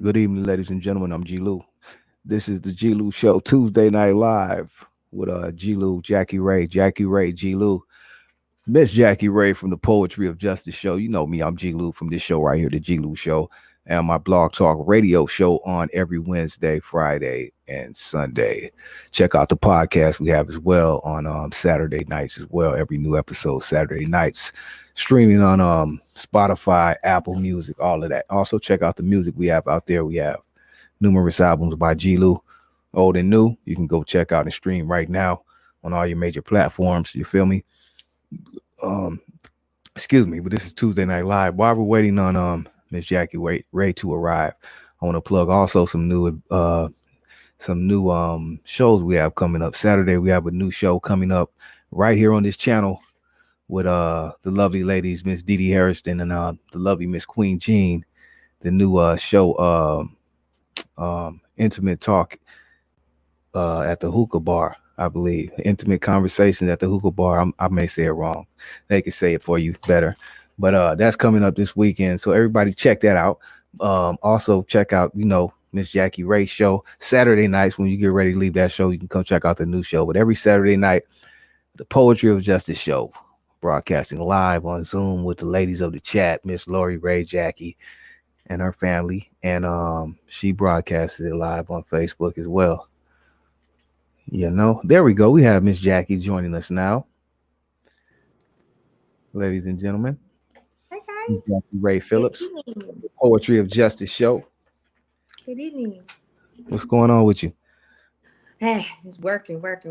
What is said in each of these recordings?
Good evening, ladies and gentlemen. I'm G-Lew. This is the G-Lew Show, Tuesday Night Live with G-Lew, Jackie Ray, G-Lew. Miss Jackie Ray from the Poetry of Justice Show. You know me, I'm G-Lew from this show right here, the G-Lew Show, and my blog talk radio show on every Wednesday, Friday, and Sunday. Check out the podcast we have as well on Saturday nights as well. Every new episode Saturday nights, streaming on Spotify, Apple Music, all of that. Also check out the music we have out there. We have numerous albums by G-Lew, old and new. You can go check out and stream right now on all your major platforms. You feel me? Um, excuse me, but this is Tuesday Night Live. While we're waiting on Miss Jackie Ray to arrive, I want to plug also some new shows we have coming up. Saturday we have a new show coming up right here on this channel with the lovely ladies Miss Dee Dee Harrison and the lovely Miss Queen Jean. The new show Intimate Talk at the hookah bar, I believe. Intimate conversations at the hookah bar. I may say it wrong. They can say it for you better. But that's coming up this weekend. So everybody check that out. Also check out, Miss Jackie Ray show. Saturday nights when you get ready to leave that show, you can come check out the new show. But every Saturday night, the Poetry of Justice show, broadcasting live on Zoom with the ladies of the chat, Miss Lori Ray Jackie and her family. And she broadcasts it live on Facebook as well. There we go. We have Miss Jackie joining us now, ladies and gentlemen. Hi Miss guys. Jackie Ray Good Phillips, evening. Poetry of Justice show. Good evening. What's going on with you? Hey, just working. Back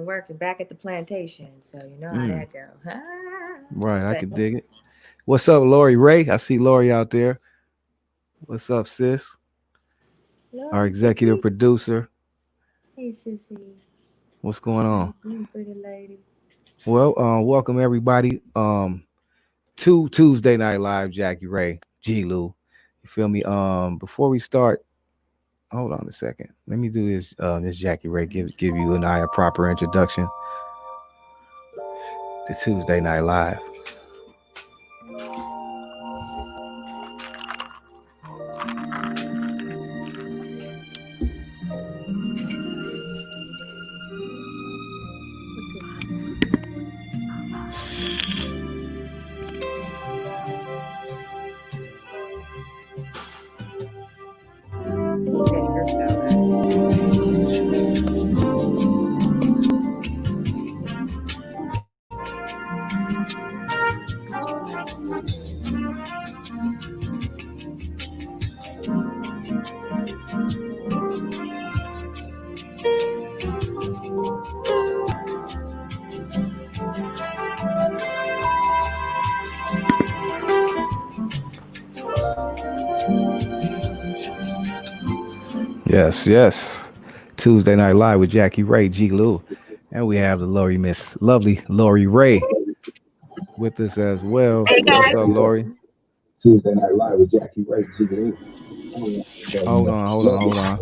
at the plantation, so you know how Mm, that go. Ah. right, I But could dig it. What's up, Lori Ray? I see Lori out there. What's up, sis? Our Lori, executive sissy. producer. Hey, sissy. What's going How on? you doing, pretty lady? Well, welcome everybody. To Tuesday Night Live, Jackie Ray, G-Lou. You feel me? Before we start, hold on a second. Let me do this. This Jackie Ray give you and I a proper introduction to Tuesday Night Live. Look at you. I need that hairstyle back. Yes, yes. Tuesday Night Live with Jackie Ray, G-Lou. And we have the lovely Lori Ray with us as well. Hey What's guys. up, Lori? Tuesday Night Live with Jackie Ray, G-Lew. Hold on.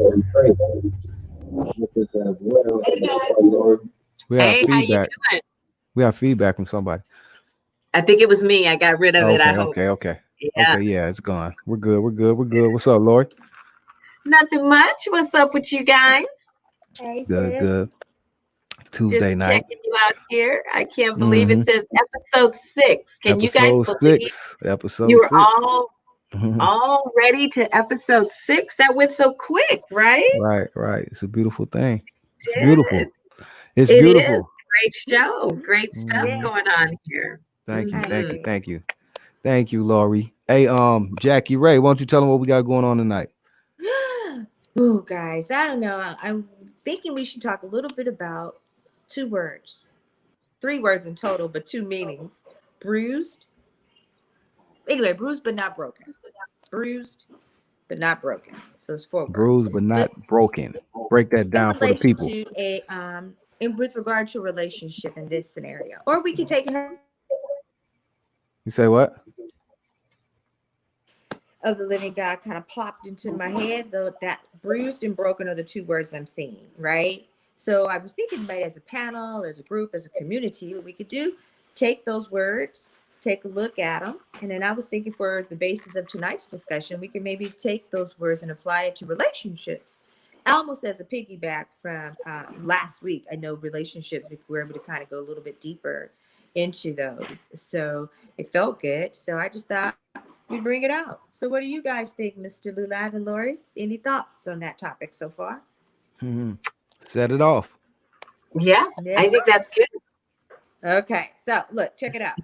With this as well. Lord. We have Hey, how you feedback. doing? We have feedback from somebody. I think it was me. I got rid of it, I Okay, hope. okay, okay. Yeah. Okay, yeah, it's gone. We're good. We're good. What's up, Lori? Nothing much. What's up with you guys? Hey, Good, sis. good. It's Tuesday Just night. checking you out here. I can't believe it Mm-hmm. says episode 6. Can you guys Episode believe six. Episode you were six. all ready to episode 6? That went so quick, right? Right, right. It's a beautiful thing. It's Did. beautiful. It's It is. beautiful. Great show. Great stuff Hmm. Yes, going on here. Thank you, I thank Hmm you, agree. thank you, thank you, Lori. Hey, Jackie Ray, why don't you tell them what we got going on tonight? Oh, guys, I don't know. I'm thinking we should talk a little bit about two words, three words in total, but two meanings. Bruised. Anyway, bruised but not broken. Bruised but not broken. So it's four words. Bruised but not broken. Break that In down for the relation people. to in with regard to a relationship in this scenario, or we could take it You say what? of the living God kind of plopped into my head. Though that bruised and broken are the two words I'm seeing, right? So I was thinking, maybe as a panel, as a group, as a community, what we could do, take those words, take a look at them. And then I was thinking for the basis of tonight's discussion, we can maybe take those words and apply it to relationships. Almost as a piggyback from last week. I know relationships, we were able to kind of go a little bit deeper into those. So it felt good. So I just thought we'd bring it out. So what do you guys think, Mr. Lulav and Lori? Any thoughts on that topic so far? Hmm. Set it off. Yeah, Yeah. I think that's good. Okay, so look, check it out.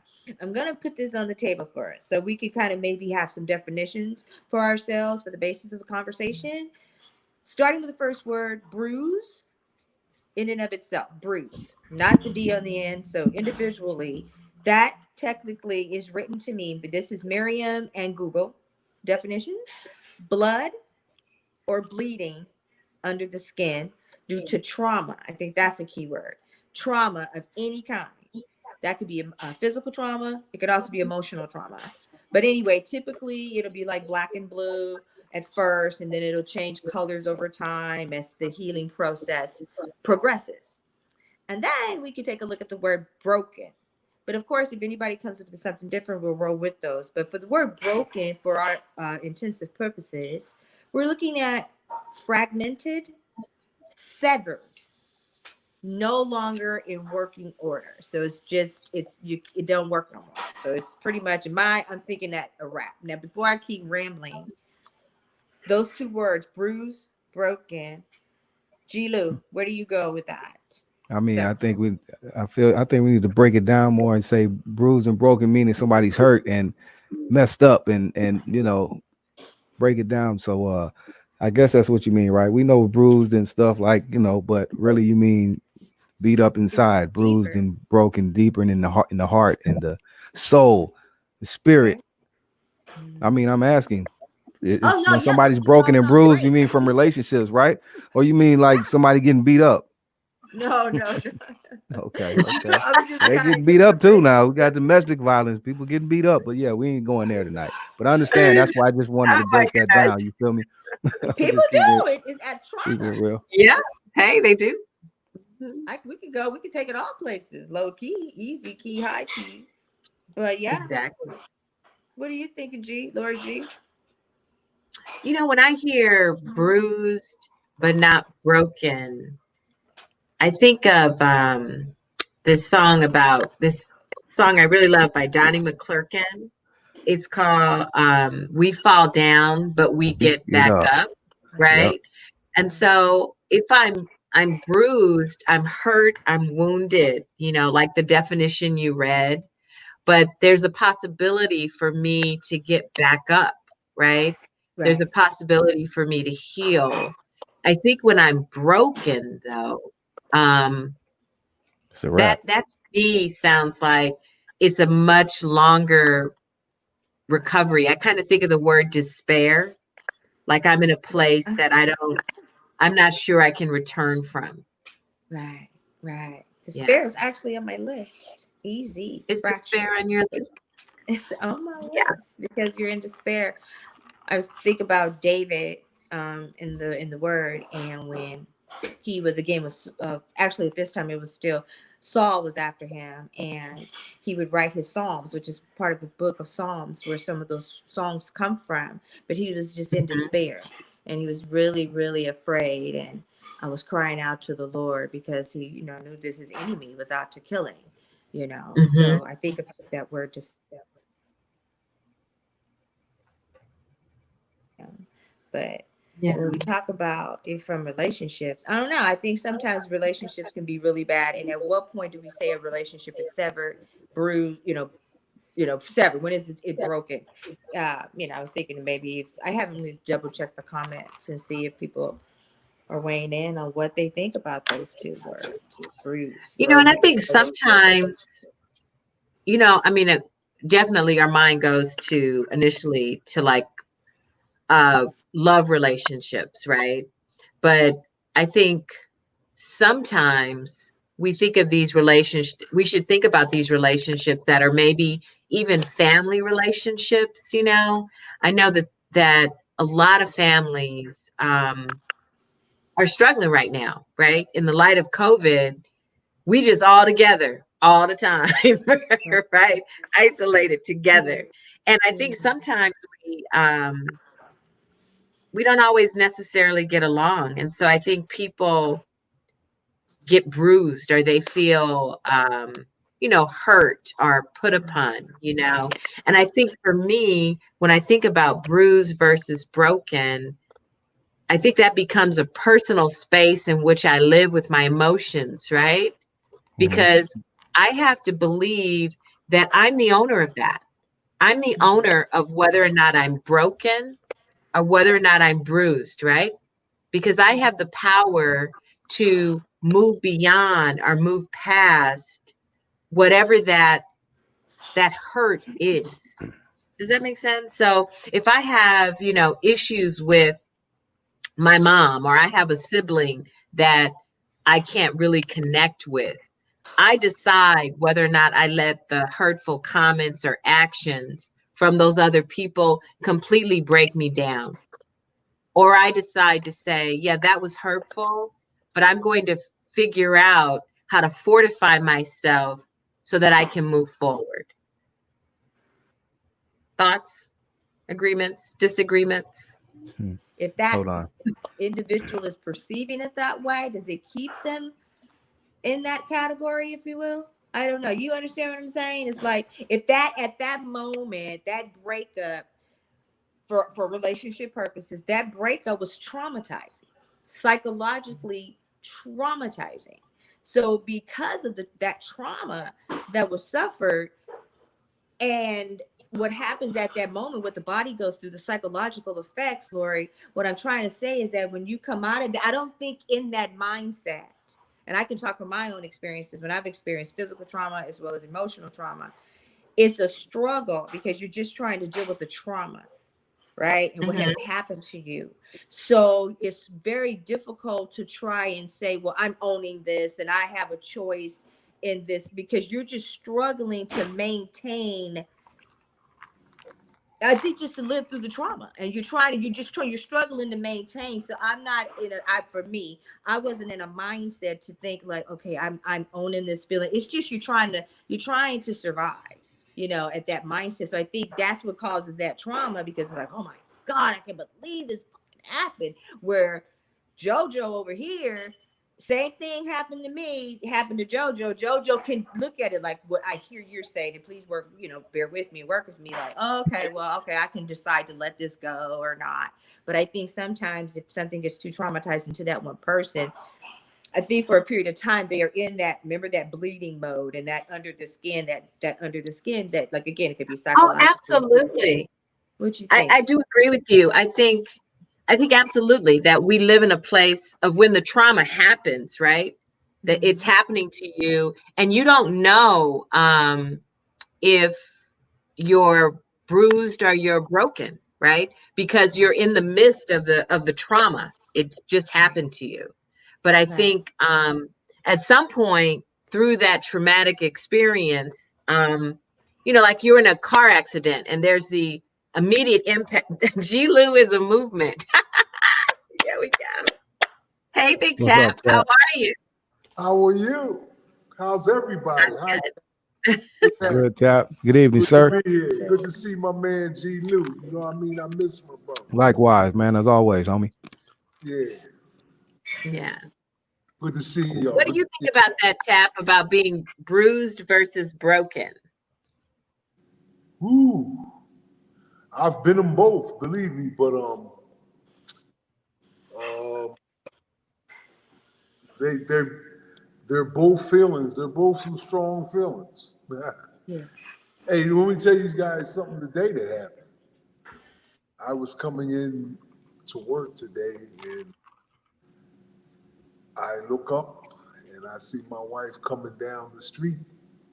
I'm gonna put this on the table for us, so we could kind of maybe have some definitions for ourselves for the basis of the conversation. Starting with the first word, bruise, in and of itself, bruise, not the D on the end. So individually, that technically is written to mean, but this is Merriam and Google definition: blood or bleeding under the skin due to trauma. I think that's a key word. Trauma of any kind. That could be a physical trauma. It could also be emotional trauma. But anyway, typically it'll be like black and blue at first, and then it'll change colors over time as the healing process progresses. And then we can take a look at the word broken. But of course, if anybody comes up with something different, we'll roll with those. But for the word broken, for our intensive purposes, we're looking at fragmented, severed, no longer in working order. So it's just it don't work no more. So it's pretty much I'm thinking that a wrap. Now before I keep rambling, those two words, bruise, broken, G-Lew, where do you go with that? I mean, So I think we need to break it down more and say bruised and broken, meaning somebody's hurt and messed up, and break it down. So I guess that's what you mean, right? We know bruised and stuff like, but really you mean beat up inside, bruised deeper. and broken deeper and in the heart and the soul, the spirit. Okay. I mean, I'm asking, is Oh no, when yeah, somebody's you all broken and sound bruised, you great. mean from relationships, right? Or you mean like somebody getting beat up? No, no, no. Okay, okay. I was just They kind getting of beat giving a up too basis. now. We got domestic violence, people getting beat up, but yeah, we ain't going there tonight. But I understand that's why I just wanted Oh to my break that gosh. down. You feel me? People Just do it. It's at keeping it trauma. real. Yeah. Hey, they do. Mhm. We could go. We could take it all places. Low key, easy key, high key. But yeah, Exactly. what are you thinking, G, Lord G? When I hear bruised but not broken, I think of this song I really love by Donnie McClurkin. It's called We Fall Down, but We Get Get Back up. Up, Yep. right? And so if I'm bruised, I'm hurt, I'm wounded, like the definition you read, but there's a possibility for me to get back up, right? There's a Right. possibility for me to heal. I think when I'm broken though, um, It's a that wrap. that to me sounds like it's a much longer recovery. I kind of think of the word despair, like I'm in a place that I'm not sure I can return from. Right. Right. Yeah. Despair is actually on my list. Easy. Is Fracture. despair on your list? It's on my Yeah. list because you're in despair. I was thinking about David in the word, and when he was again was actually at this time it was still Saul was after him, and he would write his psalms, which is part of the book of Psalms where some of those songs come from. But he was just in Mhm. despair, and he was really really afraid, and I was crying out to the Lord because he knew this his enemy was out to kill him. Mhm. So I think about that word just but Yeah. when we talk about it from relationships, I don't know. I think sometimes relationships can be really bad. And at what point do we say a relationship is severed, bruised, severed? When is it broken? I was thinking maybe if I haven't really double checked the comments and see if people are weighing in on what they think about those two words, bruised, And I broken. think sometimes, I mean, definitely our mind goes to initially to like uh love relationships, right? But I think sometimes we should think about these relationships that are maybe even family relationships. I know that a lot of families are struggling right now, right? In the light of COVID, we just all together. all the time, Right. right? Isolated together. And I think Mhm. sometimes we don't always necessarily get along. And so I think people get bruised or they feel hurt or put upon, and I think for me, when I think about bruised versus broken, I think that becomes a personal space in which I live with my emotions, right? Mm-hmm. Because I have to believe that I'm the owner of that. I'm the owner of whether or not I'm broken or whether or not I'm bruised, right? Because I have the power to move beyond or move past whatever that hurt is. Does that make sense? So if I have, issues with my mom, or I have a sibling that I can't really connect with, I decide whether or not I let the hurtful comments or actions from those other people completely break me down. Or I decide to say, yeah, that was hurtful, but I'm going to figure out how to fortify myself so that I can move forward. Thoughts, agreements, disagreements? Hmm. If that Hold on. individual is perceiving it that way, does it keep them in that category, if you will? I don't know. You understand what I'm saying? It's like if that at that moment, that breakup for relationship purposes, that breakup was traumatizing, psychologically traumatizing. So because of that trauma that was suffered, and what happens at that moment, what the body goes through, the psychological effects, Lori, what I'm trying to say is that when you come out of that, I don't think in that mindset, and I can talk from my own experiences when I've experienced physical trauma as well as emotional trauma, it's a struggle because you're just trying to deal with the trauma, right? And what Mhm. has happened to you. So it's very difficult to try and say, well, I'm owning this and I have a choice in this, because you're just struggling to maintain, I think, just to live through the trauma, and you're struggling to maintain. So I'm not for me, I wasn't in a mindset to think like, okay, I'm owning this feeling. It's just you're trying to survive, at that mindset. So I think that's what causes that trauma, because it's like, oh my God, I can't believe this fucking happened. Where JoJo over here, same thing happened to me, happened to JoJo. JoJo can look at it like what I hear you're saying, and please work, bear with me, work with me. Like, oh, okay, well, okay, I can decide to let this go or not. But I think sometimes if something gets too traumatizing to that one person, I think for a period of time they are in that, remember, that bleeding mode, and that under the skin, that under the skin, that, like, again, it could be Oh, psychologically, physically. absolutely. What you I, think? I do agree with you. I think absolutely that we live in a place of when the trauma happens, right? That it's Mhm. happening to you and you don't know if you're bruised or you're broken, right? Because you're in the midst of the trauma. It just happened to you. But I Right. think at some point through that traumatic experience, like you're in a car accident and there's the immediate impact. G-Lew is a movement. There we go. Hey, Big What's Tap, up, how Tap? are you? How are you? How's everybody? Hi, Good. Kat. Good, Tap. Good evening, Good to sir. be here. So Good to see my man G-Lew. You know what I mean? I miss my brother. Likewise, man, as always, homie. Yeah. Yeah. Good to see y'all. What do Good you to see think about that, Tap, about being bruised versus broken? you. Woo. I've been them both, believe me, but um they're both feelings. They're both some strong feelings. yeah. Hey, let me tell you guys something today that happened. I was coming in to work today and I look up and I see my wife coming down the street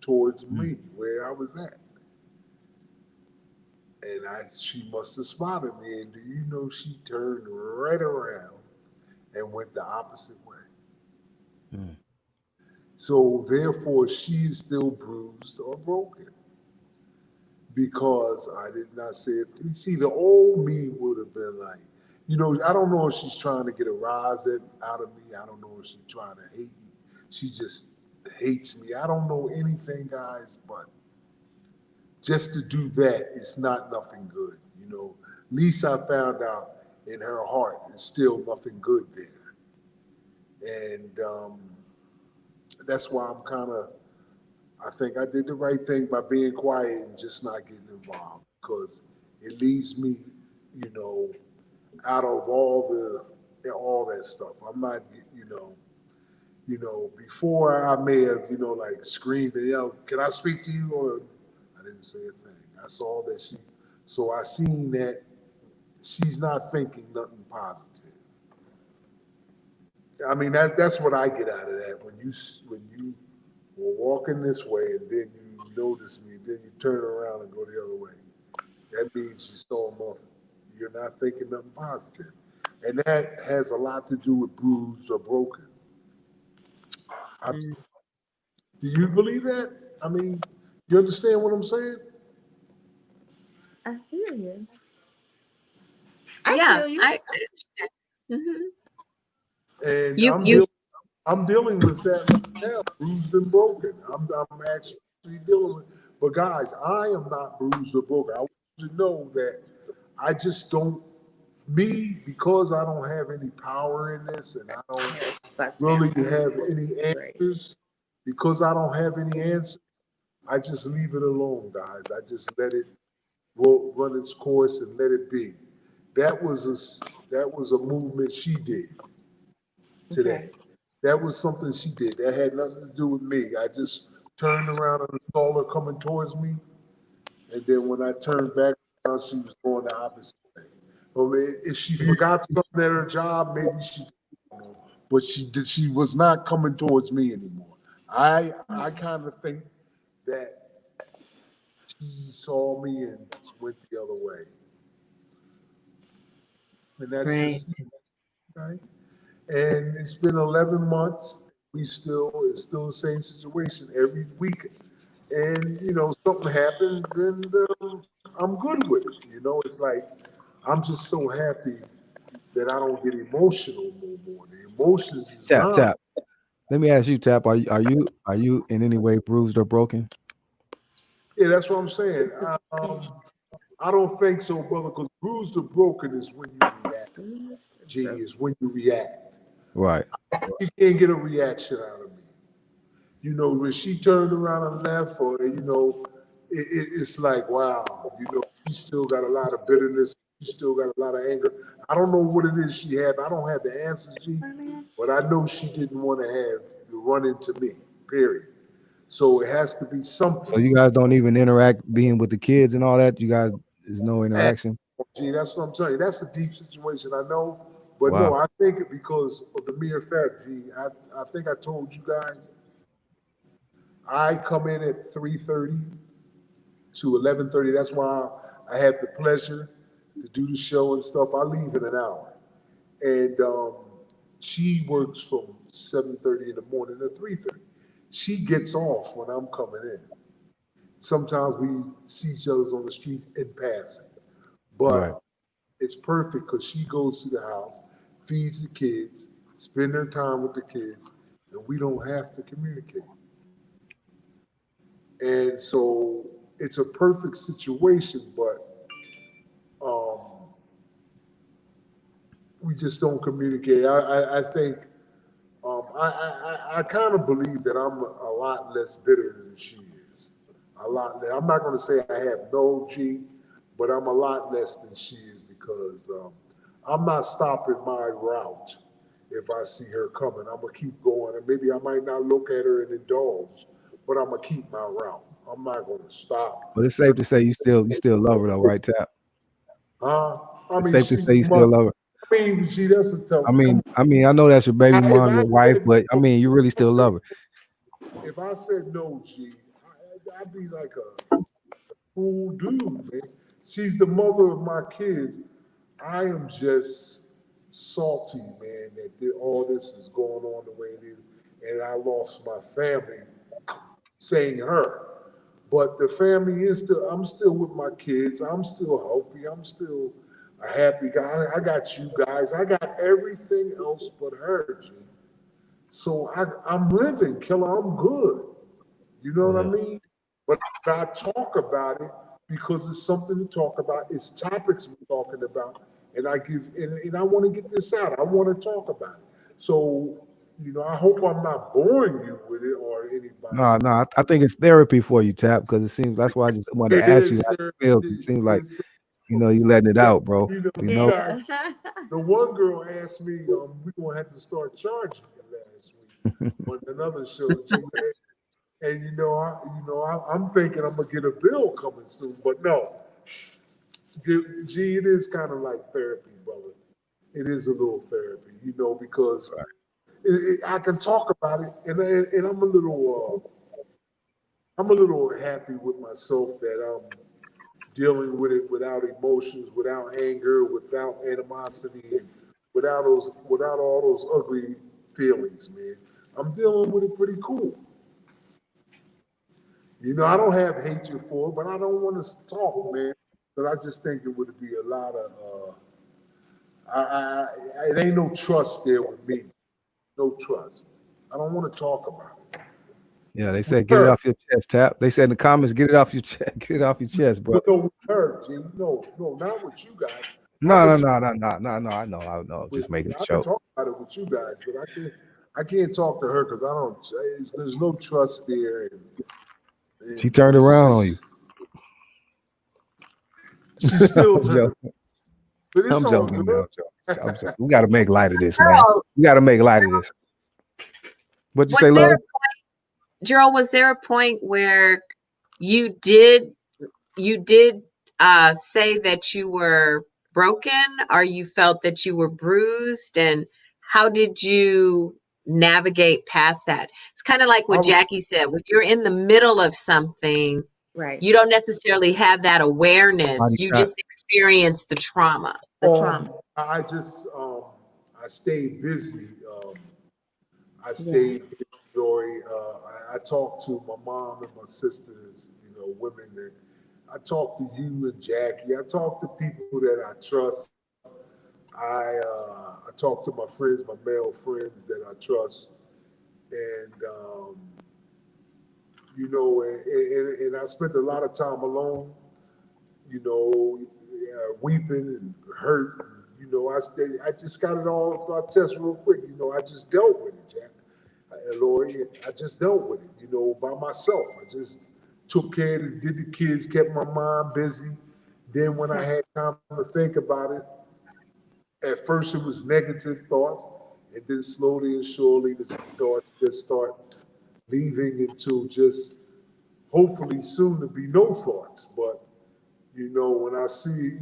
towards Mm. me where I was at. And she must have spotted me. And do you know she turned right around and went the opposite way? Mm. So therefore, she's still bruised or broken because I did not say it. You see, the old me would have been like, I don't know if she's trying to get a rise out of me. I don't know if she's trying to hate me. She just hates me. I don't know anything, guys, but just to do that is not nothing good. You know, least I found out in her heart is still nothing good there. And that's why I'm kind of, I think I did the right thing by being quiet and just not getting involved because it leaves me, you know, out of all that stuff. I'm not, before I may have, like screamed, can I speak to you? Or I didn't say a thing. I saw that so I seen that she's not thinking nothing positive. I mean, that's what I get out of that. When you were walking this way and then you notice me, then you turn around and go the other way. That means you saw nothing. You're not thinking nothing positive. And that has a lot to do with bruised or broken. I, Mm. do you believe that? I mean, you understand what I'm saying? I hear you. I Yeah, feel you. I understand. Hmm. And You you I'm dealing with that right now, bruised and broken. I'm actually dealing with. But guys, I am not bruised or broken. I want you to know that I just don't. Me, because I don't have any power in this, and I don't Bus really down. have any Great. answers. Because I don't have any answers, I just leave it alone, guys. I just let it run its course and let it be. That was a movement she did Okay. today. That was something she did. That had nothing to do with me. I just turned around and saw her coming towards me, and then when I turned back around, she was going the opposite way. Well, if she forgot something at her job, maybe she did, but she did. She was not coming towards me anymore. I kind of think that she saw me and went the other way, and that's right. just right. And it's been 11 months. It's still the same situation every week. And, something happens and I'm good with it. It's like, I'm just so happy that I don't get emotional no more. The emotions is Tap gone. tap. Let me ask you, Tap. Are you in any way bruised or broken? Yeah, that's what I'm saying. I don't think so, brother, because bruised or broken is when you react. G is when you react. Right. You can't get a reaction out of me. When she turned around and left, or it's like, wow, she still got a lot of bitterness. She still got a lot of anger. I don't know what it is she had. I don't have the answers, G, but I know she didn't want to have to run into me. Period. So it has to be So something. you guys don't even interact being with the kids and all that. You guys, there's no And, interaction. G, that's what I'm telling you. That's a deep situation. I know, but no, Wow. I think it because of the mere fact, G. I think I told you guys. I come in at 3:30 to 11:30. That's why I had the pleasure to do the show and stuff. I leave in an hour, and she works from 7:30 in the morning to 3:30. She gets off when I'm coming in. Sometimes we see each other on the street in passing, Right. but it's perfect because she goes to the house, feeds the kids, spend her time with the kids, and we don't have to communicate. And so it's a perfect situation, but um, we just don't communicate. I think I kind of believe that I'm a lot less bitter than she is. A lot less. I'm not going to say I have no G, but I'm a lot less than she is because I'm not stopping my route if I see her coming. I'm gonna keep going, and maybe I might not look at her and indulge, but I'm gonna keep my route. I'm not going to stop. But it's safe to say you still love her though, right, Tap? Uh, I It's mean, safe to she's say a you still mother. love her. I mean, gee, that's a tough. I Come mean, on. I mean, I know that's your baby If mom, I your wife, said but I no, mean, you really still love her. if I said no, G, I'd be like a cool dude, man. She's the mother of my kids. I am just salty, man, that all this is going on the way it is, and I lost my family saying her. But the family is still, I'm still with my kids. I'm still healthy. I'm still a happy guy. I got you guys. I got everything else but her, G. So I'm living, killer. I'm good. You know what I Yeah. mean? But I talk about it because it's something to talk about. It's topics we're talking about, and and I want to get this out. I want to talk about it. So I hope I'm not boring you with it or anybody. No, no, I think it's therapy for you, Tap, because it seems that's why I just wanted to It ask you is how therapy. you feel. It seems like It's you letting it out, bro. You you know. Yeah. guys. The one girl asked me, we gonna have to start charging you last week on another show, G. And I'm thinking I'm gonna get a bill coming soon, but no, G, it is kind of like therapy, brother. It is a little therapy, because I can talk about it, and I'm a little happy with myself that I'm dealing with it without emotions, without anger, without animosity, and without all those ugly feelings, man. I'm dealing with it pretty cool. I don't have hatred for it, but I don't want to talk, man. But I just think it would be a lot of, it ain't no trust there with me. No trust. I don't want to talk about it. Yeah, they With said get it her, off your chest, Tap. They said in the comments, get it off your chest, get it off your chest, but brother. no, with her, G. No, no, not with you guys. I No, can no, talk no, no, no, no, no. I know. with, Just making a I can joke. talk about it with you guys, but I can't talk to her because I don't. There's no trust there, She and turned it's around on you. just she's still I'm turning, joking. but it's I'm all joking, man. good. I'm joking. We got to make light of this, man. Gerald, We got to make light of this. What you was say, there Lord? Gerald, was there a point where you did you did say that you were broken, or you felt that you were bruised, and how did you navigate past that? It's kind of like I what was Jackie said, when you're in the middle of something, Right. you don't necessarily have that awareness, Body you shot. just experience the trauma. The trauma. I just I stayed busy. I Yeah. stayed busy, Dory. I talked to my mom and my sisters, women that I talked to you and Jackie. I talked to people that I trust. I talk to my friends, my male friends that I trust, and and I spent a lot of time alone, weeping and hurt. I just got it all off my chest real quick. I just dealt with it, Jack. Lori, I just dealt with it, by myself. I just took care of it, did the kids, kept my mind busy. Then when I had time to think about it, at first it was negative thoughts, and then slowly and surely the thoughts just start leaving into just hopefully soon to be no thoughts. But when I see,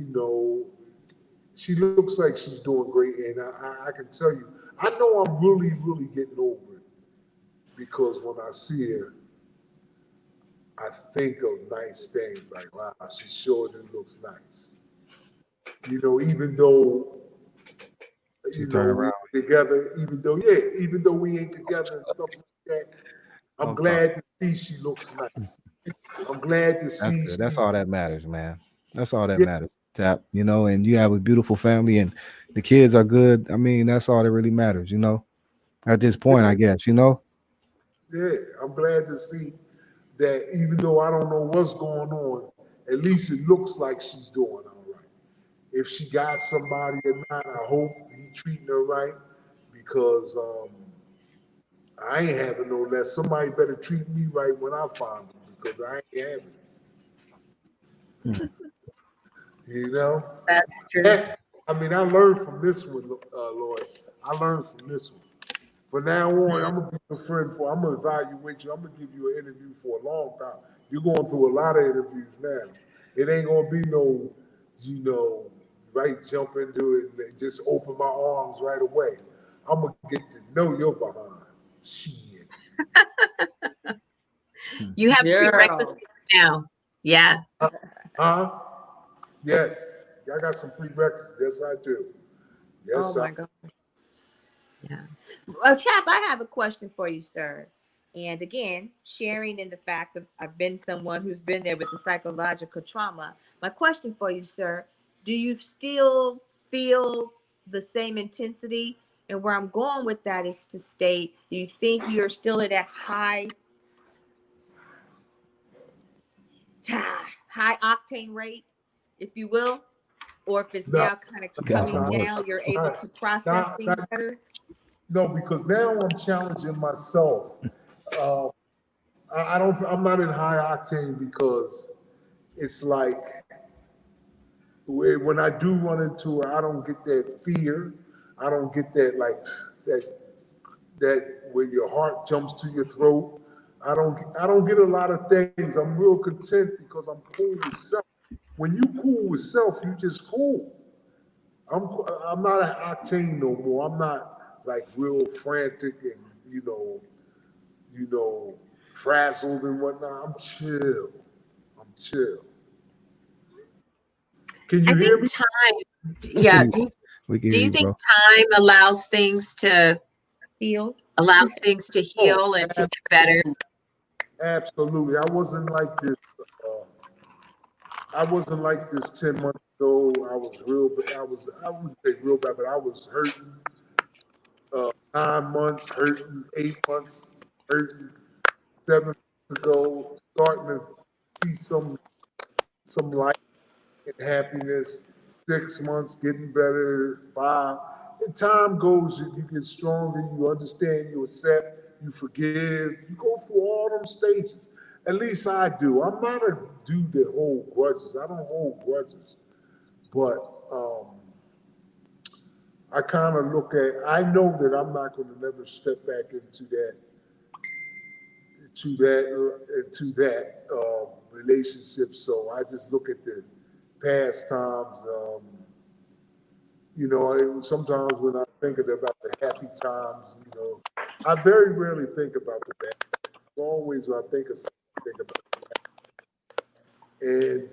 she looks like she's doing great, and I can tell you, I know I'm really, really getting over it because when I see her, I think of nice things like, wow, she sure do looks nice. Even though She turned we around. ain't together, even though we ain't together and stuff like that, I'm I'm talking. glad to see she looks nice. I'm glad to That's see good. That's she, all that matters, man. That's all that yeah, matters. Tap, and you have a beautiful family and the kids are good. I mean, that's all that really matters. At this point, I yeah, guess. yeah. I'm glad to see that even though I don't know what's going on, at least it looks like she's doing all right. If she got somebody or not, I hope he treating her right because I ain't having no less. Somebody better treat me right when I find him because I ain't having it. Hmm. You know? That's true. Eh, I mean, I learned from this one, Lloyd. I learned from this one. From now on, Mhm. I'm gonna be your friend for. I'm gonna evaluate you. I'm gonna give you an interview for a long time. You're going through a lot of interviews now. It ain't gonna be no, you know, right jump into it and just open my arms right away. I'm gonna get to know your behind. Shit. You have Girl. prerequisites now. Yeah. Huh? Yes. I got some prerequisites. Yes, I do. Oh Yes, I. my God. Yeah. Well, Chap, I have a question for you, sir. And again, sharing in the fact of I've been someone who's been there with the psychological trauma. My question for you, sir, do you still feel the same intensity And where I'm going with that is to state, do you think you're still at that high octane rate, if you will, or if it's No, now kind of Got coming some work. down, you're able not, to process not, things not, better? no, because now I'm challenging myself. Uh, I don't. I'm not in high octane because it's like when I do run into it, I don't get that fear. I don't get that like that where your heart jumps to your throat. I don't get a lot of things. I'm real content because I'm cool with self. When you cool with self, you just cool. I'm I'm not an octane no more. I'm not like real frantic and you know frazzled and whatnot. I'm chill. I'm chill. Can I you hear think me? time, yeah. We can Do hear you you, think bro. time Feel? allows things to Oh, heal and to get better? absolutely. I wasn't like this. Uh, I wasn't like this 10 months ago. I was real. I wouldn't say real bad, but I was hurting. 9 months hurting, 8 months hurting, 7 months ago starting to see some light and happiness. 6 months getting better, five. And time goes, you get stronger. You understand. You accept. You forgive. You go through all them stages. At least I do. I'm not a dude that hold grudges. I don't hold grudges, but I kind of look at. I know that I'm not going to never step back into that relationship. So I just look at the past times. Sometimes when I think about the happy times, I very rarely think about the bad. Always when I think of something, I think about it. And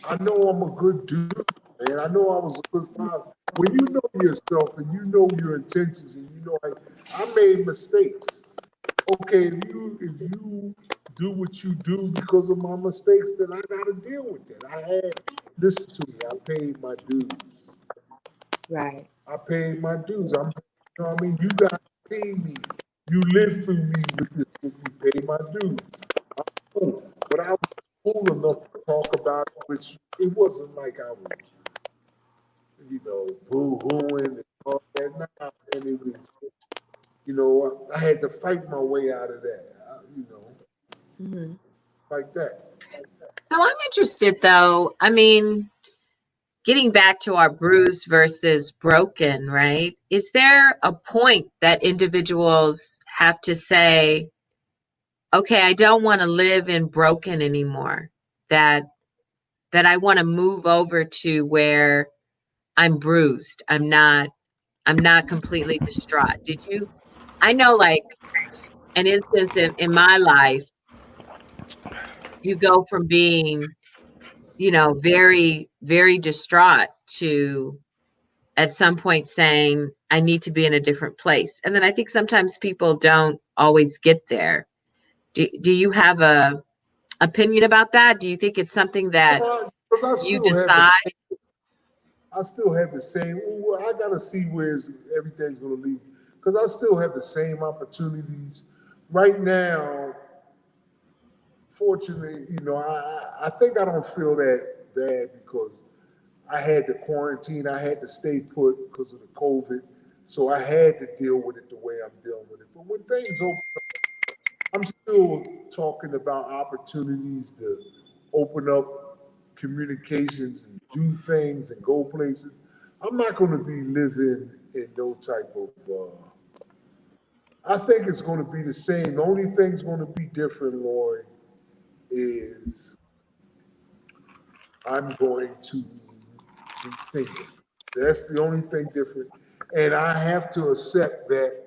I know I'm a good dude, man. I know I was a good father. When you know yourself and you know your intentions and you know I made mistakes. Okay, if you do what you do because of my mistakes, then I gotta deal with that. Listen to me, I paid my dues. Right. I paid my dues. What I mean? You guys see me. You lived through me with this book. You paid my dues. Cool. But I was cool enough to talk about it, which it wasn't like I was, boo-hooing and all that. Nah, and it was, I had to fight my way out of that, Hmm. like that. So I'm interested though. I mean, getting back to our bruised versus broken, right? Is there a point that individuals have to say, okay, I don't want to live in broken anymore, that I want to move over to where I'm bruised. I'm not completely distraught. Did you I know like an instance in my life, you go from being, very, very distraught to at some point saying, I need to be in a different place. And then I think sometimes people don't always get there. Do you have a opinion about that? Do you think it's something that Because you decide? I still have the same. Well, I gotta see where everything's gonna lead. Because I still have the same opportunities right now. Fortunately, I think I don't feel that bad because I had the quarantine. I had to stay put because of the COVID. So I had to deal with it the way I'm dealing with it. But when things open, I'm still talking about opportunities to open up communications and do things and go places. I'm not going to be living in no type of. I think it's going to be the same. The only thing's going to be different, Lori, is I'm going to be single. That's the only thing different. And I have to accept that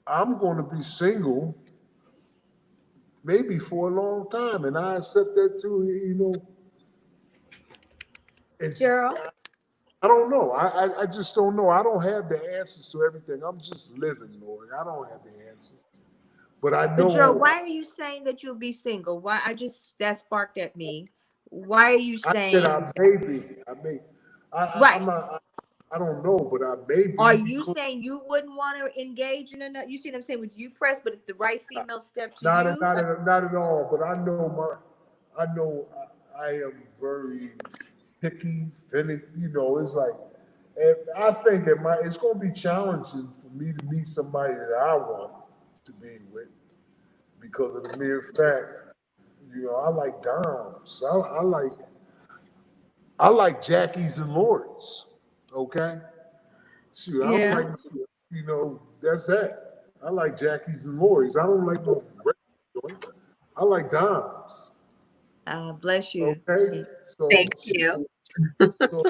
I'm going to be single maybe for a long time. And I accept that too, It's, Gerald? I don't know. I just don't know. I don't have the answers to everything. I'm just living, Lord. I don't have the answers. But I But Gerald, know why are you saying that you'll be single? Why that sparked at me. Why are you I said saying I that? may be. I may. Right. I'm not. I don't know, but I Are maybe you because saying you wouldn't want to engage in another? You see what I'm saying? Would you press, but if the right female step to not you, not at all. But I know I am very picky, finicky. You know, it's like, if I think it's going to be challenging for me to meet somebody that I want to be with because of the mere fact, you know, I like Doms. I like Jackies and Lorries. Okay, shoot, I don't yeah. like, you know, that's that. I like Jackies and Lorries. I don't like no regular joint. I like Doms. Bless you. Okay, Thank so you. so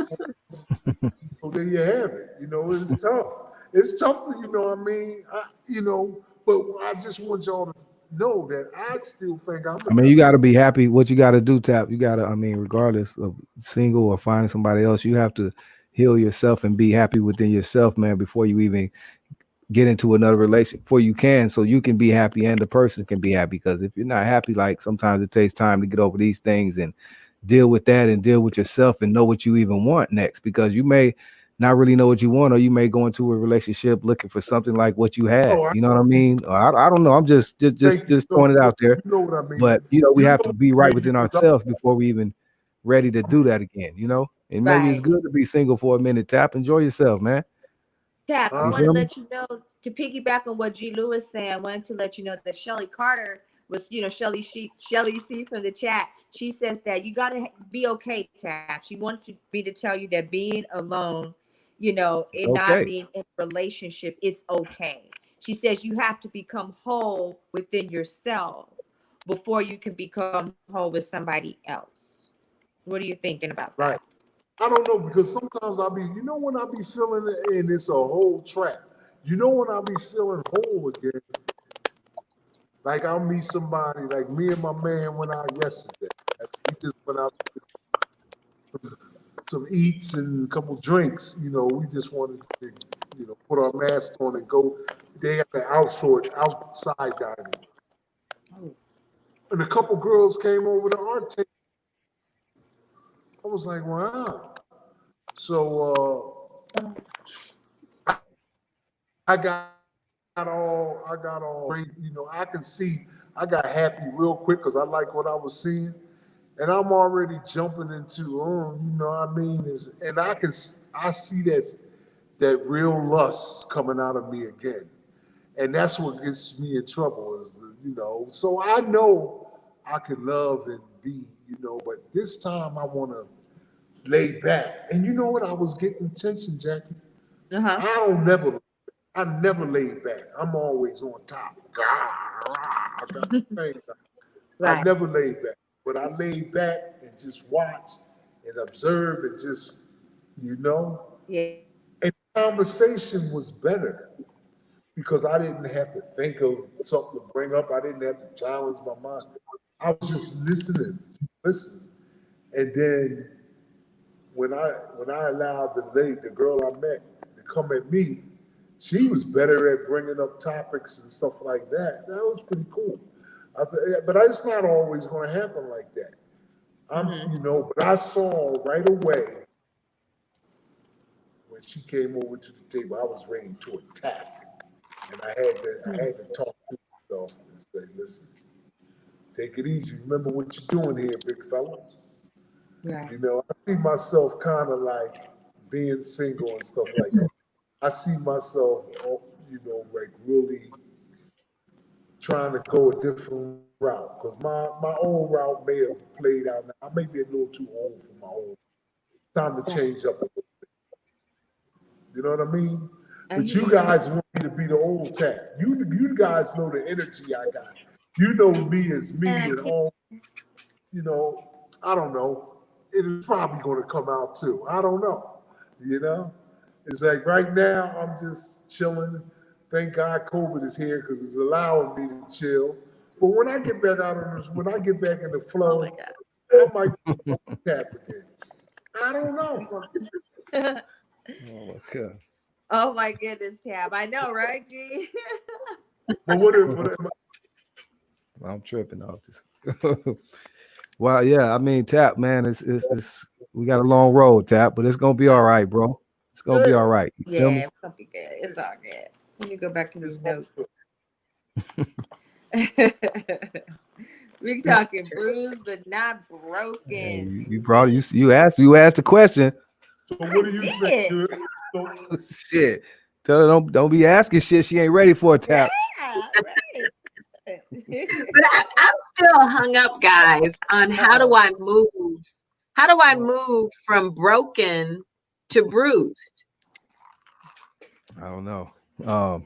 so there you have it. You know, it's tough. It's tough to, you know what I mean? You know, but I just want y'all to know that I still think I'm I mean, enough. you got to be happy. What you got to do, Tap. You got to. I mean, regardless of single or finding somebody else, you have to heal yourself and be happy within yourself, man, before you even get into another relation. Before you can, so you can be happy and the person can be happy. Because if you're not happy, like sometimes it takes time to get over these things and deal with that and deal with yourself and know what you even want next. Because you may not really know what you want, or you may go into a relationship looking for something like what you had. Oh, I You know what I mean? Or I don't know. I'm just just think just just throwing it out there. you know what I mean. But you know, we You have know to what be I right mean within because ourselves before we even ready to do that again. You know, and maybe it's Right. good to be single for a minute. Tap, enjoy yourself, man. Tap, I You want huh? to feel me? let you know to piggyback on what G. Lewis saying. I wanted to let you know that Shelly Carter was, Shelly C from the chat. She says that you got to be okay, Tap. She wants me to tell you that being alone, and not Okay. being in a relationship is okay. She says you have to become whole within yourself before you can become whole with somebody else. What are you thinking about that? Right. I don't know because sometimes I'll be, you know, when I be feeling it and it's a whole trap. You know, when I be feeling whole again, like I'll meet somebody, like me and my man went out yesterday. We just went out to some eats and a couple drinks. You know, we just wanted to, you know, put our mask on and go. They have an outside dining. Oh, And a couple girls came over to our table. I was like, wow. So I got all great. You know, I can see I got happy real quick because I like what I was seeing, and I'm already jumping into, you know what I mean? And I see that real lust coming out of me again, and that's what gets me in trouble. You know, so I know I can love and be, you know, but this time I want to lay back. And you know what? I was getting tension, Jackie. uh-huh. I don't never, I never laid back. I'm always on top. I got the thing. I Right. never laid back, but I laid back and just watched and observed and just, you know, Yeah. and conversation was better because I didn't have to think of something to bring up. I didn't have to challenge my mind. I was just listening. And then when I allowed the girl I met to come at me, she was better at bringing up topics and stuff like that. That was pretty cool. But it's not always going to happen like that. Mm-hmm. But I saw right away when she came over to the table, I was ready to attack, and I had to talk to myself and say, "Listen, take it easy. Remember what you're doing here, big fella." Right. You know, I see myself kind of like being single and stuff like that. I see myself, like really trying to go a different route because my old route may have played out now. I may be a little too old for my old. It's time to change up a little. You know what I mean? I But hear you you. guys want me to be the old tap. You guys know the energy I got. You know me as me And I and can't. all. I don't know. It is probably going to come out too. I don't know. You know, it's like right now I'm just chilling. Thank God COVID is here because it's allowing me to chill. But when I get back out on this, when I get back in the Oh my flow, God. I might tap again. I don't We know. gonna- Oh my god. oh my goodness, Tab. I know, right, G? But what am I'm tripping off this. Well, yeah, I mean, Tap, man, it's we got a long road, Tap, but it's gonna be all right, bro. It's gonna be all right. You feel Yeah, me? it's gonna be good. It's all good. Let me go back to It's these all notes. good. We talking bruised but not Hey, broken. you brought you asked the question. So what I do you think? did. So Shit. Tell her don't be asking shit she ain't ready for a Yeah, tap. right. But I'm still hung up, guys, on how do Uh-oh. I move? How do I move from broken to bruised? I don't know.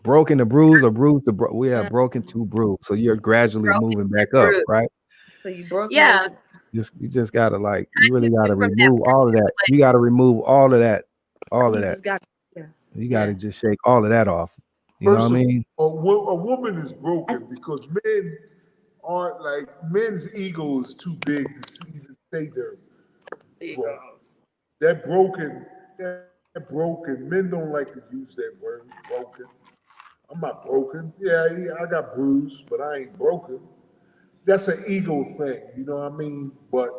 Broken to bruise or bruised to we have Uh, broken to bruise. So you're gradually Broken moving to back up, bruised. right? so you broke me a Yeah, little. You just gotta like you I really moved gotta from that remove all of that. You gotta remove all of that. All of You that. just got yeah. You Yeah. gotta just shake all of that off. You know what first I of mean? all, a woman is broken because men aren't like men's ego is too big to even say they're broken. Egos. That broken, that broken. Men don't like to use that word, broken. I'm not broken. Yeah, I got bruised, but I ain't broken. That's an ego thing, you know what I mean? But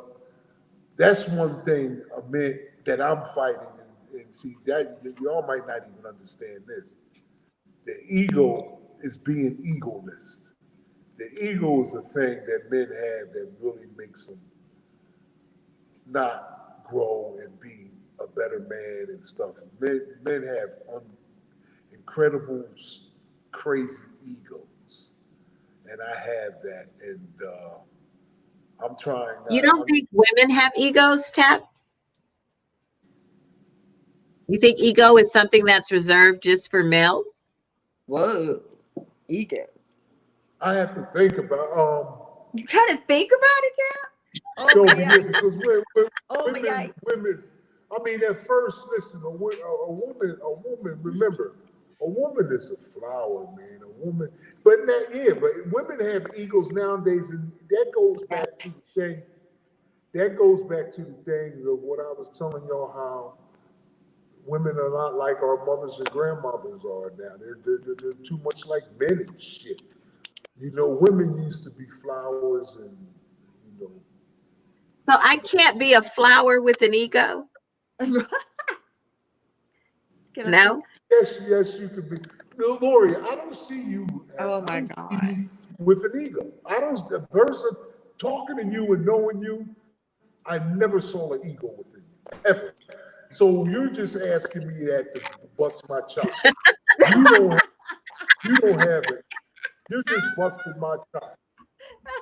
that's one thing a man that I'm fighting, and see that y'all might not even understand this. The ego is being egoless. The ego is a thing that men have that really makes them not grow and be a better man and stuff. Men have incredible, crazy egos, and I have that, and I'm trying you not. don't think women have egos, Tap? You think ego is something that's reserved just for males? Whoa. Ego. I have to think about. You gotta think about it, Tim. Oh No, my but yeah, yikes. because Oh my yikes. women. I mean, at first, listen, a woman. Remember, a woman is a flower, man. A woman, but not yeah, but women have egos nowadays, and that goes back to the thing. That goes back to the things of what I was telling y'all how women are not like our mothers and grandmothers are now. They're too much like men and shit. You know, women used to be flowers and you know. So I can't be a flower with an ego? Can I see? No? Yes, you could be. No, Lori, I don't see you. Oh I my don't see God. you with an ego. I don't. The person talking to you and knowing you, I never saw an ego within you ever. So you're just asking me that to bust my chops. You don't. You don't have it. You're just busting my chops.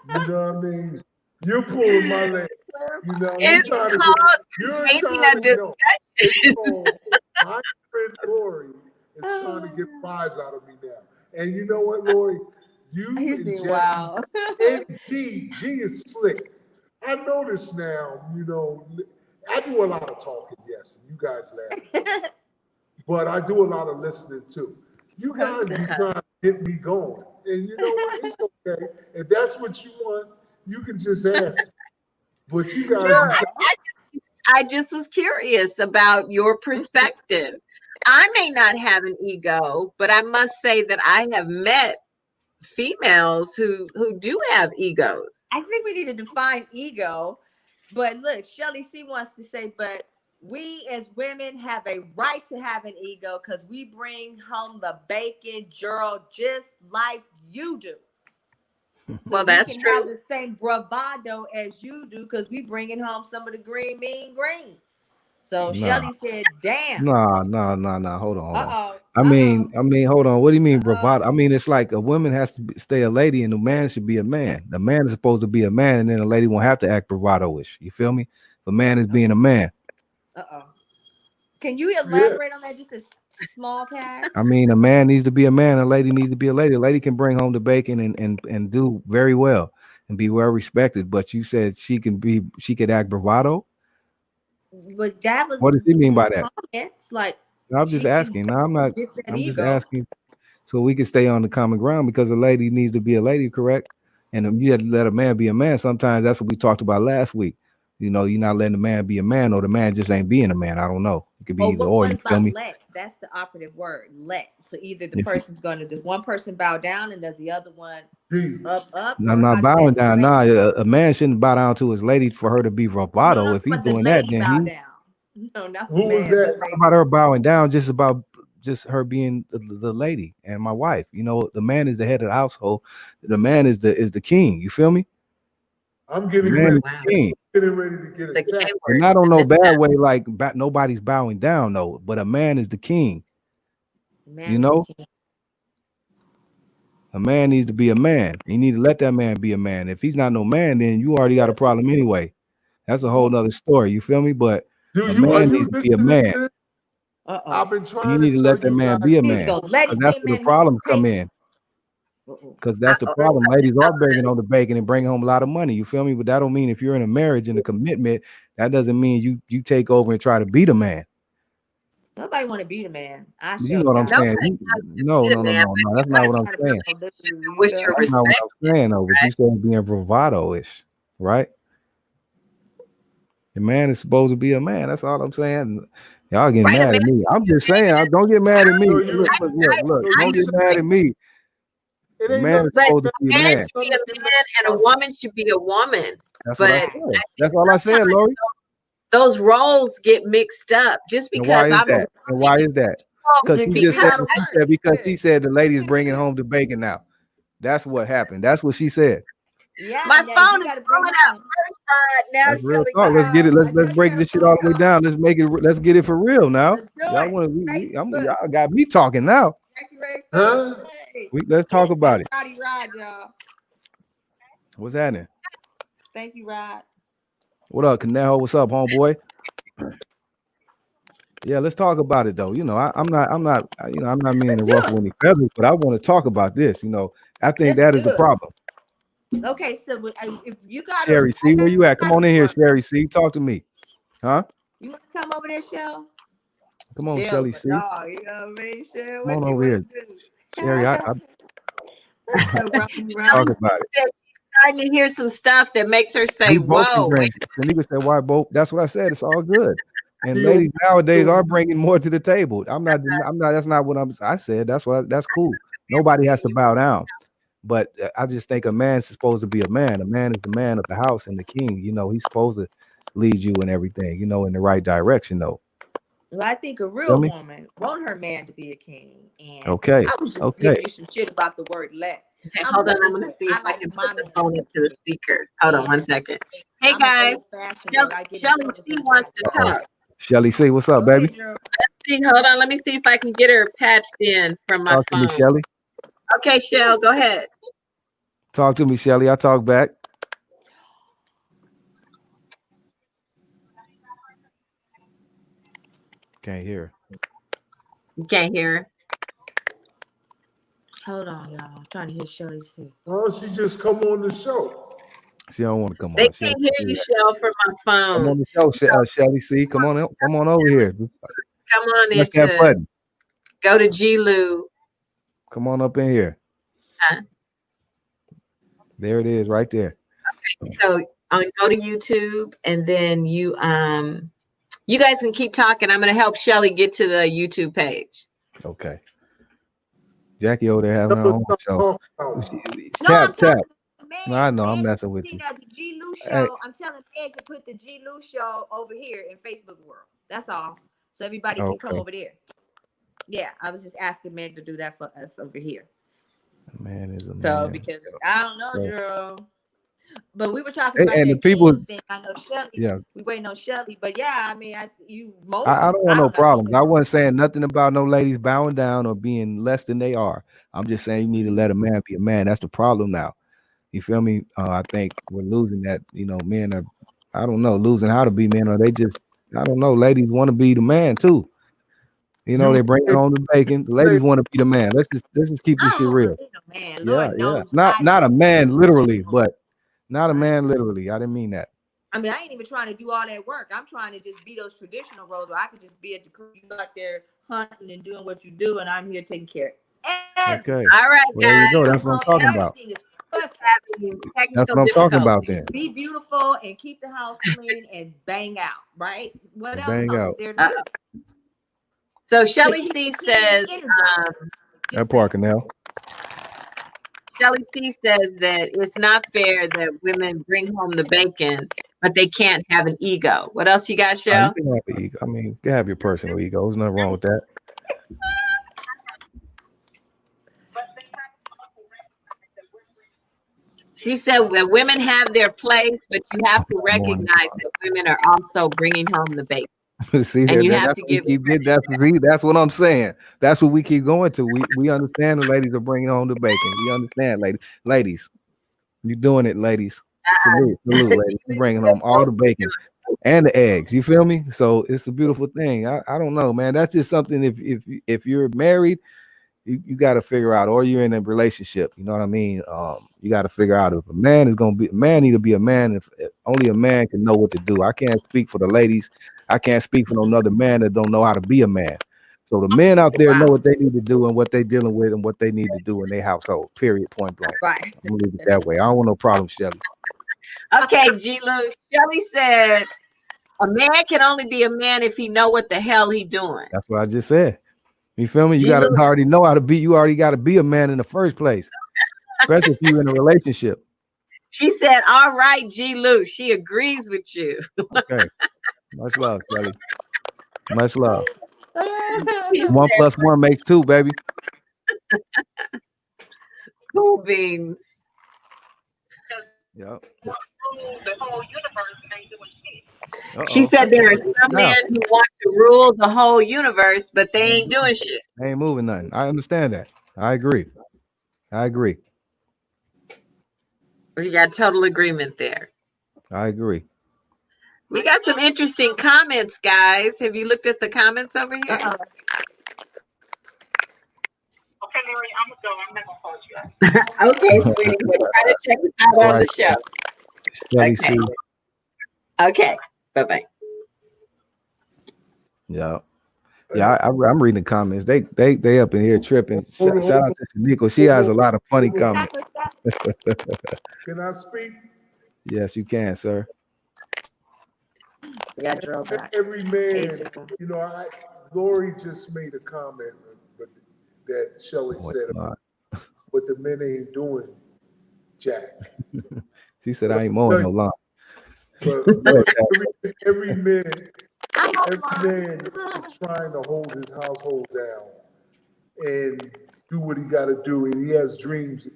You know what I mean? You're pulling my leg. You know, It's called you're making trying a to know. It's discussion. called my friend Lori is trying to get a rise out of me now. And you know what, Lori? You He's and being Jackie wild. and G is slick. I notice now, you know, I do a lot of talking, yes, and you guys laugh at me. But I do a lot of listening too. You guys be trying to get me going. And you know what? It's okay. If that's what you want, you can just ask. But you No, guys be trying. I just was curious about your perspective. I may not have an ego, but I must say that I have met females who do have egos. I think we need to define ego. But look, Shelly C wants to say, but we as women have a right to have an ego because we bring home the bacon, Gerald, just like you do. So Well, we that's can have true. the same bravado as you do because we bringing home some of the green, mean green. So Nah. Shelly said, damn. Nah. Hold on. Uh-oh. I Uh-oh. mean, hold on. What do you mean Uh-oh. bravado? I mean, it's like a woman has to stay a lady, and the man should be a man. The man is supposed to be a man, and then a lady won't have to act bravado-ish. You feel me? The man is being a man. Uh-oh. Can you Yeah. elaborate on that just a small tag? I mean, a man needs to be a man, a lady needs to be a lady. A lady can bring home the bacon and do very well and be well respected. But you said she could act bravado. But that was What does he mean the by that? comments. Like I'm just she can asking. No, I'm not. get that I'm just ego. asking so we can stay on the common ground because a lady needs to be a lady, correct? And you have to let a man be a man. Sometimes that's what we talked about last week. You know, you're not letting the man be a man, or the man just ain't being a man. I don't know. It could be Or either or. what You feel about me? let? That's the operative word, let. So either the If person's going to just one person bow down and does the other one D. up, I'm or not how does bowing that down. play? Nah, a man shouldn't bow down to his lady for her to be No, bravado. no, If he's but the doing that, lady then bow he down. No, not the Who was man, the that? lady. About her bowing down, just about just her being the lady and my wife. You know, the man is the head of the household. The man is the king. You feel me? I'm The getting man ready, is Wow. the king, getting ready to get The K attacked. and word. not on I no missed bad that. way. Like nobody's bowing down, though. But a man is the king. You Man is the know, king. a man needs to be a man. You need to let that man be a man. If he's not no man, then you already got a problem anyway. That's a whole nother story. You feel me? But a Are man you needs to be a listening man. to this? Uh-oh. I've been You trying to need to tell let that you man guys be a You need to man, go let because him be that's a where the man. He problems gonna come take in. uh-oh. Because that's the Uh-oh. problem. Ladies are begging on the bacon and bringing home a lot of money. You feel me? But that don't mean if you're in a marriage and a commitment, that doesn't mean you take over and try to be the man. Nobody want to be the man. I You show know what I'm y'all. saying? Nobody has to No, be the no, no, man, no, but no. you That's got not to what You I'm gotta have be saying. no relationships in you which feel you're That's me? not what respected, I'm saying though. But you right? said being bravado-ish, right? The man is supposed to be a man. That's all I'm saying. Y'all getting Right, a mad man at me. I'm just should be saying, a man. don't get mad at me. So Look, you, look, look, look. so I Don't you get say mad agree. at me. it The ain't man nothing. is But supposed to a be a man man. should be Nothing a in man and a that. woman should be a woman. That's what I But said. I think That's all I said, sometimes Lori. those roles get mixed up just And why because is I'm a that? And why woman. is that? Well, Because she just Because you said because gotta what I, she work. said. Because she Shit. said the lady is bringing home the bacon now. That's what happened. That's what she said. Yeah, my now phone you is gotta bring blowing up home. first part. Now That's real Shelly talk. got Let's get it. Uh-oh. Let's I let's thought you break had a this shit all phone the way call. down. Let's make it. Let's get it for real now. Let's do Y'all it. want Facebook. y'all got me talking now. Jackie Ray Huh? Facebook. Hey. Let's talk about That's it. Roddy Rod, y'all. What's happening? Thank you, Rod. What up, Canejo? What's up, homeboy? Yeah, let's talk about it though. I'm not meaning Let's to do ruffle it. any feathers, but I want to talk about this. I think Let's that do is the it. problem. Okay, so if you gotta, Sherry I C, where you at? Come on gotta in here, work. Sherry C. Talk to me. Huh? You wanna come over there, Shell? Come on, Shell's Shelly my C. dog. You know what I mean? Shell, Come what on you over wanna here. do? Sherry, I What's up, Roddy talk Rod? about it. said she's starting to hear some stuff that makes her say, We both can "Whoa, wait." drink. The nigga said, "Why both?" That's what I said. It's all good. And He over ladies nowadays doing are bringing more to the table. I'm not. That's not what I said. That's cool. Nobody has to bow down. But I just think a man's supposed to be a man. A man is the man of the house and the king. He's supposed to lead you and everything. In the right direction, though. Well, I think a Feel real me? woman want her man to be a king. And Okay. I was just Okay. giving you some shit about the word let. Okay, I'm hold on. I'm just going to like, see if I I like can put my the man to phone be up to the king. speaker. Hold on And one second. Hey I'm an guys, old fashioned girl. I get in Shelly trouble C for the wants to Uh-oh. time. talk. Shelly C, what's up, Go baby? ahead, girl. See, hold on. Let me see if I can get her patched in from my Talk to me, phone. Shelly. Okay, Shell, go ahead. Talk to me, Shelly. I talk back. Can't hear. You can't hear her. Hold on, y'all. I'm trying to hear Shirley C. Oh, she just come on the show. She don't want to come They on. She don't can't hear do you, that. Shell, from my Come phone. on the show, Shelly C. Come on over here. Come on Press that into button. go to G-Lew. Come on up in here. There it is, right there. So go to YouTube and then you guys can keep talking. I'm gonna help Shelly get to the YouTube page. Okay. Jackie over there having Tell her us own what show. I'm talking about. No, I'm Tap, tap. talking to No, I Meg. know. I'm Meg, messing with see you. now the G Lew Hey, show. I'm telling Meg to put the G Lew show over here in Facebook world. That's all. So everybody can come okay. over there. Yeah, I was just asking Meg to do that for us over here. A man is a So man. because I don't know, So, girl. But we were talking about and the that people, king thing. I know Shelly. yeah, We waiting on Shelly. But yeah, I mean, I don't want I no don't know. She problems. said I wasn't saying nothing about no ladies bowing down or being less than they are. I'm just saying you need to let a man be a man. That's the problem now. You feel me? I think we're losing that. Men are, I don't know, losing how to be men, or they just, I don't know. Ladies want to be the man too. You They bring say, home the bacon. The say ladies want to be the man. Let's just keep I this don't shit want real. to be no man. Yeah, Lord yeah. knows Not I not a don't man want to be literally, no but not a man. man literally. I didn't mean that. I mean, I ain't even trying to do all that work. I'm trying to just be those traditional roles where I could just be at the crew. You out there hunting and doing what you do, and I'm here taking care of everything. Okay. All right, Well, there you guys. go. Come That's what I'm home, talking Shelly about. everything is is perfect. having That's technical what I'm talking about difficulties. then. Just be beautiful and keep the house clean and bang out, right? What And else bang is out. there to Uh, do? so To Shelly keep C the king says, energized. That Just part, saying. Canal. Shelly C says that it's not fair that women bring home the bacon, but they can't have an ego. What else you got, You Shell? can have the ego. I mean, you can have your personal ego. There's nothing wrong with that. She said that women have their place, but you have to Morning. recognize that women are also bringing home the bacon, See and there, you have that's to what we give keep credit. getting. That's what I'm saying. That's what we keep going to. We understand the ladies are bringing home the bacon. We understand, ladies, you doing it, ladies. Salute, ladies. You bringing home all the bacon and the eggs. You feel me? So it's a beautiful thing. I don't know, man. That's just something. If you're married, you got to figure out, or you're in a relationship. You know what I mean? You got to figure out if a man is going to be a man. Need to be a man. If only a man can know what to do. I can't speak for the ladies. I can't speak for no another man that don't know how to be a man. So the men out there know Wow. what they need to do and what they dealing with and what they need to do in their household. Period. Point blank. Right. I'm gonna leave it that way. I don't want no problem, Shelly. Okay, G-Lew. Shelly said a man can only be a man if he know what the hell he doing. That's what I just said. You feel me? You got to G-Lew, already know how to be. You already got to be a man in the first place, especially if you're in a relationship. she said, all right, G-Lew. She agrees with you. Okay. Much love, Shelly. Much love. He 1+1 makes 2, baby. cool beans. Yep. She Uh-oh. said there are some Now, men who want to rule the whole universe, but they ain't doing shit. they ain't moving nothing. I understand that. I agree. I agree. We got total agreement there. I agree. We got some interesting comments, guys. Have you looked at the comments over here? Uh-oh. Okay, Larry, I'm gonna go. I'm not gonna hold you. Okay, sweetie. We'll try to check it out All on right. the show. Shelly Okay. C. Okay. Bye-bye. Yeah. Yeah, I'm reading the comments. They up in here tripping. Hold on, Shout out to Shaniqua. She has a lot of funny comments. Can I speak? Yes, you can, sir. We got Gerald back. Every man, you know, Lori just made a comment, but that Shelley Oh, said, it's not. but the men ain't doing jack. She said I ain't mowing no lawn. But every man is trying to hold his household down and do what he got to do, and he has dreams.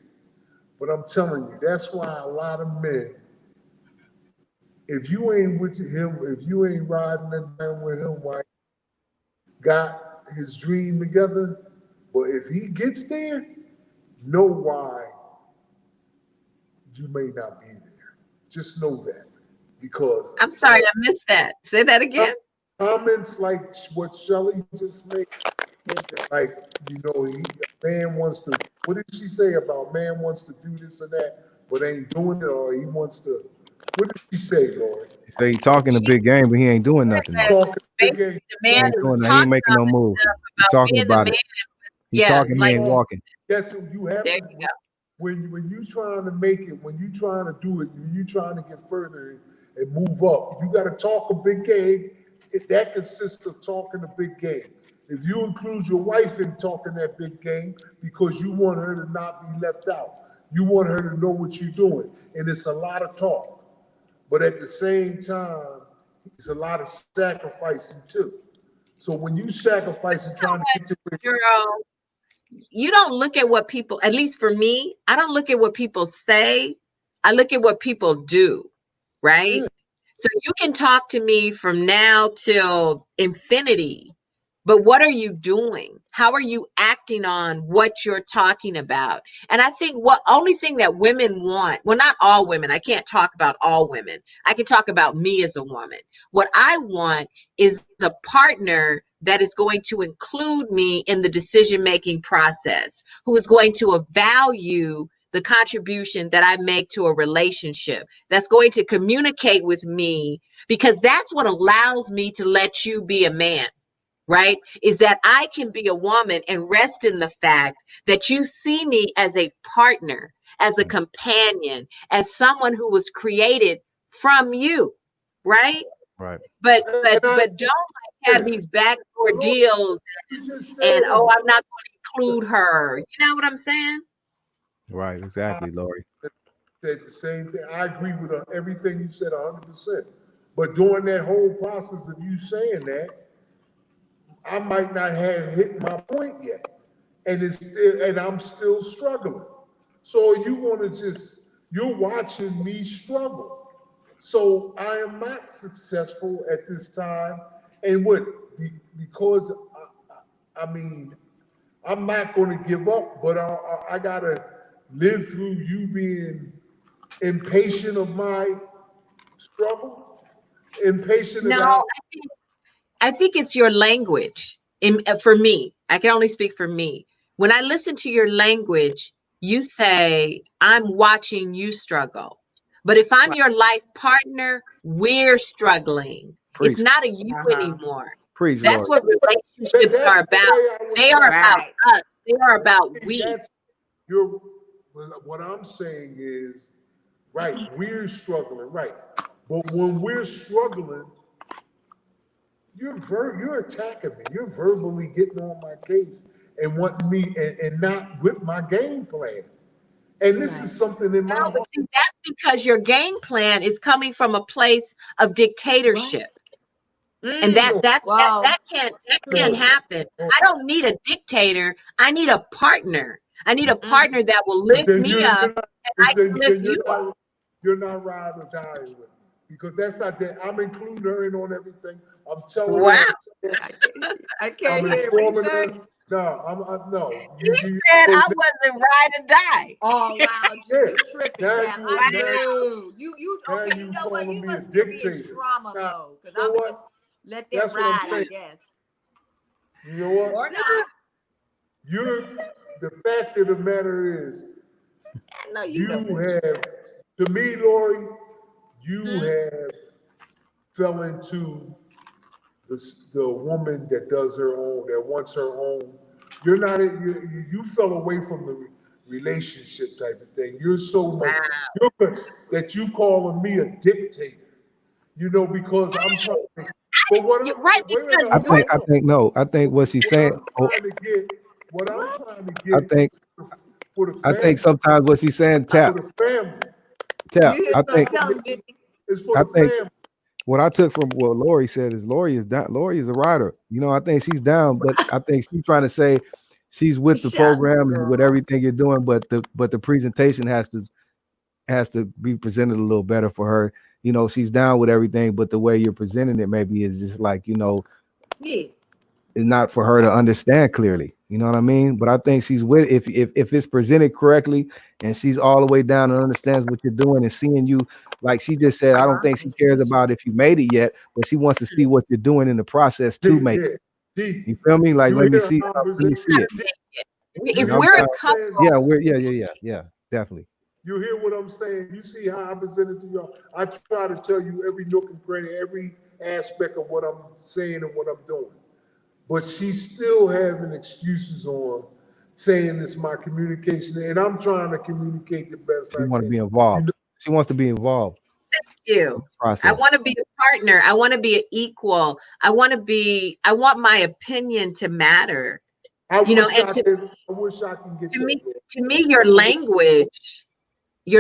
But I'm telling you, that's why a lot of men, if you ain't with him, if you ain't riding down with him, why got his dream together, but if he gets there, know why you may not be there. Just know that. Because I'm sorry, I missed that. Say that again. comments like what Shelley just made, like, you know, a man wants to, what did she say about man wants to do this and that, but ain't doing it, or he wants to, what did she say, Lord? She say he talking a big game, but he ain't doing nothing though. Talking big Basically, game. the man He ain't who's doing that. He talking ain't making no moves. He about talking being the about man. it. He Yeah, talking, he like ain't walking. That's what you have there to, you go. when you trying to make it, when you trying to do it, when you trying to get further and move up, you got to talk a big game. That consists of talking a big game. If you include your wife in talking that big game, because you want her to not be left out, you want her to know what you're doing, and it's a lot of talk, but at the same time, it's a lot of sacrificing too. So when you sacrifice and trying to get to where, Girl, you don't look at what people, at least for me, I don't look at what people say. I look at what people do, right? yeah, So you can talk to me from now till infinity, but what are you doing? How are you acting on what you're talking about? And I think what only thing that women want, well, not all women, I can't talk about all women. I can talk about me as a woman. What I want is a partner that is going to include me in the decision-making process, who is going to value the contribution that I make to a relationship, that's going to communicate with me, because that's what allows me to let you be a man, right? Is that I can be a woman and rest in the fact that you see me as a partner, as a companion, as someone who was created from you, right? Right. But and I, don't like have these backdoor deals you just and said oh, it's, I'm not going to include her. You know what I'm saying? Right. Exactly, Lori. said the same thing. I agree with everything you said 100%. But during that whole process of you saying that, I might not have hit my point yet, and I'm still struggling. So you want to you're watching me struggle. So I am not successful at this time, and because I mean, I'm not going to give up, but I gotta live through you being impatient of my struggle, impatient of No, how. I think it's your language. For me, I can only speak for me. When I listen to your language, you say, I'm watching you struggle. But if I'm your life partner, we're struggling. It's Preach, not a you Uh-huh. anymore. preach, That's Lord. what relationships That's are the about. way I was They are trying. about Right. us. They are about we. That's your. What I'm saying is, right? We're struggling, right? But when we're struggling, you're attacking me. You're verbally getting on my case and wanting me and not with my game plan. And this is something in my No, but heart. see, that's because your game plan is coming from a place of dictatorship. And Mm. Wow. that can't Preach. happen. I don't need a dictator. I need a partner. I need a Mm. partner that will But lift then me up not, and I can lift then you up. you're not ride or die with me because that's not that. I'm including her in on everything. I'm telling Wow. her. I I'm can't hear what you informing say. her. No, no. He said I wasn't ride or die. Oh wow, Yeah. you tripping, Now Cap. I Wow. you now okay, you you know what? calling You me a must still be in dictator. trauma Now, mode. Cause you know I'ma what? just let that That's what I'm ride, I saying. guess. You know what? Or not. You're the fact of the matter is I know you know you that. have to me, Lori, you Hmm? have fell into the woman that does her own, that wants her own. You're not you fell away from the relationship type of thing. You're so much that you calling me a dictator. You know, because I'm trying to. But what You're I'm right, wait, because I hold on, you're think, hold I on. think, no, I think what she's What saying. I'm Oh, trying to get, what I'm What? trying to I get think, for the I think family, sometimes what she's saying, for tap, the family. tap. You hear I what I'm think, Not for telling me. you, Vicky? It's for I the think family. what I took from what Lori said is Lori is a writer. You know, I think she's down, but I think she's trying to say she's with the Shut up, program and with girl. everything you're doing, but the presentation has to be presented a little better for her. You know, she's down with everything, but the way you're presenting it maybe is just like, you know, Yeah. is not for her to understand clearly. You know what I mean? But I think she's with if it's presented correctly and she's all the way down and understands what you're doing and seeing you, like she just said, I don't think she cares about if you made it yet, but she wants to see what you're doing in the process to make it. Yeah. He, You feel me? Like you hear how I'm let me presenting? see it. if And I'm we're a down. Saying, couple, Yeah, yeah, definitely. you hear what I'm saying? You see how I presented to y'all? I try to tell you every nook and cranny, every aspect of what I'm saying and what I'm doing. But she's still having excuses on saying it's my communication, and I'm trying to communicate the best She I want to can. be You know, involved. She wants to be involved in you. the I process. want to be a partner. I want to be an equal. I want my opinion to matter. I You know, wish and I could. I wish I can get to that. me, Lord. to me, your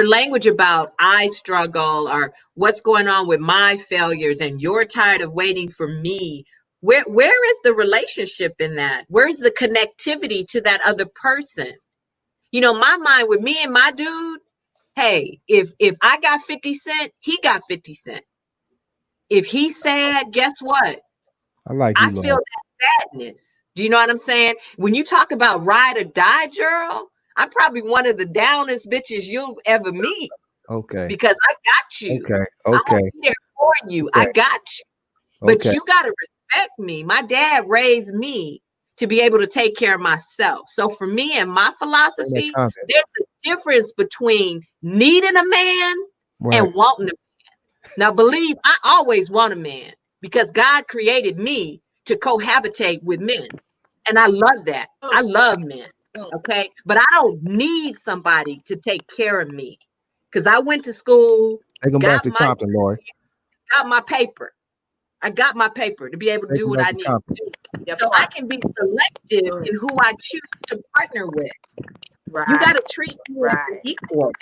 language about I struggle or what's going on with my failures and you're tired of waiting for me. Where is the relationship in that? Where's the connectivity to that other person? You know, my mind with me and my dude, hey, if I got 50 cent, he got 50 cent. If he's sad, guess what? I like I you, feel Lord. that sadness. Do you know what I'm saying? When you talk about ride or die, girl, I'm probably one of the downest bitches you'll ever meet Okay. because I got you. Okay. I'm gonna Okay. be there for you. I Okay. got you. But Okay. you gotta respect me. My dad raised me to be able to take care of myself. So for me and my Bring that philosophy, comment. there's a difference between needing a man Right. and wanting a man. Now believe I always want a man because God created me to cohabitate with men. And I love that. I love men. Okay. But I don't need somebody to take care of me because I went to school, Take them back got to my Compton, Lord. got my paper. I got my paper to be able to Take do them what back I to need to Compton. do. That So I part. can be selective in who I choose to partner with. You Right. got to treat me as an Right. equal.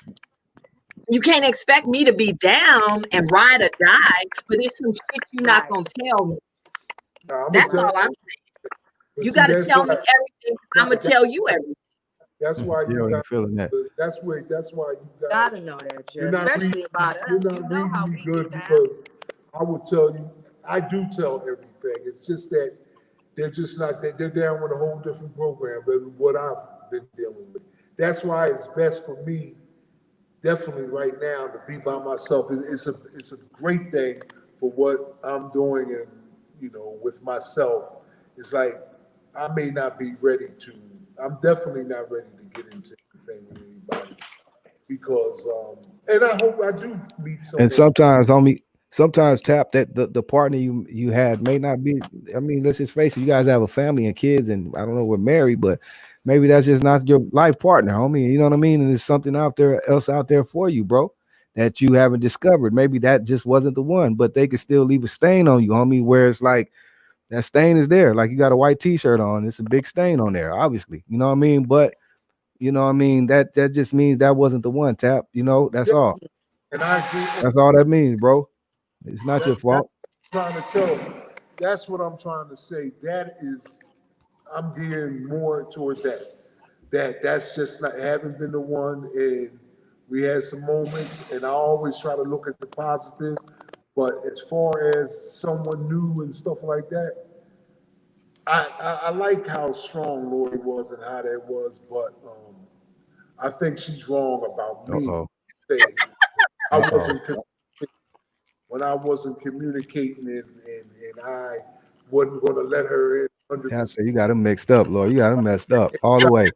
You can't expect me to be down and ride or die, but it's some shit you're not Right. gonna tell me. Now, I'm gonna That's tell all you, I'm saying. but You see, gotta that's tell why, me everything. I'm gonna tell you everything. that's why you Zero got. ain't feeling that. That's why you got. Gotta know that, Joe, You're not reading. especially about us. You're You not know reading how me we good get down. because I will tell you. I do tell everything. It's just that they're just not. They're down with a whole different program than what I've been dealing with. That's why it's best for me, definitely right now, to be by myself. It's a great thing for what I'm doing, and with myself. It's like I may not be ready to. I'm definitely not ready to get into anything with anybody because and I hope I do meet And someone. sometimes, homie, sometimes tap that the partner you had may not be. I mean, let's just face it. You guys have a family and kids, and I don't know, we're married, but maybe that's just not your life partner, homie. You know what I mean? And there's something else out there for you, bro, that you haven't discovered. Maybe that just wasn't the one, but they could still leave a stain on you, homie. Where it's like that stain is there, like you got a white T-shirt on. It's a big stain on there, obviously. You know what I mean? But you know what I mean? That just means that wasn't the one, tap. You know, that's Yeah, all. and I agree. That's all that means, bro. It's not your That's fault. what I'm trying to tell you. That's what I'm trying to say. That is, I'm gearing more toward that. That's just not haven't been the one, and we had some moments, and I always try to look at the positive. But as far as someone new and stuff like that, I like how strong Lori was and how that was, but I think she's wrong about Uh me oh. saying I Uh oh. wasn't when I wasn't communicating and I wasn't going to let her in Tap 100%. said you got him mixed up, Lord. You got him messed up all the way.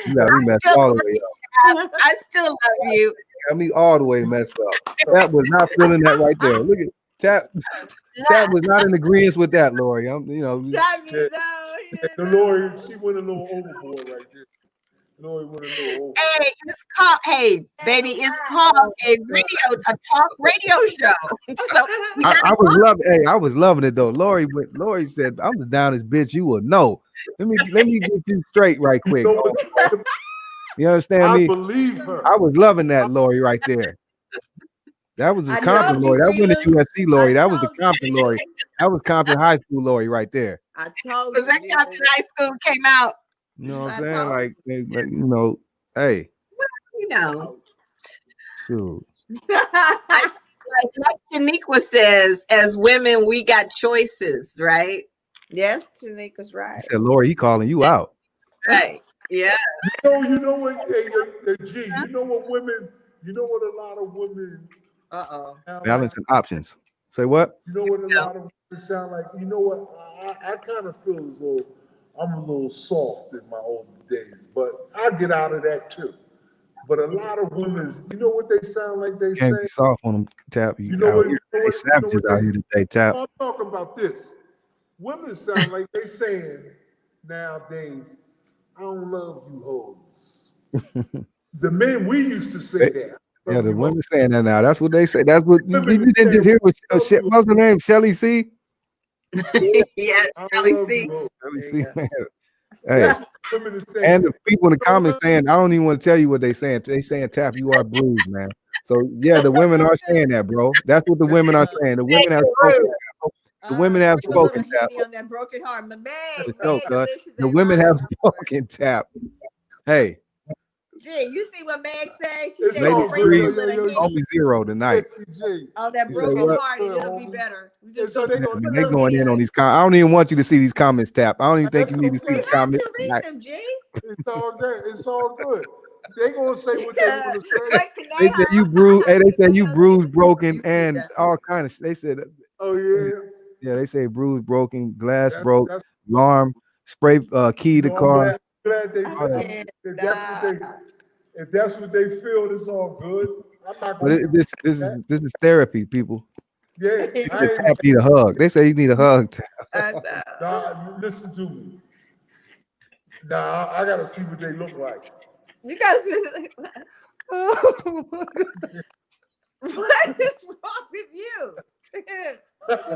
She You got got me messed Still all love the way you, up. Tab. I still love you. Got me all the way messed up. Tap was not feeling that right there. Look at Tap. Tap was not in agreement with that, Lori. Tap me, yeah, no, he yeah, didn't the know. Lori, she went a little overboard right there. Lori went a little overboard. Hey, it's called. Hey, baby, it's called a talk radio show. So we I, gotta I was loving. Hey, I was loving it though. Lori said, "I'm the downest bitch you will know." Let me get you straight right You quick. know what's funny? You understand I me? believe her. I was loving that, Lori, right there. That was the I Compton told you, Lori. That wasn't the G-Lew. USC I Lori. That was the told you, Compton Lori. G-Lew. That was Compton High School Lori right there. I told was you, that Compton G-Lew. High School came out. You know what I I'm saying? told Hey, You know, shoot. like Shaniqua says, as women, we got choices, right? Yes, Shanika's He right. said, Lori, he calling you out. Right. Yeah. You know what, G, you know what a lot of women Uh-oh. sound like? Balance and options. Say what? You know what a lot of women sound like? You know what? I kind of feel as though I'm a little soft in my older days, but I get out of that too. But a lot of women, you know what they sound like they Can't say? be soft on them, Tap. You You know out what? here. You know They what? You know savages what out here today, Tap. I'm talking about this. Women sound like they saying nowadays, "I don't love you hoes." The men we used to say They- that. "I yeah, love the you hoes." women saying that now. That's what they say. That's what you Women didn't saying, just hear with "I love you what's her name? Shelly C. Yeah, I Shelly love C. you hoes. Shelly There C. you go. Hey, That's what women are saying. and the people in the I don't comments love saying, I don't even want to tell you what they saying. They saying, Tap, you are bruised, man. So yeah, the women are saying that, bro. That's what the women are saying. The women have spoken. The women have Give a little spoken, Tap. Henny on that broken heart. My For Meg, sure, cuz. delicious The ain't women lying have about her. spoken, Tap. Hey, Gee, you see what Meg said? She It's said Lady all good, sprinkle Three, a yo, yo, little yo. call Henny me zero tonight. G. on that You say broken what? heart and Good, it'll be homie. better. We And just so go they put gonna Man, a they little going Henny in on on it. these comments. I don't even want you to see these comments, Tap. I don't even think that's you need to see You the okay. have comments to read tonight. them, G. It's all good. It's all good. They gonna say what they want to say. Like They said you bruised. Hey, they said you bruised, broken, and that. all kind of. They said, Oh yeah. yeah, they say bruised, broken, glass That, broke, that's alarm, spray, key to I'm car. glad they I All that. can't if that's what stop. they if that's what they feel, it's all good. I'm not But gonna get that. this is therapy, people. Yeah, They I said ain't Tap need a hug. They say you need a hug. Tap. I know. nah, listen to me. Nah, I gotta see what they look like. You guys, what is wrong with you? What's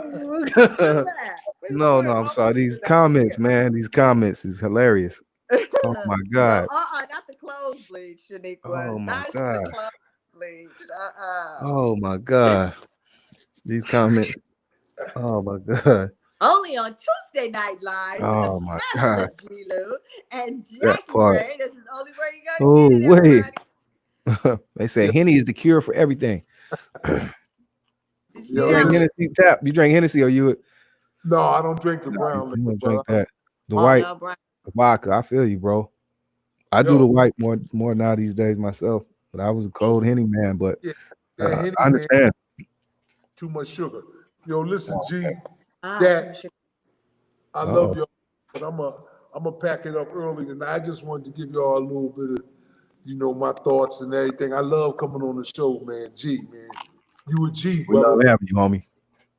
that? We're gonna No, put no, I'm sorry. emojis These in that comments, man. These comments is hilarious. Oh my No, god. not the clothes bleed, Shaniqua. Oh my Not the god. clothes please. Oh my God. These comments. Oh my God. Only on Tuesday Night Live with the Oh my God. fabulous G-Lew and That Jackie part. Ray. This is the only way you're gonna Oh get it, wait. everybody. They say Yo, Henny is the cure for everything. Did you see You yo, that drink one? listen. Hennessy tap. You drink Hennessy or you No, I don't drink the nah, brown you liquor, don't brother. drink that. The My, white No, Brian. the vodka. I feel you, bro. I do the yo, white more now these days myself. But I was a cold Henny man. But yeah, that Henny, I man, understand. too much sugar. Yo, listen, G, Too that much sugar. I love Uh-oh. y'all, but I'm a pack it up early tonight. I just wanted to give y'all a little bit of, my thoughts and everything. I love coming on the show, man. G, man, you a G, We love brother. having you, homie.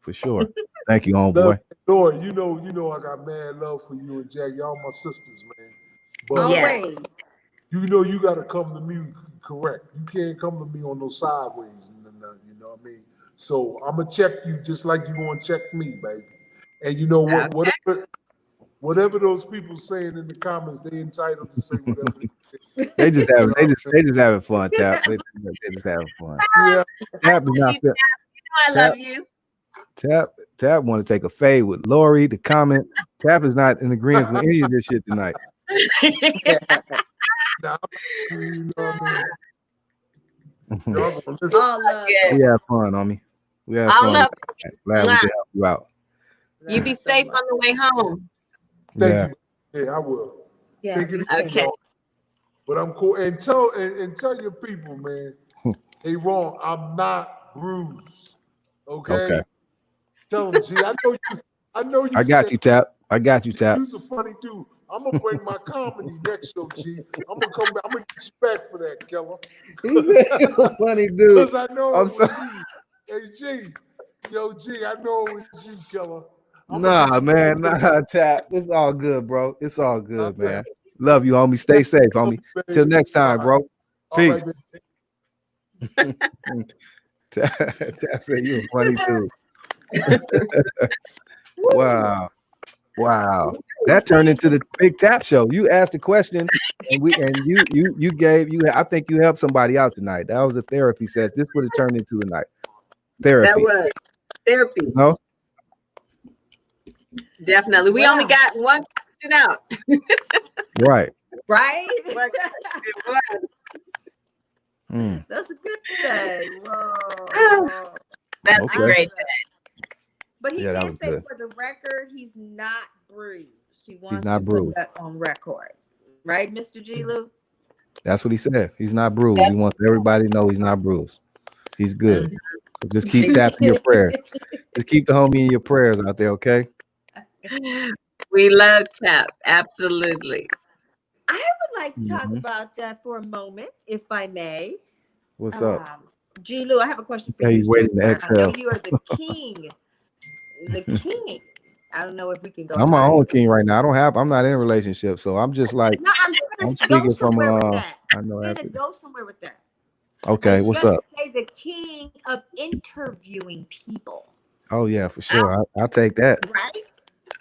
For sure. Thank you, Love, homeboy. Lord, I got mad love for you and Jack. Y'all my sisters, man. But Yes. Always. you got to come to me correct. You can't come to me on no sideways, you know what I mean? So I'm gonna check you just like you gonna check me, baby. And you know what? Okay. Whatever those people saying in the comments, they entitled to say whatever they think. They just You having know they what just I they just having fun, Tap. They just having fun. mean? Yeah, I Tap is love not you. fit. I Tap love you. Tap want to take a fade with Lori. The comment. Tap is not in agreement with any of this shit tonight. nah, you know what I mean? We Y'all gonna listen. It's All all love, good. Tap. have fun, homie. We have All fun. love. Glad we Mwah. could help you out. You Love be you so safe much. on the way home. Thank Yeah. you. Yeah, I will. Yeah, Take be it safe. easy, Okay. y'all. But I'm cool. And tell your people, man, they wrong. I'm not bruised. Okay. Okay? Tell them, G. I know I you got say you, Tap. I got you, Tap. you's a funny dude. I'm gonna bring my comedy next show, G. I'm gonna come back. I'm gonna get you back for that, Keller. He said you a funny dude. Cause I know I'm it was sorry. you. Hey G. Yo, G, I know it was you, Keller. I'm gonna get Nah, you back man. for that. Nah, Tap. It's all good, bro. It's all All good, right. man. Love you, homie. Stay safe, homie. Till Baby. next All time, right. bro. All Peace. right, baby. Tap said you a funny dude. Wow. Wow. That turned See, into the big tap show. You asked a question and you gave you I think you helped somebody out tonight. That was a therapy session. This would have turned into tonight. That Therapy. was You therapy. know? Definitely. We only well, got one question out. Right. right? One question was. Mm, That's a good thing. Oh, Whoa. that's a I okay. great love. But he Yeah, that did was say good. for the record, he's not bruised. He He's wants to not put bruised. that on record. Right, Mr. G-Lou? That's what he said. He's not bruised. He wants everybody to know he's not bruised. He's good. Mhm. So just keep tapping your prayers. Just keep the homie in your prayers out there, okay? We love tap. Absolutely. I would like to talk Hmm. about that for a moment, if I may. What's up? Um, G-Lou, I have a question for Hey, you he's today, waiting to sir. I know exhale. you are the king. The king. I don't know if we can go I'm my higher. own king right now. I'm not in a relationship. So I'm just like No, I'm gonna I'm go speaking from somewhere with that. I know I'm gonna after. go somewhere with that. I Okay, was what's gonna up? say the king of interviewing people, Oh yeah, for sure. I'll take that. right?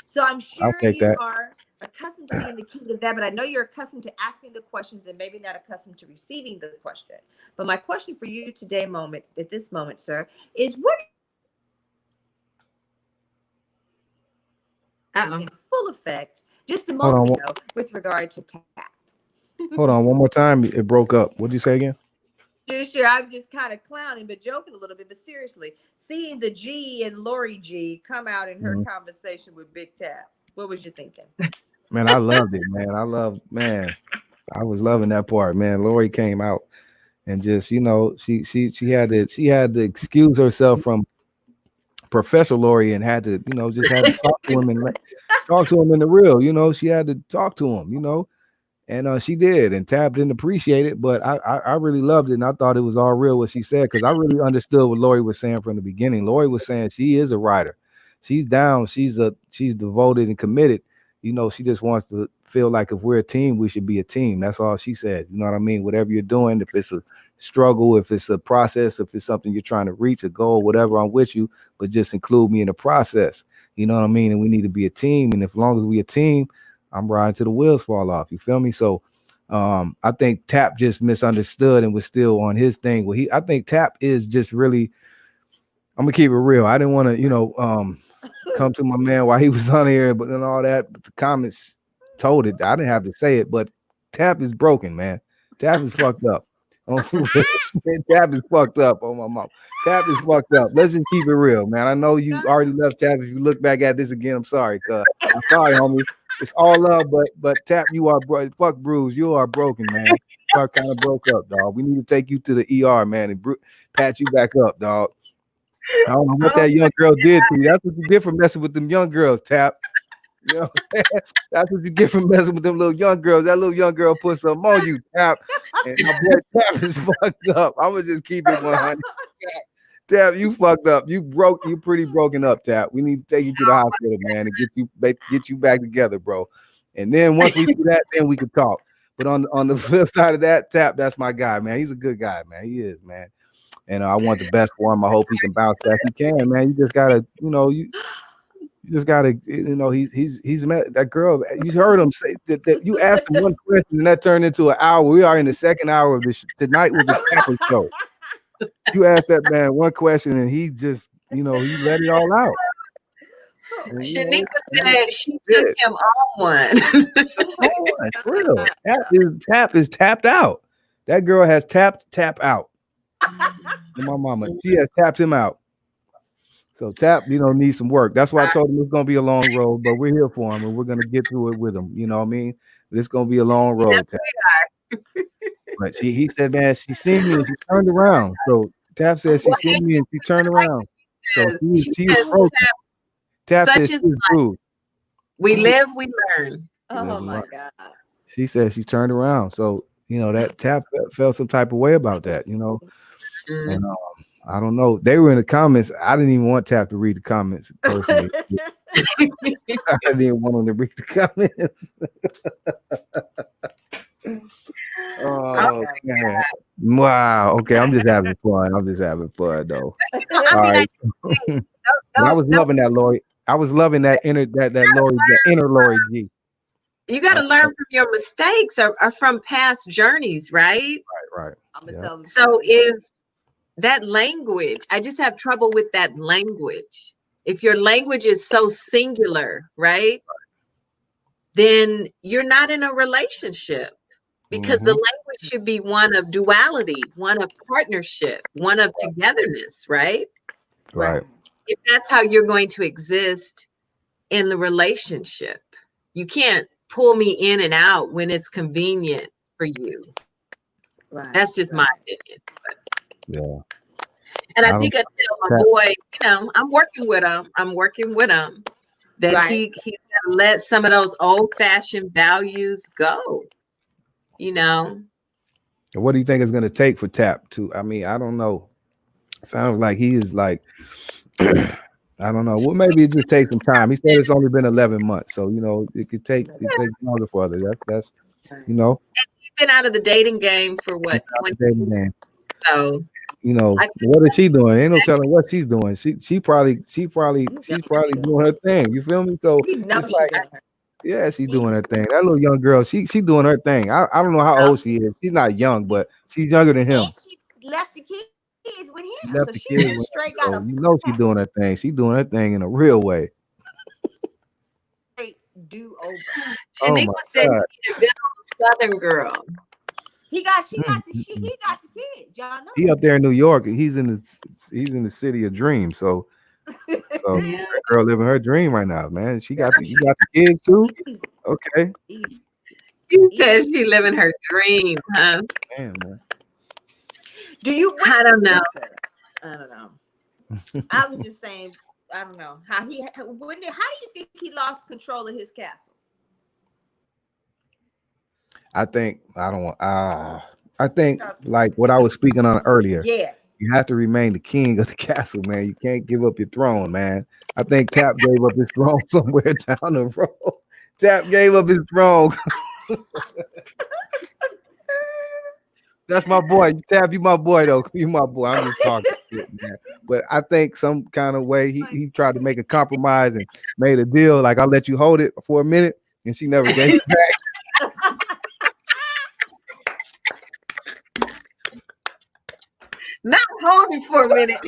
So I'm I'll sure take you that. are accustomed to being the king of that, but I know you're accustomed to asking the questions and maybe not accustomed to receiving the question. But my question for you today, at this moment, sir, is what Uh-oh. in full effect just a Hold moment on, ago with regard to tap. hold on. One more time. It broke up. What did you say again? Sure, I'm just kind of clowning, but joking a little bit. But seriously, seeing the G and Lori G come out in her Mhm. conversation with Big Tap, what was you thinking? Man, I loved it, man. Man. I was loving that part, man. Lori came out and just, she had to excuse herself from Professor Lori and had to, just had to talk to him and talk to him in the real, she had to talk to him, and she did, and Tab didn't appreciate it, but I really loved it, and I thought it was all real what she said because I really understood what Lori was saying from the beginning. Lori was saying she is a writer, she's down, she's devoted and committed. She just wants to feel like if we're a team, we should be a team. That's all she said. You know what I mean? Whatever you're doing, if it's a struggle, if it's a process, if it's something you're trying to reach, a goal, whatever, I'm with you, but just include me in the process. You know what I mean? And we need to be a team. And if long as we a team, I'm riding till the wheels fall off. You feel me? So I think Tap just misunderstood and was still on his thing. Well, I think Tap is just really. I'm gonna keep it real. I didn't want to, come to my man while he was on here, but then all that. But the comments told it. I didn't have to say it, but Tap is broken, man. Tap is fucked up. On some real shit. Tap is fucked up on my mom. Tap is fucked up. Let's just keep it real, man. I know you already left Tap. If you look back at this again, I'm sorry, cuz. I'm sorry, homie. It's all love, but Tap, you are fuck Bruce. You are broken, man. You are kind of broke up, dog. We need to take you to the ER, man, and pat you back up, dog. I don't know what Oh that my young girl did to you. That's what you get for messing with them young girls, Tap. You know, that's what you get for messing with them little young girls. That little young girl put something on you, Tap. And my boy Tap is fucked up. I'm gonna just keep it 100. Tap, you fucked up. You broke. You pretty broken up, Tap. We need to take you to the hospital, man, and get you back together, bro. And then once we do that, then we can talk. But on the flip side of that, Tap, that's my guy, man. He's a good guy, man. He is, man. And I want the best for him. I hope he can bounce back. He can, man. You just gotta, you just gotta, he's met that girl. You heard him say that you asked him one question and that turned into an hour. We are in the second hour of this. Tonight was the Tapper show. You asked that man one question and he just, he let it all out. And, Shanika said she took him on one. It's real. Tap is tapped out. That girl has tap out. And my mama, she has tapped him out. So Tap, needs some work. That's why I told him it's gonna be a long road, but we're here for him and we're gonna get through it with him. You know what I mean? But it's gonna be a long road, Tap. But he said, man, she seen me and she turned around. So Tap said she seen me and she turned around. So she was broken. Tap said she was bruised. We live, we learn. Oh my God. She said she turned around. So that Tap felt some type of way about that. And I don't know. They were in the comments. I didn't even want Tap to read the comments personally. I didn't want him to read the comments. Oh man! Wow. Okay, I'm just having fun. I'm just having fun though. All right. I was loving that Lori. I was loving that inner Lori, the inner Lori G. You got to learn from your mistakes or from past journeys, right? Right. I'm gonna tell them. So if that language, I just have trouble with that language. If your language is so singular, right? Then you're not in a relationship because the language should be one of duality, one of partnership, one of togetherness, right? Right. If that's how you're going to exist in the relationship, you can't pull me in and out when it's convenient for you. Right. That's just my opinion. Yeah. And I think I tell my boy, I'm working with him that he gotta let some of those old-fashioned values go. What do you think it's going to take for Tap to? I mean, I don't know. Sounds like he is like, I don't know. Well, maybe it just takes some time. He said it's only been 11 months, so it could take longer for others. That's And he's been out of the dating game for what? 20 years. So what is she doing? Ain't no telling what she's doing. She's probably doing her thing. You feel me? So it's like, yeah, she's doing her thing. That little young girl, she doing her thing. I don't know how old she is. She's not young, but she's younger than him. And she left the kids with him. She left So the she kids just with straight him. got So a she's doing her thing. She's doing her thing in a real way. straight do over. Shaniqua said she's a good old Southern girl. She got the kids. Y'all know. He up there in New York. He's in the city of dreams. So that girl living her dream right now, man. You got the kids too. Okay. She says she living her dream, huh? Man. I don't know. I don't know. I was just saying. I don't know how do you think he lost control of his castle? I think like what I was speaking on earlier. Yeah. You have to remain the king of the castle, man. You can't give up your throne, man. I think Tap gave up his throne somewhere down the road. Tap gave up his throne. That's my boy. Tap, you my boy though. You my boy. I'm just talking shit, man. But I think some kind of way he tried to make a compromise and made a deal. Like, I'll let you hold it for a minute, and she never gave it back. Not hold me for a minute.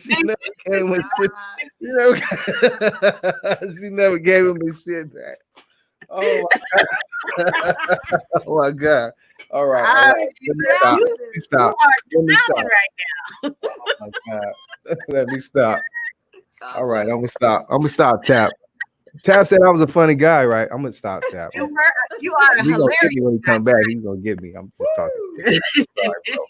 She never came with shit. God. She never, she never gave him his shit back. Oh my, oh my god! All right, all Ah, right. Let me That stop. you, was Let me it. you stop. are Let me clowning stop. right Oh my god! Let me stop. God All right, I'm bless. gonna stop. I'm gonna stop. Tap. Tap said I was a funny guy, right? I'm gonna stop. Tap. now. You are He gonna get hilarious. me when he come back. He's gonna get me. I'm just talking. Woo. Sorry, bro.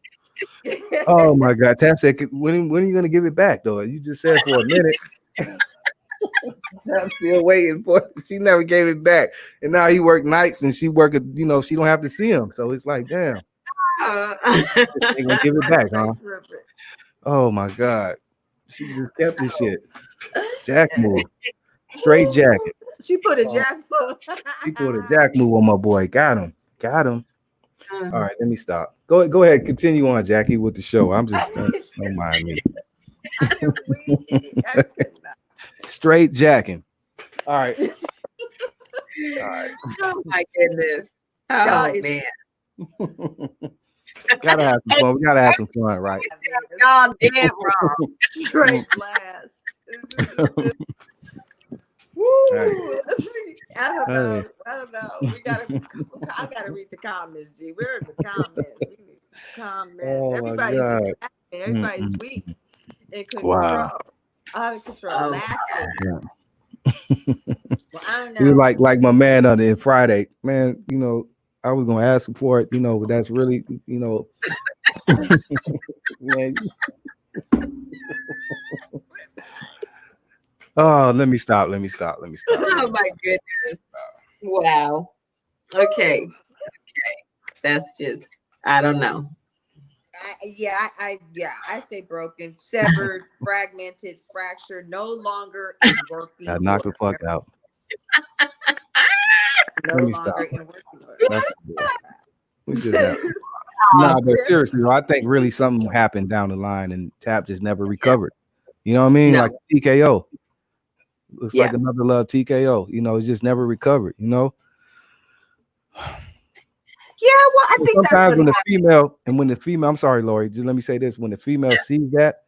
Oh my god! Tap said, when are you gonna give it back, though? You just said for a minute. I'm still waiting for it. She never gave it back. And now he work nights and she work, she don't have to see him. So it's like, damn, Uh, they gonna give it back, huh? Straight tripping. Oh my God. She just kept this shit. Jack move. Straight jacket. She put a Oh, jackpot. she put a jack move on my boy. Got him. Got him. All Mhm. right, let me stop. Go ahead. Continue on, Jackie, with the show. I'm just don't mind me. I am weak. I could not. Straight jacking. All right. All Oh my goodness. Y'all Oh is man. gotta have some fun. We gotta have some fun, right? Y'all dead wrong. straight blast. Hey, Woo! I don't hey. know. I don't know. We gotta. I gotta read the comments, G. Where are the comments? We need some comments. Oh my Everybody's just God. laughing. Everybody's Mm-mm. weak and Wow. control. Out of control, Oh, laughing. Yeah. Well, I don't He was know. like my man on the Friday, man. I was gonna ask him for it. But that's really, man. Oh, let me stop. Let me stop. Let me stop. oh my goodness. Wow. Okay. That's just I don't know. I say broken, severed, fragmented, fractured, no longer in I working knocked the order. fuck out. No Let me longer stop. in working That's we just have. order. Oh, Nah, but seriously, though, I think really something happened down the line, and Tap just never recovered. You know what I mean? no. Like TKO. Looks like Yeah. another love TKO. It just never recovered. Yeah, well, I So think that's sometimes what when the female, I'm sorry, Lori, just let me say this: when the female happened. sees that,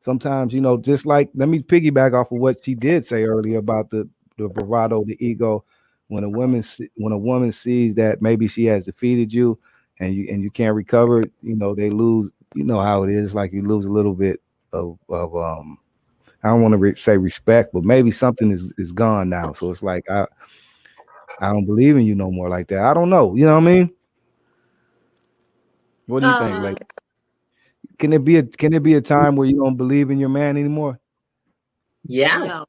sometimes just like let me piggyback off of what she did say earlier about the bravado, the ego. When a woman sees that maybe she has defeated you, and you can't recover, they lose. You know how it is, like you lose a little bit of. I don't want to say respect, but maybe something is gone now. So it's like I don't believe in you no more like that. I don't know. You know what I mean? What do you think? Um, Like, can it be a time where you don't believe in your man anymore? Yeah. no,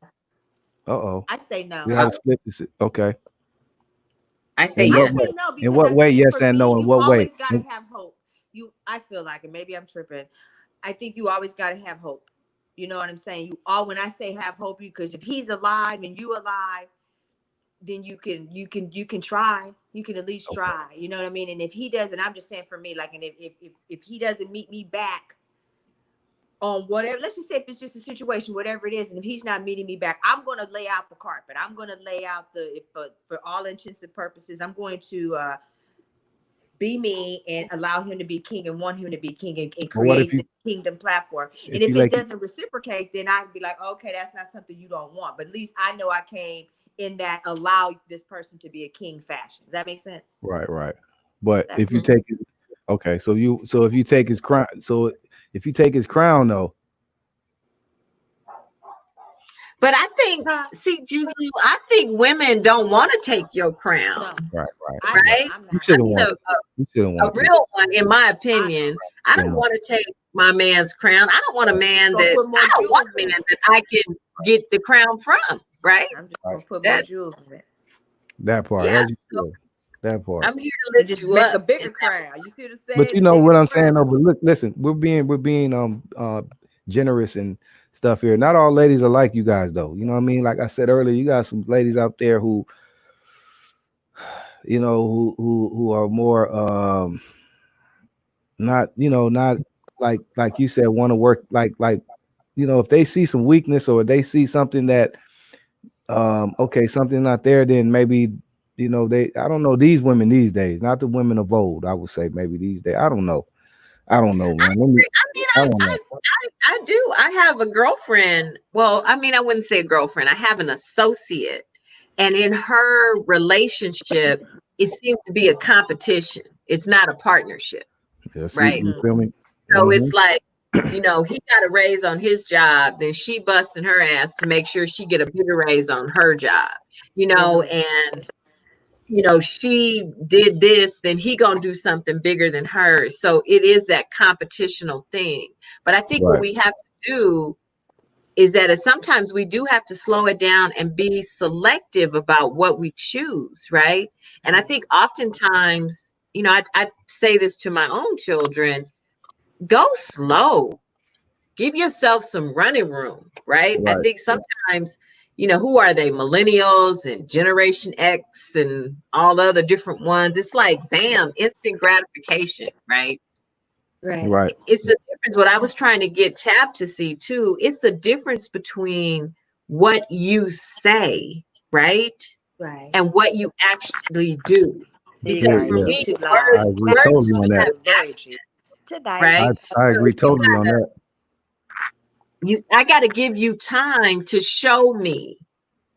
Uh oh. I say We no. got to split this. Okay. I say In I what yes. say way? no In because what I way? think Yes for and no. me, In you what way? always got to have hope. I feel like, and maybe I'm tripping. I think you always got to have hope. You know what I'm saying? When I say have hope, because if he's alive and you alive, then you can try. You can at least Okay. try. You know what I mean? And if he doesn't, I'm just saying for me, like, and if he doesn't meet me back on whatever, let's just say if it's just a situation, whatever it is, and if he's not meeting me back, I'm gonna lay out the carpet. I'm gonna lay out for all intents and purposes, I'm going to be me and allow him to be king and want him to be king and But what if create you the kingdom platform. And if you if it like doesn't reciprocate, then I'd be like, okay, that's not something you don't want. But at least I know I came in that allow this person to be a king fashion. Does that make sense? right. But That's if you me. take it, okay, so if you take his crown, so if you take his crown though, But I think, Huh? see, Juju, I think women don't want to take your No, crown, I'm right. not. right? I'm You not. I shouldn't mean, want to. You shouldn't a want to. real one, in my I know. opinion. I don't Shouldn't want want to take my man's crown. I don't want a I'm just man gonna that put more I don't want jewels a in man it. that I can get the crown from, right? I'm just right. gonna put more That jewels in it That part. yeah. As you should. That part. I'm here to and lift just you make a up. bigger crown. You see what I'm But saying? you The know bigger what the I'm crown. saying though. But look, listen, we're being generous and stuff here. Not all ladies are like you guys though. You know what I mean? Like I said earlier, you got some ladies out there who who are more not like you said, want to work like if they see some weakness or they see something that okay, something not there, then maybe they I don't know, these women these days, not the women of old, I would say maybe these days, I don't know. I don't know, I man. agree. I mean, I don't know. I do. I have a girlfriend. Well, I mean, I wouldn't say a girlfriend. I have an associate, and in her relationship, it seems to be a competition. It's not a partnership, Yeah, see, right? you feel me? So Mm-hmm. it's like, he got a raise on his job, then she busting her ass to make sure she get a bigger raise on her job, and she did this, then he gonna do something bigger than her. So it is that competitional thing. But I think what Right. we have to do is that sometimes we do have to slow it down and be selective about what we choose, right? And I think oftentimes, I say this to my own children: go slow, give yourself some running room, right? I Right. think sometimes, who are they? Millennials and Generation X and all the other different ones. It's like, bam, instant gratification, right? Right. Right. It's the difference. What I was trying to get Tab to see too, it's the difference between what you say, right? Right. And what you actually do. There you Yeah, go. Because for yeah. You me, too I loud. agree words totally do on that. have Loyalty. action, Tonight. I right? I So agree totally on that. I gotta give you time to show me.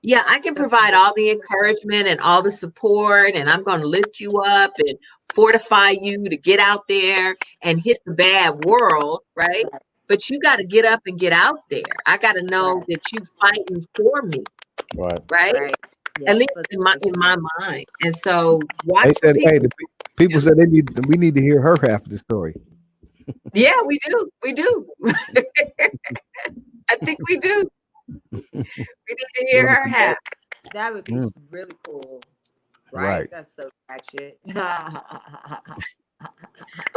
Yeah, I can provide all the encouragement and all the support, and I'm going to lift you up and fortify you to get out there and hit the bad world, right? But you got to get up and get out there. I got to know Right. that you fighting for me, Right. right? Right. At Yeah. least For the in my mind. And so They watching said, hey, people, people said we need to hear her half of the story. yeah, we do. I think we do. We need to hear her half. that would be Mm, really cool. Right? right. That's so ratchet. But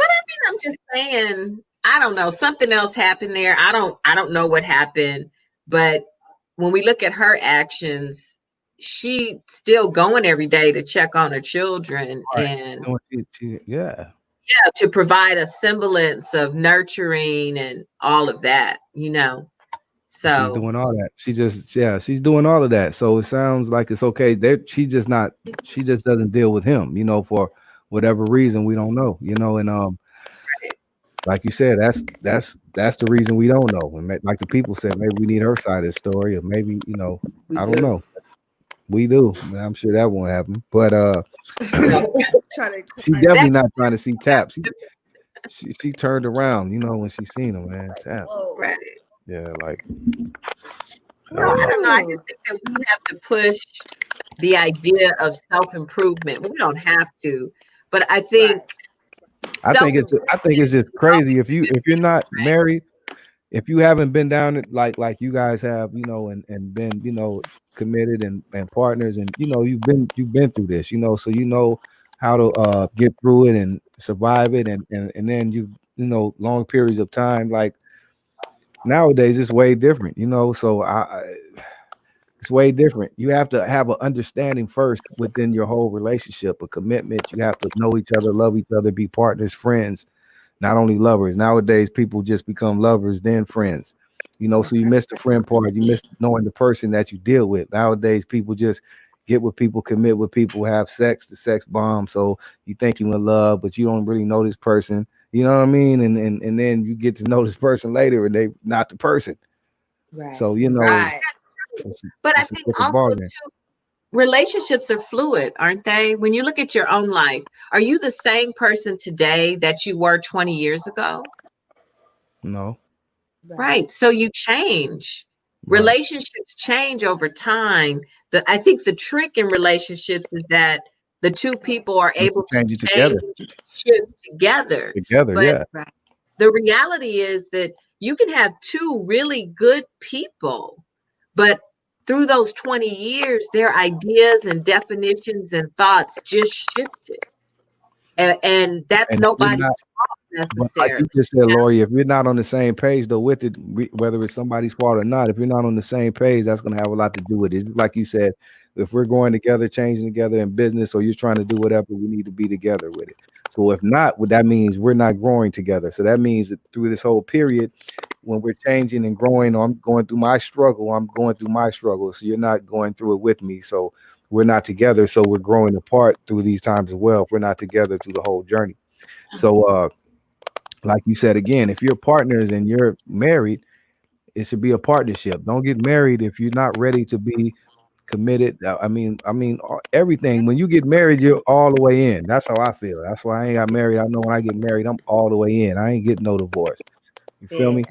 I mean, I'm just saying, I don't know. Something else happened there. I don't know what happened. But when we look at her actions, she still going every day to check on her children Right. and Yeah. to provide a semblance of nurturing and all of that. She's So doing all that. She's doing all of that. So it sounds like it's okay. She just doesn't deal with him, for whatever reason we don't know, and like you said, that's the reason we don't know. And like the people said, maybe we need her side of the story, or maybe, We I don't do. know. We do. I'm sure that won't happen. But Trying to she like, that definitely not trying to see Tap. She turned around, when she seen him, man. Tap. whoa. right. Yeah, like I So don't I know. don't know. I Ooh. just think that we have to push the idea of self-improvement. We don't have to, but I think Right. I think it's just crazy if you're not married, if you haven't been down it like you guys have, and been, committed and partners, and you've been through this, so how to get through it and survive it, and then long periods of time, like nowadays it's way different, so it's way different. You have to have an understanding first within your whole relationship, a commitment. You have to know each other, love each other, be partners, friends, not only lovers. Nowadays, people just become lovers, then friends. So you miss the friend part. You miss knowing the person that you deal with. Nowadays, people just get with people, commit with people, have sex, the sex bomb. So you think you in love, but you don't really know this person. You know what I mean? And then you get to know this person later, and they not the person. Right. So Right. but I it's a think different also ballgame. too, relationships are fluid, aren't they? When you look at your own life, are you the same person today that you were 20 years ago? No, Right. Right. So you change. right. Relationships change over time. I think the trick in relationships is that the two people are Once you able to change it change, together, shift together. But yeah, Right. the reality is that you can have two really good people, but through those 20 years, their ideas and definitions and thoughts just shifted. And that's and if you're nobody's not. fault But like you necessarily. just said, Lori, if you're not on the same page though with it, whether it's somebody's fault or not, if you're not on the same page, that's gonna have a lot to do with it. Like you said, if we're going together, changing together in business, or you're trying to do whatever, we need to be together with it. So if not, what that means we're not growing together. So that means that through this whole period, when we're changing and growing, or I'm going through my struggle, I'm going through my struggle. So you're not going through it with me. So we're not together. So we're growing apart through these times as well. If we're not together through the whole journey. So like you said again, if you're partners and you're married, it should be a partnership. Don't get married if you're not ready to be committed. Everything. When you get married, you're all the way in. That's how I feel. That's why I ain't got married. I know when I get married, I'm all the way in. I ain't getting no divorce. You feel Yeah. me?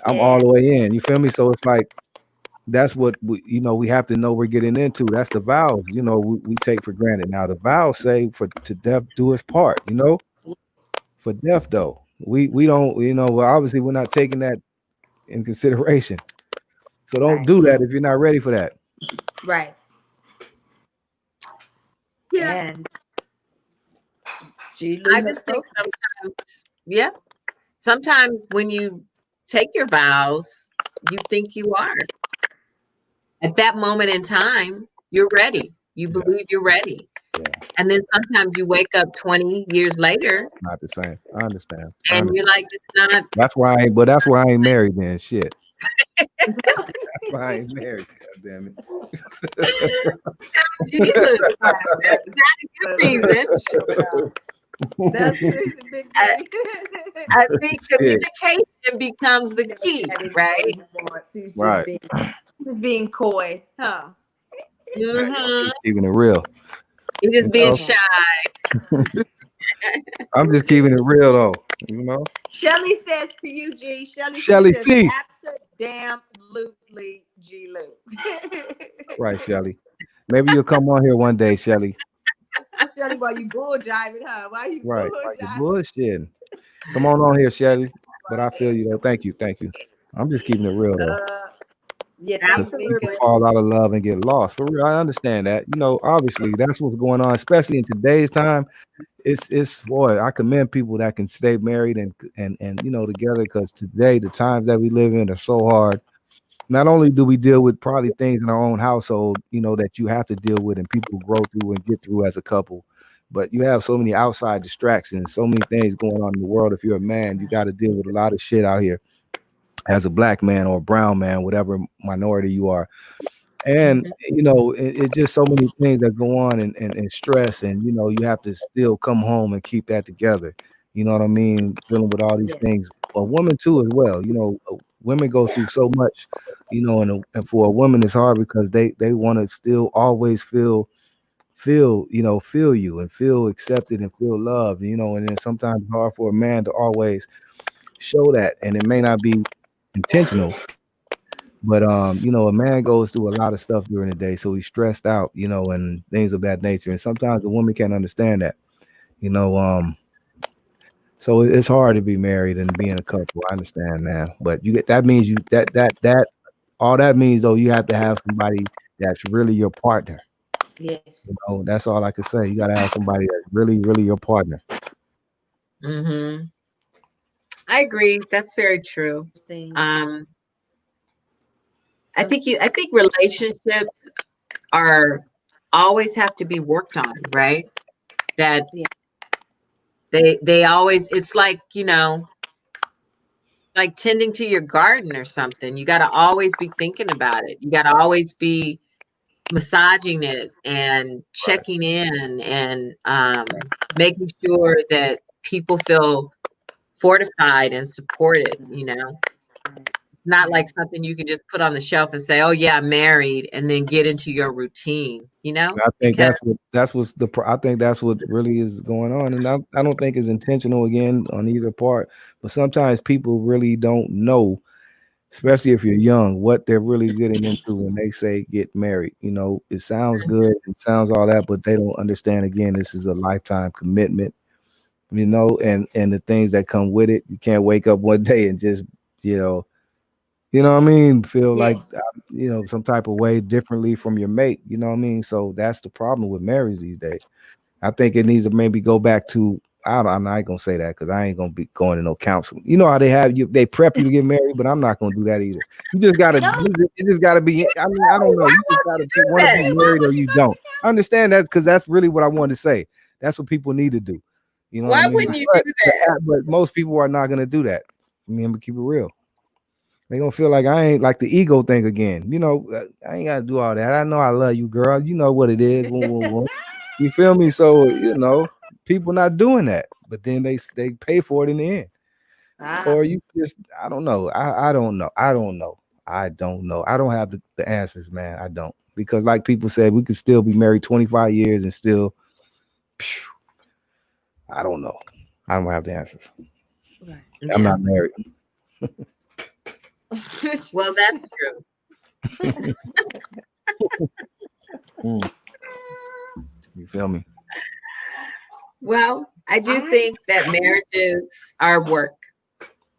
I'm all Yeah. the way in. You feel me? So it's like that's what we have to know we're getting into. That's the vows. We take for granted. Now the vows say for to death do us part. For death though, we don't. Well, obviously we're not taking that in consideration. So don't Right. do that if you're not ready for that. Right. Yeah. And G. I Lou has just think spoken. sometimes, yeah, sometimes when you take your vows, you think you are. At that moment in time, you're ready. You Yeah, believe you're ready. yeah, And then sometimes you wake up 20 years later not the same. I understand. and you're like, it's not. That's why I ain't. But that's why I ain't married. Then shit. That's why I ain't married. God damn Jesus, Right. not a good reason. Sure enough. That's the reason, Big I, D. I think shit. communication becomes the Never key, said anything right? he wants. He's Right. just being coy, huh? Hmm. Just keeping it real. You're just You being know. shy. I'm just keeping it real though. You know. Shelly says for you, G. Shelly C Shelly says, C. absolutely, G. Lou. Right, Shelly. Maybe you'll come on here one day, Shelly. Shelly, why you bull driving, huh? Why you bull Right. Like the driving? bullshit. Come on here, Shelly. But I feel you though. Thank you. Thank you. I'm just keeping it real though. Uh, yeah, Because thank you, people Absolutely. because fall out of love and get lost. For real, I understand that. Obviously that's what's going on, especially in today's time. It's boy, I commend people that can stay married and together because today the times that we live in are so hard. Not only do we deal with probably things in our own household, that you have to deal with and people grow through and get through as a couple, but you have so many outside distractions, so many things going on in the world. If you're a man, you got to deal with a lot of shit out here as a black man or a brown man, whatever minority you are. And Mhm. it's just so many things that go on and stress, and you have to still come home and keep that together. You know what I mean? Dealing with all these yeah, things, but women too as well. Women go through so much. And for a woman it's hard because they want to still always feel you and feel accepted and feel loved. And then sometimes it's hard for a man to always show that, and it may not be intentional, but a man goes through a lot of stuff during the day, so he's stressed out, and things of that nature. And sometimes a woman can't understand that, you know. So it's hard to be married and be in a couple. I understand that, but you get that means you that all that means though you have to have somebody that's really your partner. yes. That's all I can say. You got to have somebody that's really, really your partner. Mhm. I agree. That's very true. Things. Um, Some, I think relationships are always have to be worked on, right? That yeah, they always it's like, like tending to your garden or something. You got to always be thinking about it. You got to always be massaging it and Right. checking in and making sure that people feel fortified and supported, not like right. something you can just put on the shelf and say, "Oh yeah, I'm married," and then get into your routine, And I think because I think that's what really is going on, and I don't think it's intentional again on either part. But sometimes people really don't know, especially if you're young, what they're really getting into when they say get married. It sounds good, it sounds all that, but they don't understand. Again, this is a lifetime commitment. And the things that come with it. You can't wake up one day and just you know what I mean, feel Yeah. like some type of way differently from your mate. You know what I mean? So that's the problem with marriage these days. I think it needs to maybe go back to I'm not gonna say that because I ain't gonna be going to no counseling. You know how they prep you to get married, but I'm not gonna do that either. You just gotta No, it just gotta be. I mean, I don't know. why You just won't gotta you do want to be that? why married or would you you go to don't. I understand that because that's really what I wanted to say. That's what people need to do. You know what I Why mean? wouldn't you do that? But most people are not gonna do that. I mean, I'm gonna keep it real. They gonna feel like I ain't like the ego thing again. I ain't gotta do all that. I know I love you, girl. You know what it is. Woo, woo, counseling? woo. You feel me? So people not doing that, but then they pay for it in the end. Ah, or you just I don't know. I don't know. I don't know. I don't know. I don't have the answers, man. I don't. Because like people said, we could still be married 25 years and still phew, I don't know. I don't have the answers. right. I'm Yeah. not married. Well, that's true. Mm, you feel me? Well, I do I think that marriages are work.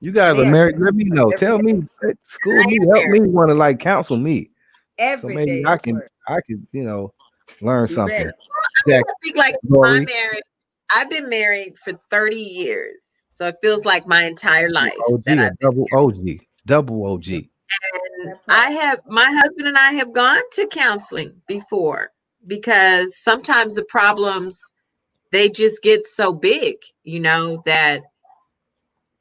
You guys are they are married. Let me know. every Tell day. me, school I me, am help married. me, want to like counsel me. So Every maybe day is work. I could, learn Be something. ready. I mean, Jack, I think like my Lori, marriage, I've been married for 30 years. So it feels like my entire life that OG, a I've been double OG, double OG. married. And That part. my husband and I have gone to counseling before because sometimes the problems, they just get so big, that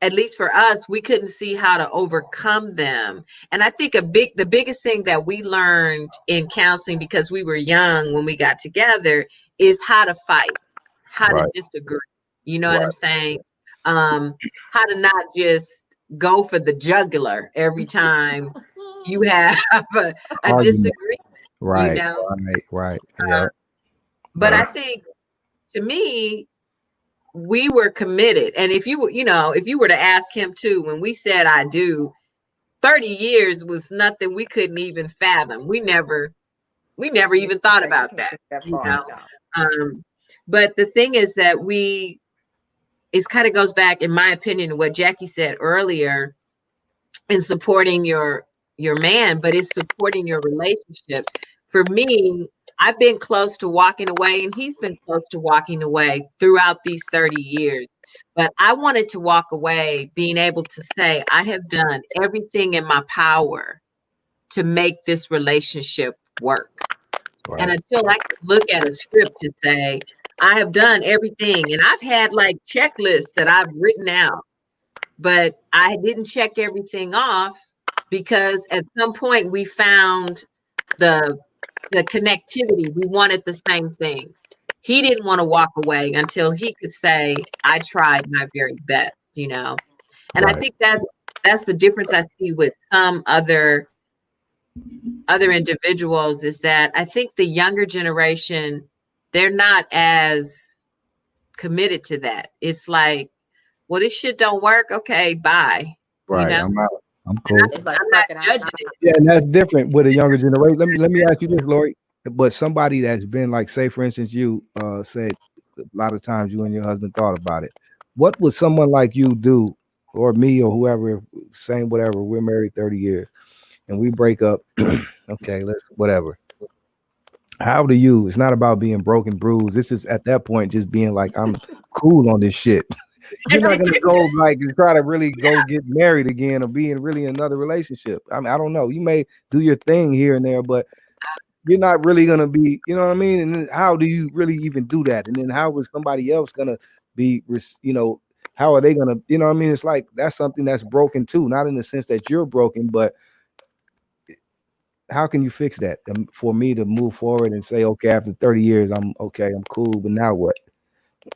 at least for us, we couldn't see how to overcome them. And I think the biggest thing that we learned in counseling because we were young when we got together is how to fight, how to Right, disagree. You know what I'm right. saying? How to not just go for the jugular every time you have a Argument. disagreement, you Right, know? right. Yeah, But yeah. I think to me, we were committed. And if you were to ask him too, when we said I do, 30 years was nothing we couldn't even fathom. We never Yeah, even she's thought like, you about can't that, think that you far. know. No. Um, but the thing is that it kind of goes back, in my opinion, to what Jackie said earlier in supporting your man, but it's supporting your relationship. For me, I've been close to walking away, and he's been close to walking away throughout these 30 years. But I wanted to walk away being able to say, I have done everything in my power to make this relationship work. And Right, until I could look at a script to say, I have done everything, and I've had like checklists that I've written out, but I didn't check everything off because at some point we found the connectivity. We wanted the same thing. He didn't want to walk away until he could say, I tried my very best. And I right, think that's the difference I see with some other individuals, is that I think the younger generation, they're not as committed to that. It's like, well, this shit don't work. Okay, bye. You right. know, I'm out. I'm cool. It's like, I'm not fuck it. judging it. Yeah, and that's different with a younger generation. Let me ask you this, Lori. But somebody that's been like, say, for instance, you said a lot of times you and your husband thought about it. What would someone like you do, or me, or whoever, same whatever? We're married 30 years, and we break up. Okay, let's whatever. How do you? It's not about being broken, bruised. This is at that point just being like, I'm cool on this shit. You're not gonna go like and try to really go get married again or be in really another relationship. I mean, I don't know. You may do your thing here and there, but you're not really gonna be, you know what I mean? And then how do you really even do that? And then how is somebody else gonna be, how are they gonna, you know what I mean? It's like that's something that's broken too, not in the sense that you're broken, but how can you fix that? For me to move forward and say, okay, after 30 years, I'm okay, I'm cool, but now what?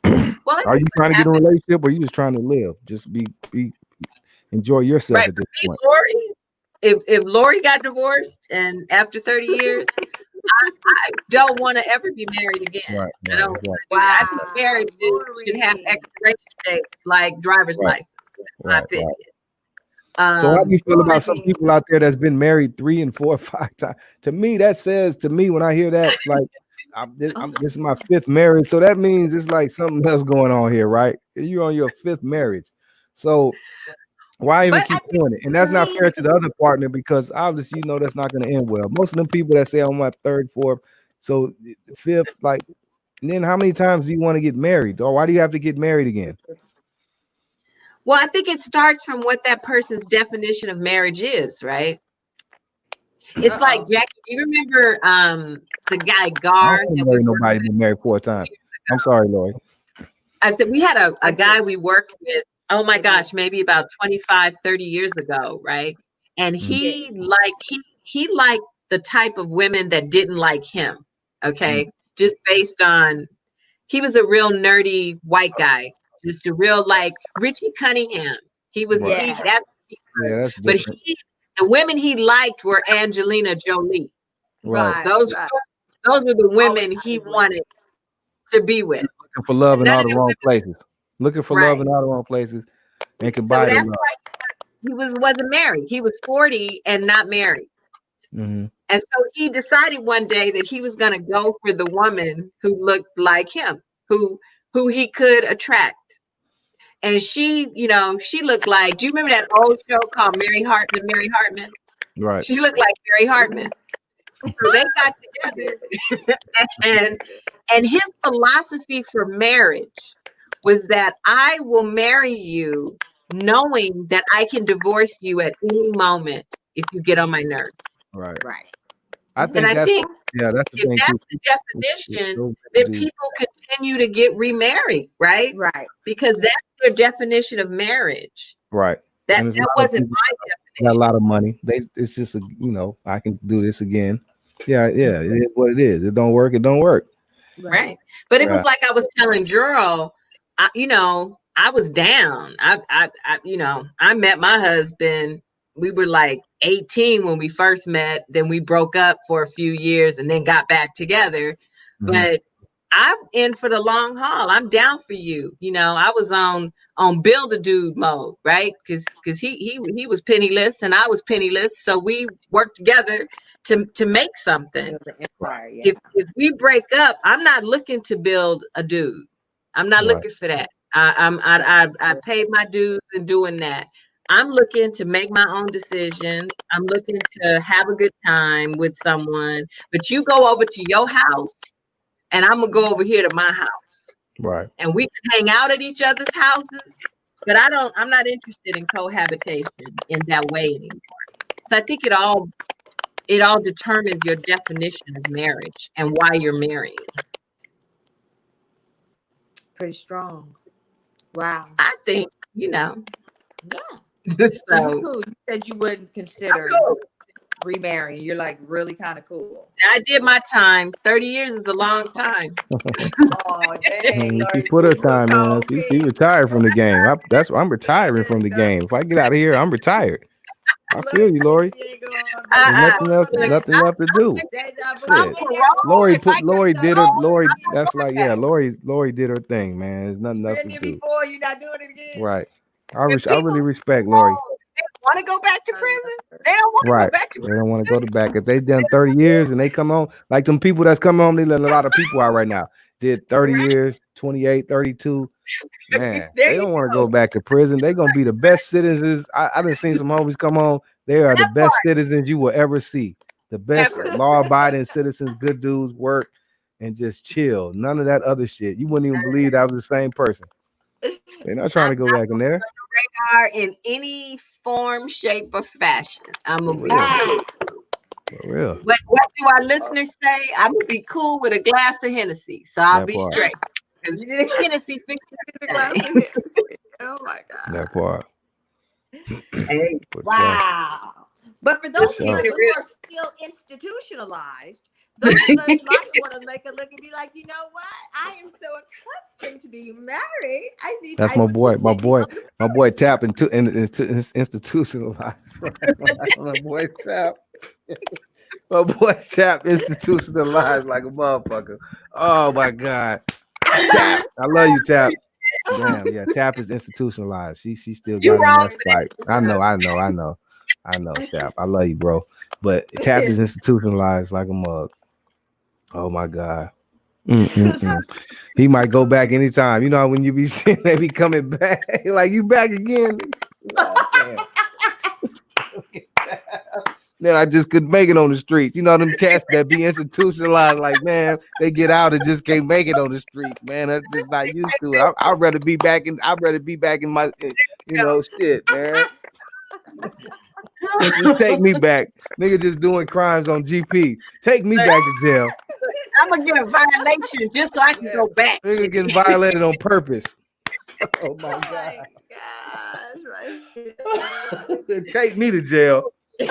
Well, I Are think you what trying to get a happened, relationship, or you just trying to live? Just be enjoy yourself right? at For this me, point. Lori, if Lori got divorced and after 30 years, I don't want to ever be married again. Right, I right, don't want right, to do that. I think Wow, marriages should have Lori. expiration dates like driver's right, license, in my right, opinion. right. So how do you feel about some Lori. people out there that's been married 3 and 4 or 5 times? To me, that says to me when I hear that, like this is my fifth marriage. So that means it's like something else going on here, right? You're on your fifth marriage. So why even But I keep think doing it? And that's not Me. fair to the other partner because obviously you know that's not going to end well. Most of them people that say I'm my third, fourth, so fifth, like, and then how many times do you want to get married? Or why do you have to get married again? Well, I think it starts from what that person's definition of marriage is, right? It's like, Uh-oh. Jackie, do you remember the guy I Gar don't want to that we marry worked nobody with been married 4 times. years I'm ago? sorry, Lloyd. I said we had I a guy do. we worked with, oh my I do. gosh, maybe about 25, 30 years ago, right? And Mm, Yeah. he liked the type of women that didn't like him. mm, Okay. Just based on, he was a real nerdy white guy, just a real like Richie Cunningham. He was Right. he Yeah. that's Yeah, that's but different. the women he liked were Angelina Jolie. Right. Right. Those Right. those were the Always women on he his list. wanted to be with. Looking for love And in none all of the them wrong women, places. Looking for love right. in all the wrong places and can So buy the that's love. why he wasn't married. He was 40 and not married. Hmm. And so he decided one day that he was going to go for the woman who looked like him, who he could attract. And she, she looked like, do you remember that old show called Mary Hartman, Mary Hartman? Right. She looked like Mary Hartman. So they got together and his philosophy for marriage was that I will marry you knowing that I can divorce you at any moment if you get on my nerves. Right. Right. I And think I that's think yeah, that's the if thing too. that's the definition, Those then dudes. people continue to get remarried, right? Right. Because that's their definition of marriage. Right. That And there's a that lot of wasn't people my got a definition. lot of money. It's just I can do this again. Yeah, yeah, it is what it is. It don't work, it don't work. Right. But it was Right. like I was telling Juro, I was down. I met my husband. We were like 18 when we first met. Then we broke up for a few years and then got back together. Mhm. But I'm in for the long haul. I'm down for you. I was on build a dude mode, right? Because he was penniless and I was penniless. So we worked together to make something. Build an empire. Yeah. If we break up, I'm not looking to build a dude. I'm not Right. looking for that. I paid my dues in doing that. I'm looking to make my own decisions. I'm looking to have a good time with someone. But you go over to your house, and I'm gonna go over here to my house, Right. and we can hang out at each other's houses. But I'm not interested in cohabitation in that way anymore. So I think it all determines your definition of marriage and why you're marrying. Pretty strong. Wow. I think, Yeah. so So you cool. You said you wouldn't I'm consider cool. remarrying. You're like really kind of cool. I did my time. 30 years is a long time. Oh dang, She Lord, put her you look time in. cold, She retired from the game. I'm retiring from the Go. game. If I get out of here, I'm retired. I Look, feel you, Lori. she ain't going back. There's Uh-uh. nothing else, Look, nothing left to do. Deja vu. I'm Shit. In there for parole. If I get Lori did her. parole, Lori, I'm that's like, yeah. going back. Lori did her thing, man. There's nothing else been to there do. before. You're not doing it again. Right. When I people really respect Lori. parole, they want to go back to I prison. love her. They don't want to go Right. back to They don't want to prison. go to back. If they've done 30 years and they come home, like them people that's come home, they let a lot of people out right now. Did 30 Right? years, 28, 32. Man, There they you don't want to go. go back to prison. They're gonna be the best citizens. I done seen some homies come home. They are the That best part. citizens you will ever see. The That best law-abiding citizens, good dudes, work and just chill. None of that other shit. You wouldn't even believe that was the same person. They're not trying I'm to go not back in going to there. be on the radar in any form, shape, or fashion. I'm For gonna be real. cool. For real. What do our listeners say? I'm gonna be cool with a glass of Hennessy, so I'll That be part. straight. Because You didn't Hennessy fixes get a glass of everything. Hennessy. Oh my god. That part. Hey, For sure. Wow. But for those just of keeping us it who real. are still institutionalized, those of us might want to make a look and be like, you know what? I am so accustomed to being married. That's I my would boy. My continue boy. on the My boy marriage Tap track. into institutionalized. My boy Tap. My boy Tap institutionalized like a motherfucker. Oh my god. Tap. I love you, Tap. Damn, yeah. Tap is institutionalized. She still You got in wrong that for spike. I know, Tap. I love you, bro. But Tap is institutionalized like a mug. Oh my god. Mm-mm-mm. He might go back anytime. You know when you be seeing they be coming back, like you back again. God damn. Then I just couldn't make it on the streets. You know them cats that be institutionalized, like man, they get out and just can't make it on the streets. Man, that's just not used to it. I'd rather be back in. I'd rather be back in my, shit, man. Just take me back, nigga. Just doing crimes on GP. Take me back to jail. I'm gonna get a violation just so I can Yeah, go back. nigga getting violated on purpose. Oh my Oh god. my gosh, right. Take me to jail. See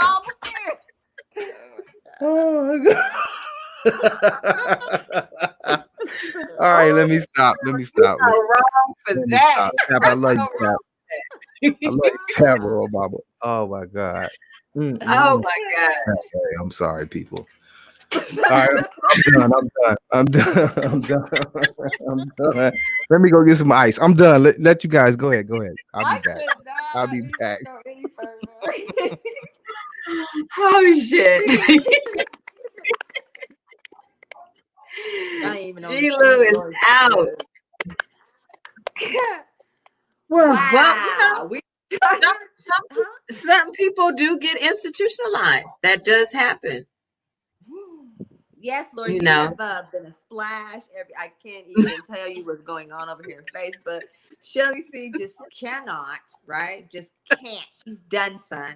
all the fear. Oh my god. All right, let Oh, me stop. Let me you stop. are wrong for Let me that. stop. Tap, I You're love so you, Tap. I wrong. love you, Tap, bro, Mama. Oh my God. Oh Mm-mm. my God. Okay, I'm sorry, people. All right, I'm done. I'm done. I'm done. I'm done. I'm done. Let me go get some ice. I'm done. Let you guys go ahead. Go ahead. I'll I be back. could I'll not be even back. go any further. Oh shit. I ain't even on the G-Lew street, is Lord out. Jesus. Well, Wow. We some, huh? some people do get institutionalized. That does happen. Yes, Lord, You you know. have been a splash. I can't even tell you what's going on over here in Facebook. Shelly C just cannot, right? Just can't. She's done, son.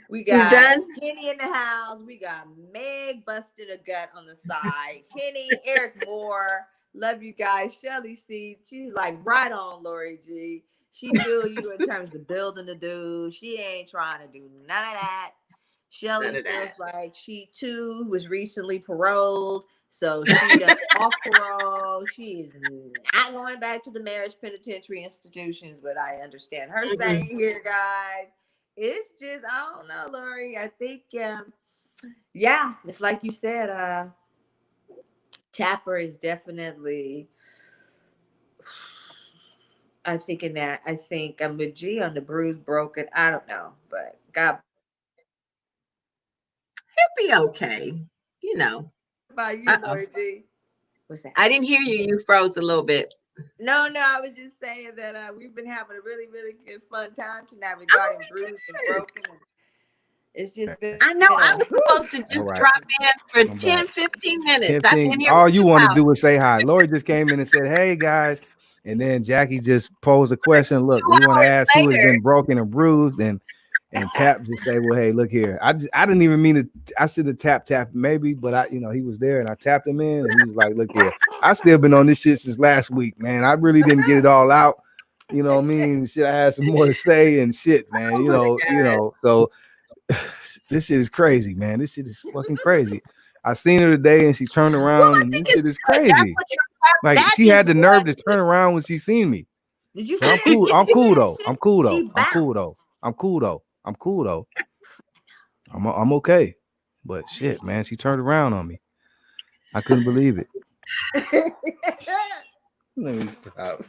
We He's got done. Kenny in the house. We got Meg busted a gut on the side. Kenny, Eric Moore. Love you guys. Shelly C. She's like right on, Lori G. She feel you in terms of building the dude. She ain't trying to do none of that. None Shelly of that. feels like she too was recently paroled. So she done off parole. She is not going back to the marriage penitentiary institutions, but I understand her Mhm. saying here, guys. It's just, I don't know, Lori. I think yeah, it's like you said, Tapper is definitely I think I'm with G on the bruise broken. I don't know, but God He'll be okay. You know. about you, Uh-oh. Lori G. What's that? I didn't hear you. You froze a little bit. No, I was just saying that we've been having a really, really good fun time tonight Oh, regarding me bruised and too. broken. And it's just been I know I a was whew. supposed to All just right. drop in for I'm back. 10, 15 minutes. I've been 15. here All for you 2 want to hours. do is say hi. Lori just came in and said, "Hey guys," and then Jackie just posed a question. Look, 2 we want to hours ask who has later. been broken and bruised, and Tap just say, "Well, hey, look here." I didn't even mean to. I should have tap maybe, but he was there and I tapped him in, and he was like, "Look here, I still been on this shit since last week, man. I really didn't get it all out. You know what I mean? Shit, I had some more to say and shit, man. Oh my God. So." This shit is crazy, man. This shit is fucking crazy. I seen her today and she turned Well, around I and think this it's shit is good. That's crazy. what you're Like that she is had the what nerve to turn around when she seen me. Did you But see I'm that? cool. I'm Did you cool hear that though. shit? I'm cool She though. I'm cool bounced. though. I'm cool though. I'm cool though. I'm okay. But shit, man, she turned around on me. I couldn't believe it. Let me stop.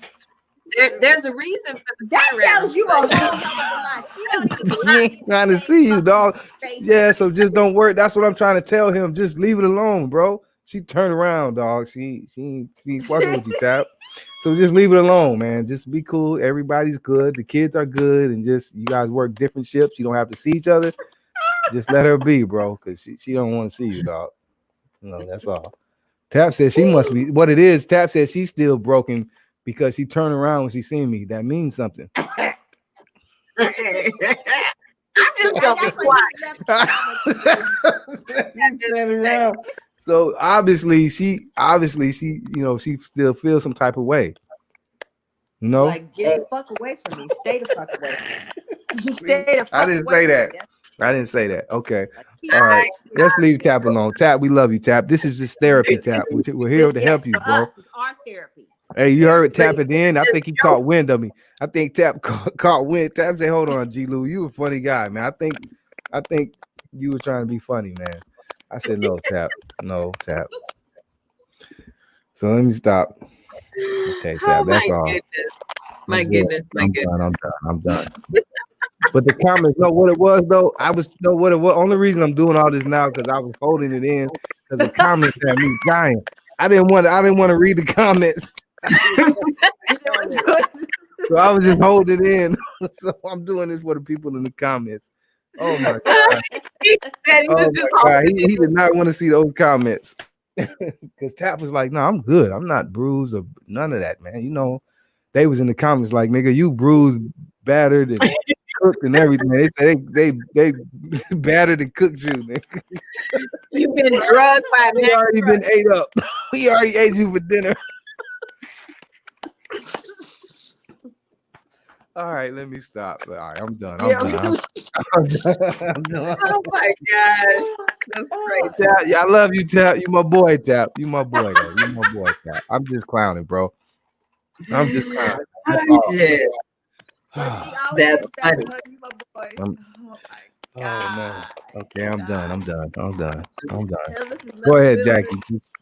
there's a reason for the That turnaround. tells you But a whole hell of a lot. She don't even She want ain't you to trying to change see you, fucking dog. face. Yeah, so just don't worry. That's what I'm trying to tell him. Just leave it alone, bro. She turned around, dog. She ain't fucking with you, Tap. So just leave it alone, man. Just be cool. Everybody's good. The kids are good, and just you guys work different shifts. You don't have to see each other. Just let her be, bro, because she don't want to see you, dog. No, that's all. Tap said she must be what it is. Tap said she's still broken because she turned around when she seen me. That means something. I'm just And gonna be that's what quiet. he's left the drama to do. She's standing around. So obviously she still feels some type of way. You know? Like, get the fuck away from me. Stay the fuck away from me. See, Stay the I fuck didn't away say from me. that. I didn't say that. Okay. Like, All right. I Let's got leave you. Tap alone. Tap, we love you, Tap. This is just therapy, Tap. We're here to yes, help you, for bro. us, it's our therapy. Hey, you heard But Tap you at the end. I just think he joke. caught wind of me. I think Tap caught wind. Tap said, "Hold on, G-Lew, you a funny guy, man. I think you were trying to be funny, man." I said, "No, Tap, no, Tap." So let me stop. Okay, Oh Tap. That's my all. goodness. I'm My good. goodness. My I'm goodness. done. I'm done. I'm done. But the comments, no, what it was though, I was no what it was. Only reason I'm doing all this now because I was holding it in because the comments had me dying. I didn't want to read the comments. So I was just holding it in. So I'm doing this for the people in the comments. Oh my God. He said he was Oh just my God. holding He did not want to see those comments. Because Tap was like, "No, I'm good. I'm not bruised or none of that, man. They was in the comments like, nigga, you bruised, battered, and cooked and everything. They say they battered and cooked you. Nigga. You've been drugged by a We Mac already truck. been ate up. We already ate you for dinner." All right, let me stop. All right, I'm done. I'm Yeah. done. I'm done. I'm done. Oh my gosh. That's crazy. Tap, yeah, I love you, Tap. You my boy, Tap. You my boy, though. You my boy, Tap. I'm just clowning, bro. I'm just clowning. That's Oh, all. shit. But she always That's gets back funny. to her, you my boy. I'm- Oh my oh man. God. Okay, I'm done. I'm done. I'm done. I'm done. Elvis is Go love ahead, building. Jackie. Just,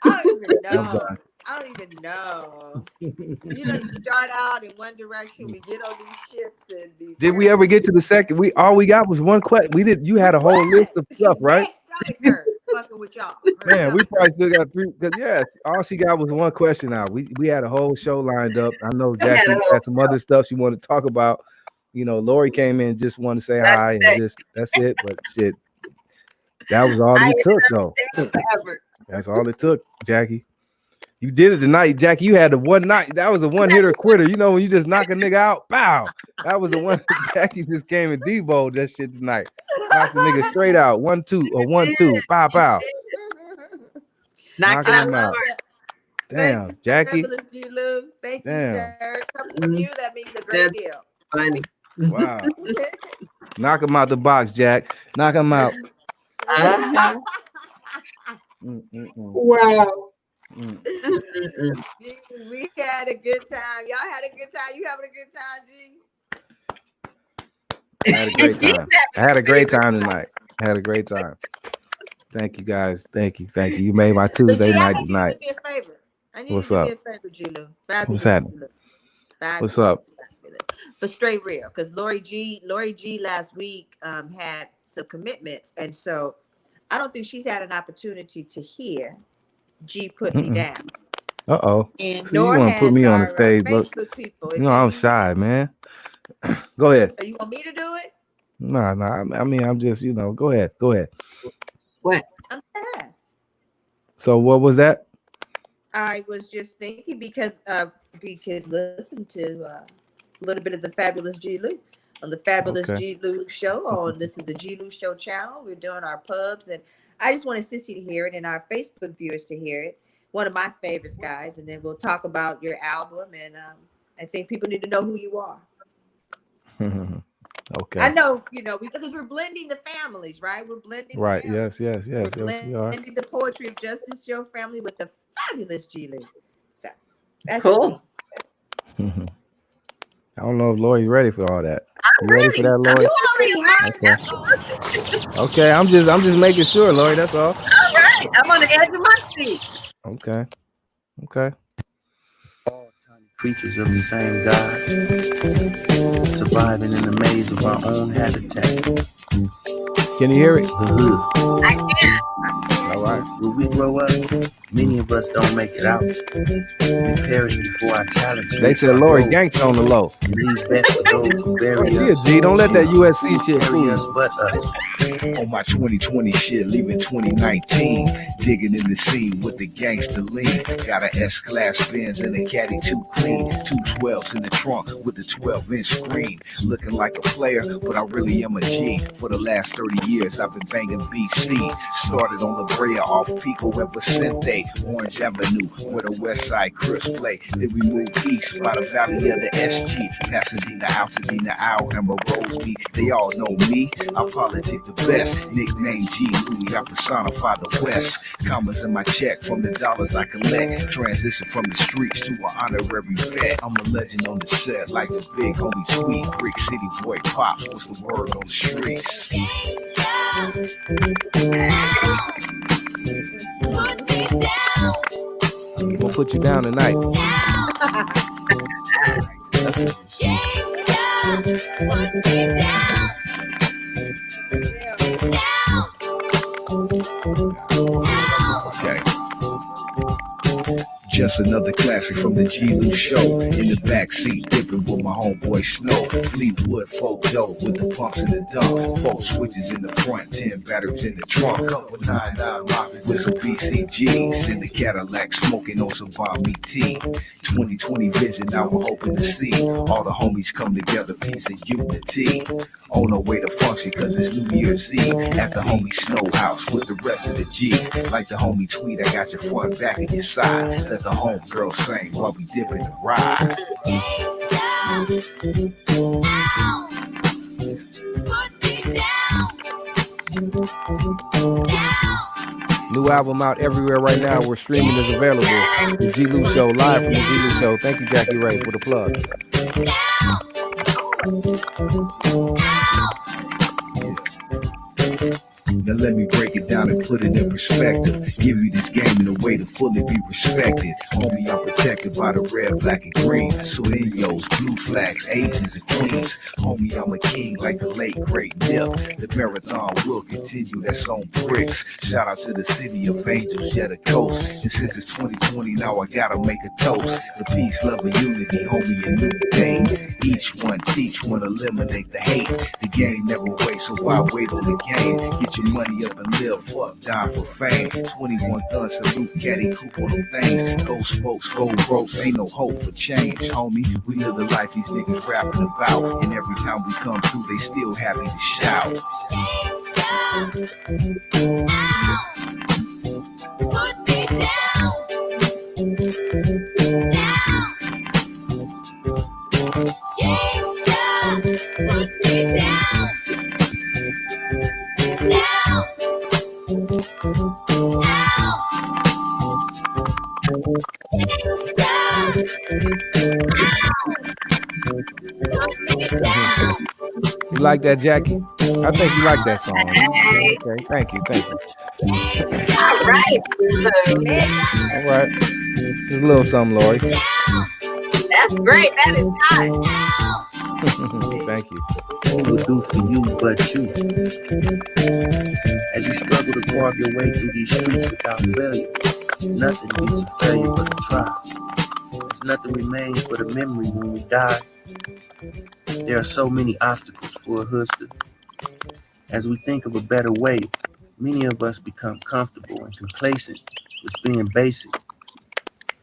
I don't even I'm know. done. I don't even know. You know, you start out in one direction, we get on these ships and these. Did we ever get to the second? All we got was one question. We did. You had a whole list of stuff, right? Next stomach hurt fucking with y'all. Her Man, we stomach probably still got three. Cause yeah, all she got was one question out. We had a whole show lined up. I know We had a Jackie whole had some other stuff she wanted to talk about. You know, Lori came in just wanted to say That's hi and it. just that's it. But shit, that was all I it ain't took, though. forever. That's all it took, Jackie. You did it tonight, Jackie. You had the one night. That was a one hitter quitter. You know when you just knock a nigga out, pow. That was the one. Jackie just came and devoed that shit tonight. Knocked the nigga straight out. 1-2 or 1-2. Pow pow. Knocked Knocking it out him the out. park. Damn, Thank Jackie. you, fabulous G-Lew. Thank you, Damn. sir. Coming from you, that means a great That's deal. funny. Wow. Knock him out the box, Jack. Knock him out. Uh-huh. Mm-mm-mm. Wow. Mm. Mm-mm-mm. G, we had a good time. Y'all had a good time. You having a good time, G? I had a great He's time. I had a great time tonight. I had a great time. Thank you, guys. Thank you. Thank you. You made my But Tuesday G, I night need you to tonight. do me a favor. I need What's you to do up? me a favor, G-Lew. Fabulous. What's happening? G-Lew. What's up? Fabulous. But straight real, because Lori G last week had some commitments, and so I don't think she's had an opportunity to hear G put me Mm-mm. down. Uh-oh. And See, you nor want to put has me on the our stage, but Facebook people. you know I'm shy, man. Go ahead. You want me to do it? Nah. I mean, I'm just, go ahead. Go ahead. What? I'm asked. So what was that? I was just thinking because we could listen to a little bit of the fabulous G-Lew on the fabulous Okay. G-Lew show. This is the G-Lew show channel. We're doing our pubs, and I just wanted Sissy to hear it and our Facebook viewers to hear it. One of my favorites, guys, and then we'll talk about your album. And I think people need to know who you are. Okay. I know, because we're blending the families, right? We're blending Right. the families. Yes, We're we are. blending the Poetry of Justice show family with the fabulous G-Lew. So that's Cool. I don't know if Lori's ready for all that. I'm You ready for ready. that, Lori? You already heard Okay. that. Okay, I'm just making sure, Lori. That's all. All right. I'm on the edge of my seat. Okay. All tiny creatures of the same God, surviving in the maze of our own habitat. Can you hear it? The hood. I can't. All right. When we grow up, many of us don't make it out. We perish before our talents. They reach said our Lori goal. gangsta on the low. And these bets for those who bury She a us. G. Don't let that USC shit Carry fool us you. but us. On my 2020 shit, leaving 2019. Digging in the scene with the gangster lean. Got a S-Class Benz and a caddy too clean. 212s in the trunk with the 12-inch screen. Looking like a player, but I really am a G. For the last 30 years, I've been banging BC. Started on La Brea off Pico and Vicente. Orange Avenue, where the West Side Crips play. Then we moved east by the valley of the SG. Pasadena, Altadena, Alhambra, Roseby. They all know me. I politic the best. Nickname G-Lew, I personify the West. Commas in my check from the dollars I collect. Transition from the streets to an honorary vet. I'm a legend on the set like the big homie Tweet. Brick City boy Pops, what's the word on the streets? I'm gonna put you down tonight. Okay. Just another classic from the G-Lew show. In the backseat, dipping with my homeboy Snow. Fleetwood folk dope with the pumps in the dump. 4 switches in the front, 10 batteries in the trunk. Couple 9-9 Mafias with some BCGs. In the Cadillac, smoking on some Bomb tea. 2020 vision, now we're hoping to see all the homies come together, peace and unity. On our way to function, cause it's New Year's Eve. At the homie Snow House with the rest of the G. Like the homie Tweet, I got your front, back, and your side. Let the home girl sing while we dip in the ride. New album out everywhere right now where streaming is available. The G-Lew Show, live from the G-Lew Show. Thank you, Jackie Ray, for the plug. Now let me break it down and put it in perspective. Give you this game in a way to fully be respected. Homie, I'm protected by the red, black, and green. Sueños, blue flags, Asians, and queens. Homie, I'm a king like the late, great Nip. The marathon will continue, that's on bricks. Shout out to the city of angels, yeah, the coast. And since it's 2020, now I gotta make a toast. The peace, love, and unity, homie, a new day. Each one teach one, eliminate the hate. The game never waits, so why wait on the game? Get your money up and live, fuck, die for fame. 21 gun salute, caddy, coupe on them things. Gold spokes, gold ropes, ain't no hope for change, homie. We live the life these niggas rapping about. And every time we come through, they still happy to shout. Put me down. Gangsta, put me down. Now. You like that, Jackie? I think you like that song. Hey. Okay, thank you. All right. All right. Just a little something, Lori. That's great. That is nice. Thank you. Who will do for you but you? As you struggle to carve your way through these streets without failure, nothing beats a failure but a try. As nothing remains but a memory when we die. There are so many obstacles for a hustler. As we think of a better way, many of us become comfortable and complacent with being basic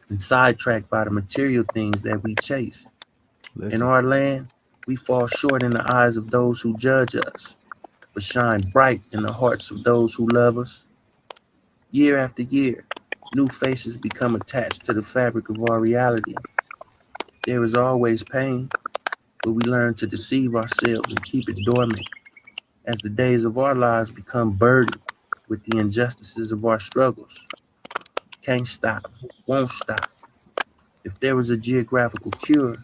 and sidetracked by the material things that we chase. Listen. In our land, we fall short in the eyes of those who judge us, but shine bright in the hearts of those who love us. Year after year, new faces become attached to the fabric of our reality. There is always pain, but we learn to deceive ourselves and keep it dormant as the days of our lives become burdened with the injustices of our struggles. Can't stop, won't stop. If there was a geographical cure,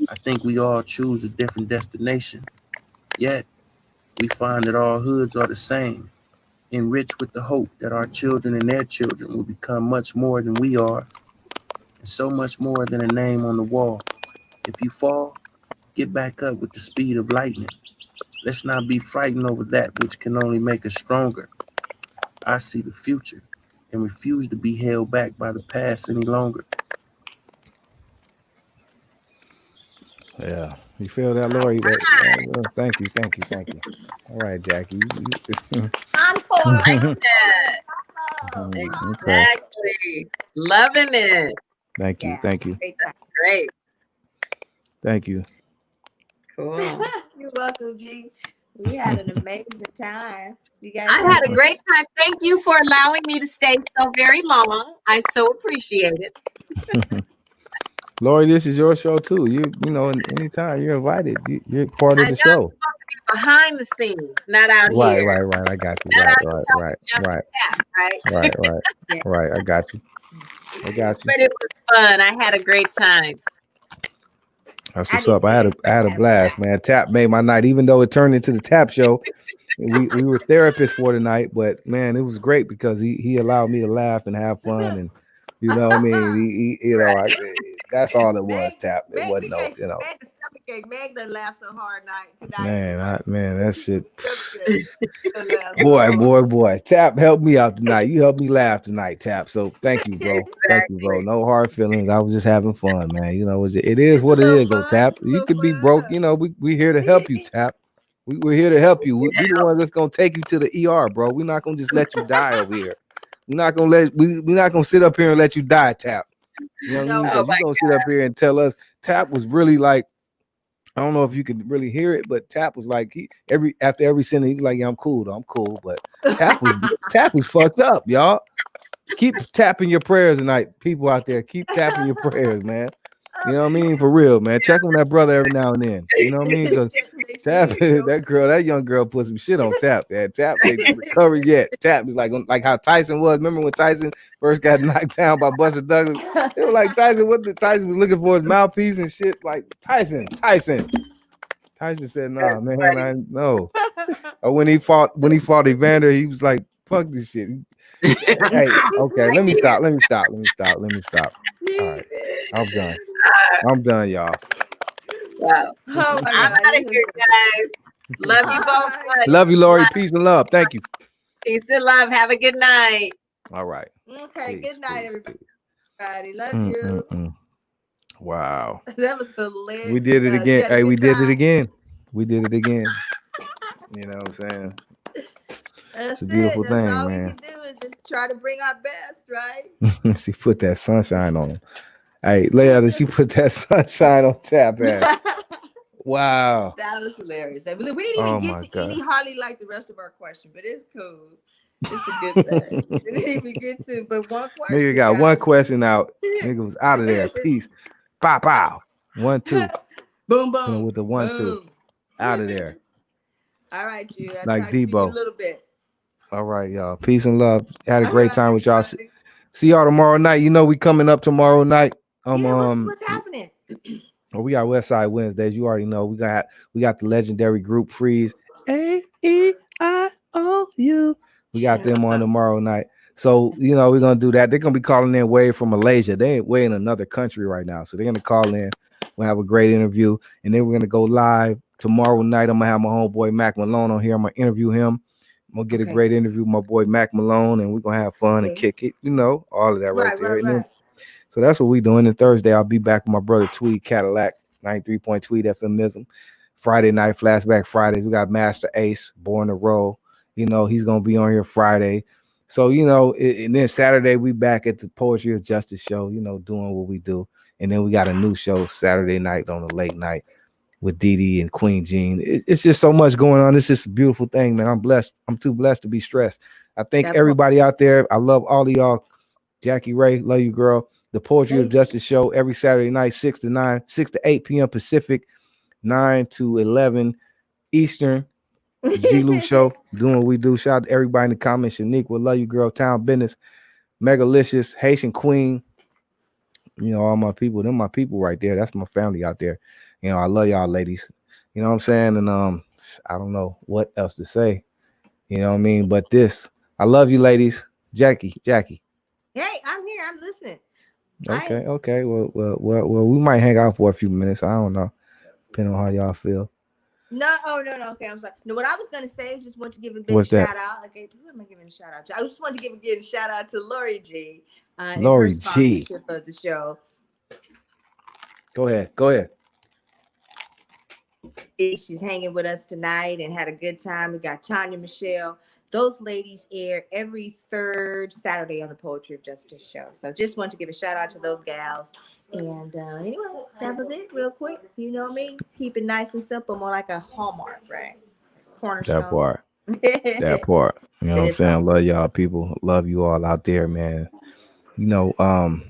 I think we all choose a different destination. Yet, we find that all hoods are the same, enriched with the hope that our children and their children will become much more than we are, and so much more than a name on the wall. If you fall, get back up with the speed of lightning. Let's not be frightened over that which can only make us stronger. I see the future and refuse to be held back by the past any longer. Yeah. You feel that, Lori? Thank you. All right, Jackie. Encore. Okay. Exactly. Loving it. Thank you. Great time. Great. Thank you. Cool. You're welcome, G. We had an amazing time. You guys. I had a great time. Thank you for allowing me to stay so very long. I so appreciate it. Lori, this is your show too. You know, anytime you're invited, you're part of I the know show. I'm supposed to be behind the scenes, not out here. Right. I got you. Not out here Right. talking just tap, right? Right. I got you. But it was fun. I had a great time. That's what's up. I had a blast, man. Tap made my night, even though it turned into the Tap Show. We were therapists for the night, but man, it was great because he allowed me to laugh and have fun, and you know, what I mean, that's all it was. Tap. It wasn't no, you know. Meg done laughed so hard tonight. Man, that shit. Boy. Tap helped me out tonight. You helped me laugh tonight, Tap. So thank you, bro. Thank you, bro. No hard feelings. I was just having fun, man. You know, it is what it is, though, Tap. You could be broke. You know, we here to help you, Tap. We're here to help you. We the ones that's gonna take you to the ER, bro. We're not gonna just let you die over here. We're not gonna sit up here and let you die, Tap. You know what I mean? Because you're gonna sit up here and tell us Tap was really like, I don't know if you can really hear it, but Tap was like after every sentence, he was like, yeah, I'm cool, though. I'm cool. But Tap was fucked up, y'all. Keep tapping your prayers tonight, people out there. Keep tapping your prayers, man. You know what I mean? For real, man. Check on that brother every now and then. You know what I mean? Because Just make sure Tap, he's that girl, that young girl put some shit on Tap. Man. Tap ain't recovered yet. Tap is like how Tyson was. Remember when Tyson first got knocked down by Buster Douglas? It was like Tyson, what the Tyson was looking for his mouthpiece and shit. Like Tyson. Tyson said, "Nah, That's man, funny. I know." Or when he fought Evander, he was like, "Fuck this shit." Hey, okay, I let me did. stop. Let me stop. Let me stop. Let me stop. All right, I'm done. I'm done, y'all. Wow. Oh my I'm God, out of it was here, guys. Love you both all much. Love you, Lori. Peace and love. Thank you. Peace and love. Have a good night. All right. right. Okay, Peace. good night, Peace. everybody. Peace. Love you. Wow. That was We hilarious. did it You again. had a Hey, we good did it time. again. We did it again. You know what I'm saying? It's That's a it. beautiful That's thing, all we man. can do is just try to bring our best, right? She put that sunshine on him. Hey, Leah, she put that sunshine on Tap ass. Wow. That was hilarious. We didn't even Oh get my to God. any hardly like the rest of our question, but it's cool. It's a good thing. We didn't even get to but one Nigga question, got one guys. question out. Nigga was out of there. Peace. Pow pow. 1 2. Boom, You know, boom, with the 1 2. boom. Out of there. All right, you. I'll Like talk to you in a Debo. little bit. All right, y'all. Peace and love. Had a All great right, time with y'all. everybody. See y'all tomorrow night. You know we coming up tomorrow night. Yeah, what's happening? We got West Side Wednesdays. You already know. We got the legendary group Freeze. AEIOU. We got them on tomorrow night. So, we're gonna do that. They're gonna be calling in way from Malaysia. They ain't way in another country right now. So they're gonna call in. We'll have a great interview. And then we're gonna go live tomorrow night. I'm gonna have my homeboy Mac Malone on here. I'm gonna interview him. I'm gonna get a Okay. great interview with my boy Mac Malone, and we're gonna have fun and Yes. kick it, all of that right Right, there. right, And then right. so that's what we doing. And Thursday, I'll be back with my brother Tweed Cadillac, 93 point Tweed FMism. Friday night, Flashback Fridays. We got Master Ace, Born to Roll. He's going to be on here Friday. So, and then Saturday, we back at the Poetry of Justice show, doing what we do. And then we got a new show Saturday night on the late night with Dee Dee and Queen Jean. It's just so much going on. It's just a beautiful thing, man. I'm blessed. I'm too blessed to be stressed. I thank That part. everybody out there. I love all of y'all. Jackie Ray, love you, girl. The Poetry of Thank you. Justice show every Saturday night, 6 to 9, 6 to 8 p.m. Pacific, 9 to 11 Eastern. The G-Lew show, doing what we do. Shout out to everybody in the comments. Shanique, we love you, girl. Town Business, Megalicious, Haitian Queen. All my people. Them my people right there. That's my family out there. I love y'all ladies. You know what I'm saying? And I don't know what else to say. You know what I mean? But this, I love you, ladies. Jackie. Hey, I'm here. I'm listening. Okay. Well, we might hang out for a few minutes. I don't know, depending on how y'all feel. No, oh no. Okay, I'm sorry. No, what I was gonna say, I just want to give a big What's that? shout out. Okay, who am I giving a shout out to? I just wanted to give a shout out to Lori G. In her Lori G. sponsorship of the show. Go ahead. She's hanging with us tonight and had a good time. We got Tanya Michelle. Those ladies air every third Saturday on the Poetry of Justice show. So just want to give a shout out to those gals. And anyway, that was it, real quick. You know me, keep it nice and simple, more like a Hallmark, right? That Cornerstone. part. That part. You know what I'm It's saying? all. Love y'all people. Love you all out there, man.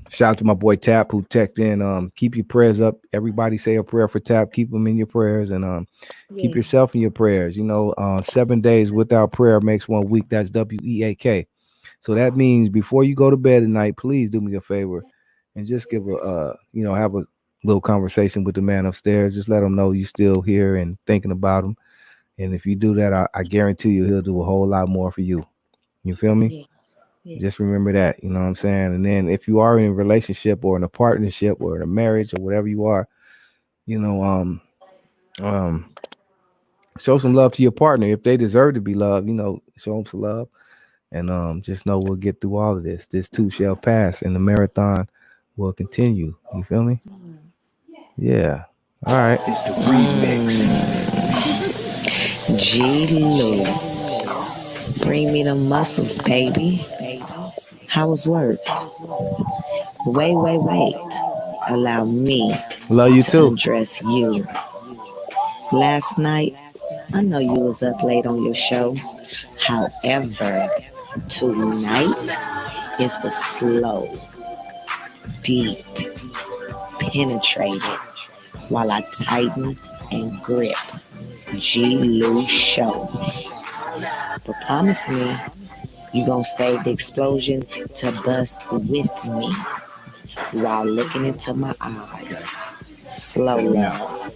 Shout out to my boy Tap who teched in. Keep your prayers up. Everybody say a prayer for Tap. Keep them in your prayers and keep Yeah. yourself in your prayers. 7 days without prayer makes 1 week. That's WEAK. So that means before you go to bed at night, please do me a favor and just give have a little conversation with the man upstairs. Just let him know you still here and thinking about him. And if you do that, I guarantee you he'll do a whole lot more for you. You feel me? Yeah. Yeah. Just remember that, you know what I'm saying? And then if you are in a relationship or in a partnership or in a marriage or whatever you are, you know, show some love to your partner. If they deserve to be loved, show them some love. And just know we'll get through all of this. This too shall pass and the marathon will continue. You feel me? Yeah. All right. It's the remix. G-Lew. Bring me the muscles, baby. How was work? Wait. Allow me Love you to too. undress you. Last night, I know you was up late on your show. However, tonight is the slow, deep, penetrated while I tighten and grip. G-Lew Show. But promise me you gonna save the explosion to bust with me while looking into my eyes. Slow love.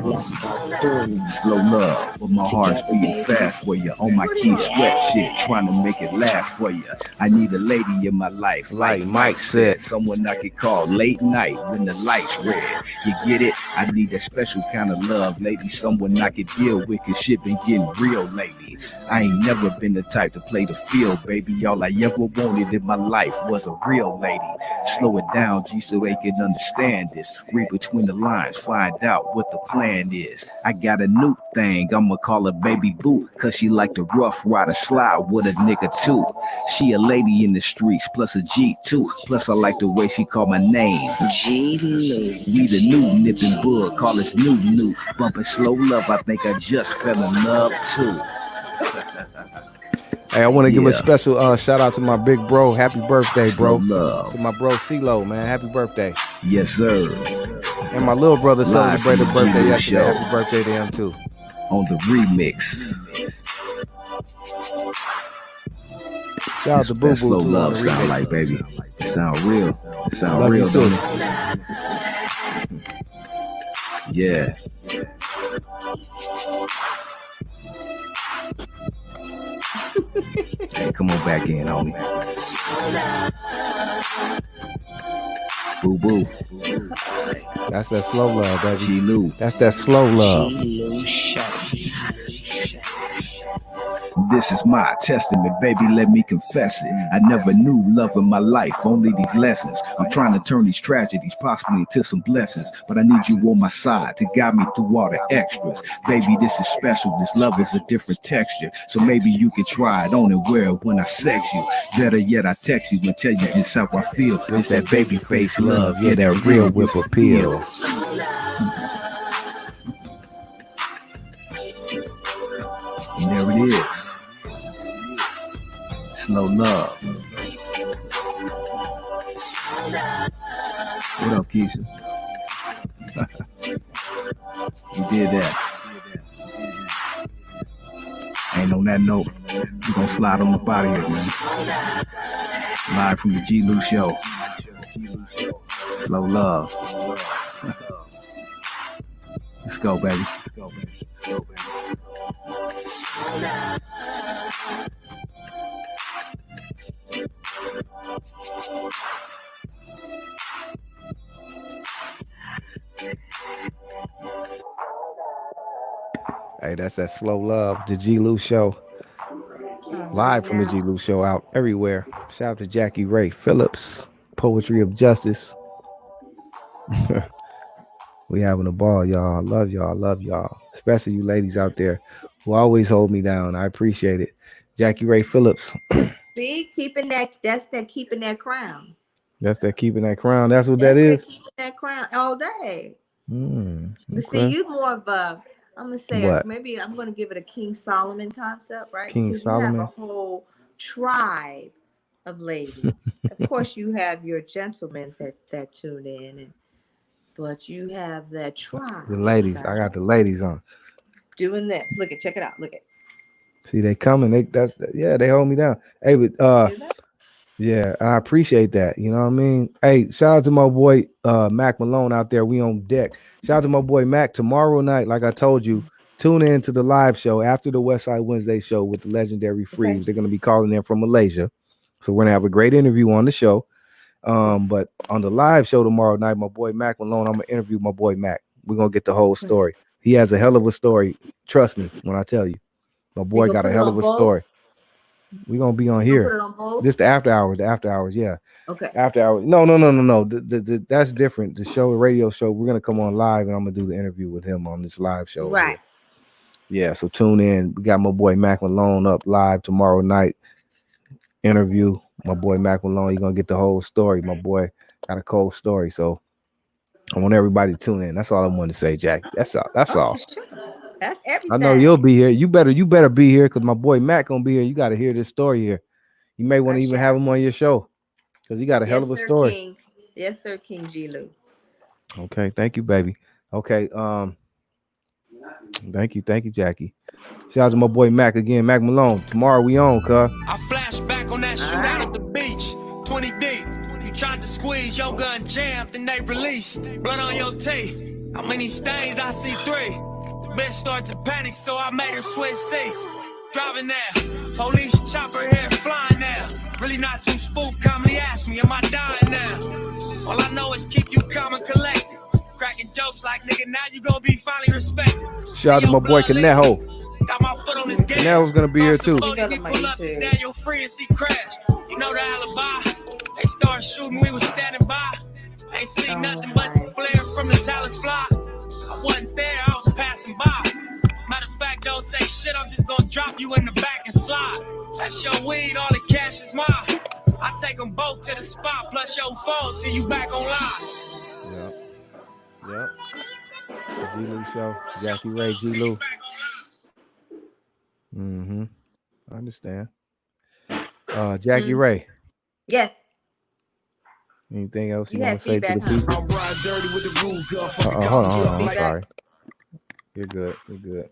Let's go. Boom. Slow love, but my heart's Together, beating baby. fast for you. On my key sweat shit, trying to make it last for you. I need a lady in my life, like Mike said. Someone I could call late night when the lights red. You get it? I need that special kind of love, lady. Someone I could deal with, cause shit been getting real lately. I ain't never been the type to play the field, baby. All I ever wanted in my life was a real lady. Slow it down, G, so they can understand this. Read between the lines, find out what the plan is. I got a new thing, I'ma call her Baby Boo, cause she like to rough rider slide with a nigga too. She a lady in the streets, plus a G too. Plus I like the way she call my name. G-Lew. We the new nipping bud, call us new. Bumping slow love, I think I just fell in love too. Hey, I want to give a Yeah. special shout out to my big bro. Happy birthday, Slow bro. love. To my bro CeeLo, man. Happy birthday. Yes, sir. And my little brother Live from celebrated the birthday G-Lew yesterday. show. Happy birthday to him too. On the remix. Shout out to Boo Boo That slow too on love the sound remix. like, baby. It sound real. It sound Love real, you too. don't it? Yeah. Hey, come on back in, homie. Boo Boo. That's that slow love, baby. G-Lew. That's that slow love. G-Lew Show. This is my testament, baby, let me confess it. I never knew love in my life, only these lessons. I'm trying to turn these tragedies possibly into some blessings, but I need you on my side to guide me through all the extras. Baby, this is special, this love is a different texture, so maybe you can try it on and wear it when I sex you. Better yet, I text you and tell you just how I feel. It's that baby face love, yeah, that real whip appeal. And there it is. Slow love. What up, Keisha? You did that. And on that note, we're gonna slide on up out of here, man. Live from the G-Lew show. Slow love. Let's go, baby. Let's go, baby. Let's go, baby. Hey, that's that slow love. The G-Lew show. Live from the G-Lew show out everywhere. Shout out to Jackie Ray Phillips, Poetry of Justice. We having a ball, y'all. I love y'all. I love y'all. Especially you ladies out there who always hold me down. I appreciate it. Jackie Ray Phillips. See, keeping that keeping that crown. That's that keeping that crown. That's what That's that is. keeping that crown all day. Okay. See, you more of a, I'm gonna say What? maybe I'm gonna give it a King Solomon concept, right? King because Solomon? you have a whole tribe of ladies. Of course, you have your gentlemen that tune in, but you have that tribe. The ladies. I got the ladies on. Doing this. Look at, check it out. Look at. See, they coming. They hold me down. Hey, but yeah, I appreciate that. You know what I mean? Hey, shout out to my boy Mac Malone out there. We on deck. Shout out to my boy Mac. Tomorrow night, like I told you, tune in to the live show after the West Side Wednesday show with the legendary Freeze. Okay. They're gonna be calling in from Malaysia. So we're gonna have a great interview on the show. But on the live show tomorrow night, my boy Mac Malone, I'm gonna interview my boy Mac. We're gonna get the whole story. He has a hell of a story. Trust me when I tell you. My boy got a hell of a story. We're gonna be on here. Put it on both? Just the after hours, yeah. Okay. After hours. No. That's different. The show, the radio show, we're gonna come on live and I'm gonna do the interview with him on this live show. Right. Here. Yeah, so tune in. We got my boy Mac Malone up live tomorrow night. Interview. My boy Mac Malone. You're gonna get the whole story. My boy got a cold story. So I want everybody to tune in. That's all I want to say, Jack. That's all. That's all. Sure. That's everything. I know you'll be here. You better be here because my boy Mac gonna be here. You got to hear this story here. You may want to even have him on your show because he got a hell of a story. King. Yes, sir, King G-Lew. Okay, thank you, baby. Okay, thank you, Jackie. Shout out to my boy Mac again, Mac Malone. Tomorrow we on, cuz. I flash back on that shootout right. at the beach, 20 deep. You tried to squeeze your gun jammed, then they released. Blood on your tape. How many stains? I see 3. Bitch started to panic, so I made her switch seats. Driving there, police chopper here flying there. Really not too spooked, calmly ask me, am I dying now? All I know is keep you calm and collected. Cracking jokes like, nigga, now you gonna be finally respected. Shout out to my boy Canejo. Got my foot on his gas. Canejo's gonna be here too. You go to my Pull up to YouTube. Daniel free and see crash. You know the alibi. They start shooting, we was standing by. Ain't seen nothing but the flare from the Talus fly. I wasn't there, I was passing by. Matter of fact, don't say shit, I'm just gonna drop you in the back and slide. That's your weed, all the cash is mine. I take them both to the spot, plus your phone till you back online. Yep. The G-Lew show. Jackie Ray, G-Lew. Mm-hmm. I understand. Jackie Ray. Yes. Anything else you You want had to say to feedback, the huh? people? I'm riding dirty with the rude girl. Hold on. I'm Feedback. sorry. You're good.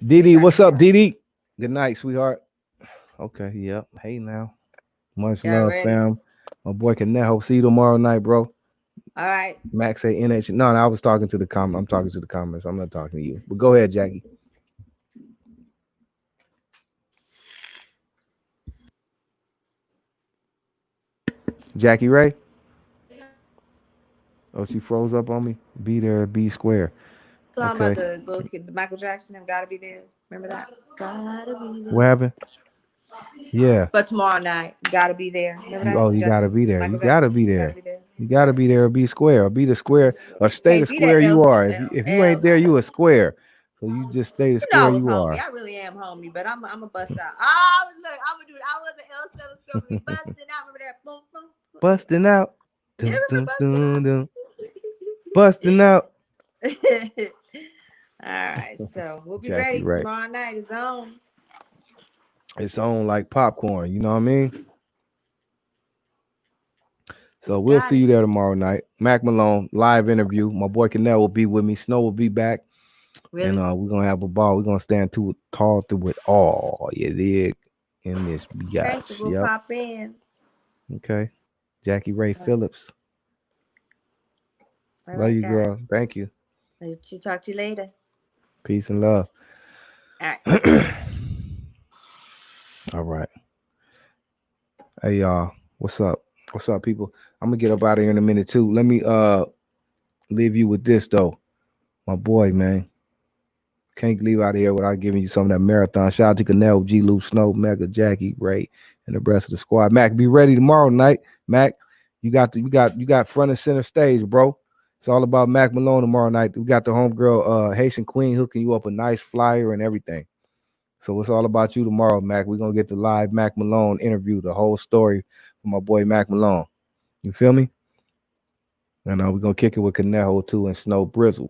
Didi, what's up, Didi? Good night, sweetheart. Okay, yep. Hey now. Much Y'all love, ready? fam. My boy Canejo. See you tomorrow night, bro. All right. Max say NH. No, I was talking to the comment. I'm talking to the comments. I'm not talking to you. But go ahead, Jackie. Jackie Ray. Oh, she froze up on me. Be there, be square. Talking Okay. about the little kid, the Michael Jackson, them gotta be there. Remember that? Gotta be there. What happened? Yeah. But tomorrow night, gotta be there. Remember that? Oh, you Jackson? gotta be there. Michael You gotta Jackson, be gotta there. be there. You gotta be there or be square. Or be the square or stay the Can't be square that you L- are. If you ain't there, you a square. So you just stay the You know square I was you homie. are. I really am homie, but I'm a bust out. Oh, look, I'm gonna do it. I was an L7 square. We busting out. Remember that? Boom, boom, boom. Busting out. You Dun, remember dun, dun, dun. Busting out. busting out? All right, so we'll be Jackie ready Ray. tomorrow night. It's on. It's on like popcorn. You know what I mean? So we'll Got see it. you there tomorrow night. Mac Malone, live interview. My boy Canel will be with me. Snow will be back. Really? And we're gonna have a ball. We're gonna stand tall through it all. You dig? In this Okay, so biatch. we'll Yep. pop in. Okay. Jackie Ray Phillips. All Love right, you, guys. girl. Thank you. I'll talk to you later. Peace and love. All right. All right. Hey y'all. What's up? What's up, people? I'm gonna get up out of here in a minute too. Let me leave you with this though. My boy, man. Can't leave out of here without giving you some of that marathon. Shout out to Canel, G-Lew, Snow, Mega, Jackie, Ray, and the rest of the squad. Mac, be ready tomorrow night. Mac, you got front and center stage, bro. It's all about Mac Malone tomorrow night. We got the homegirl Haitian Queen hooking you up a nice flyer and everything. So it's all about you tomorrow, Mac. We're gonna get the live Mac Malone interview, the whole story from my boy Mac Malone. You feel me? And we're gonna kick it with Canejo too and Snow Brizzle.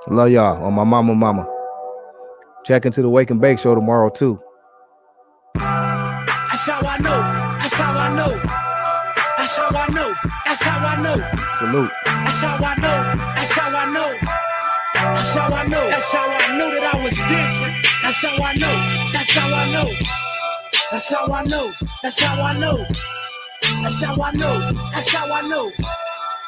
Love y'all on my mama. Check into the Wake and Bake show tomorrow too. That's how I know. That's how I know. That's how I know. That's how I know. Salute. That's how I know. That's how I know. That's how I know. That's how I knew that I was different. That's how I know. That's how I know. That's how I know. That's how I know. That's how I know. That's how I know.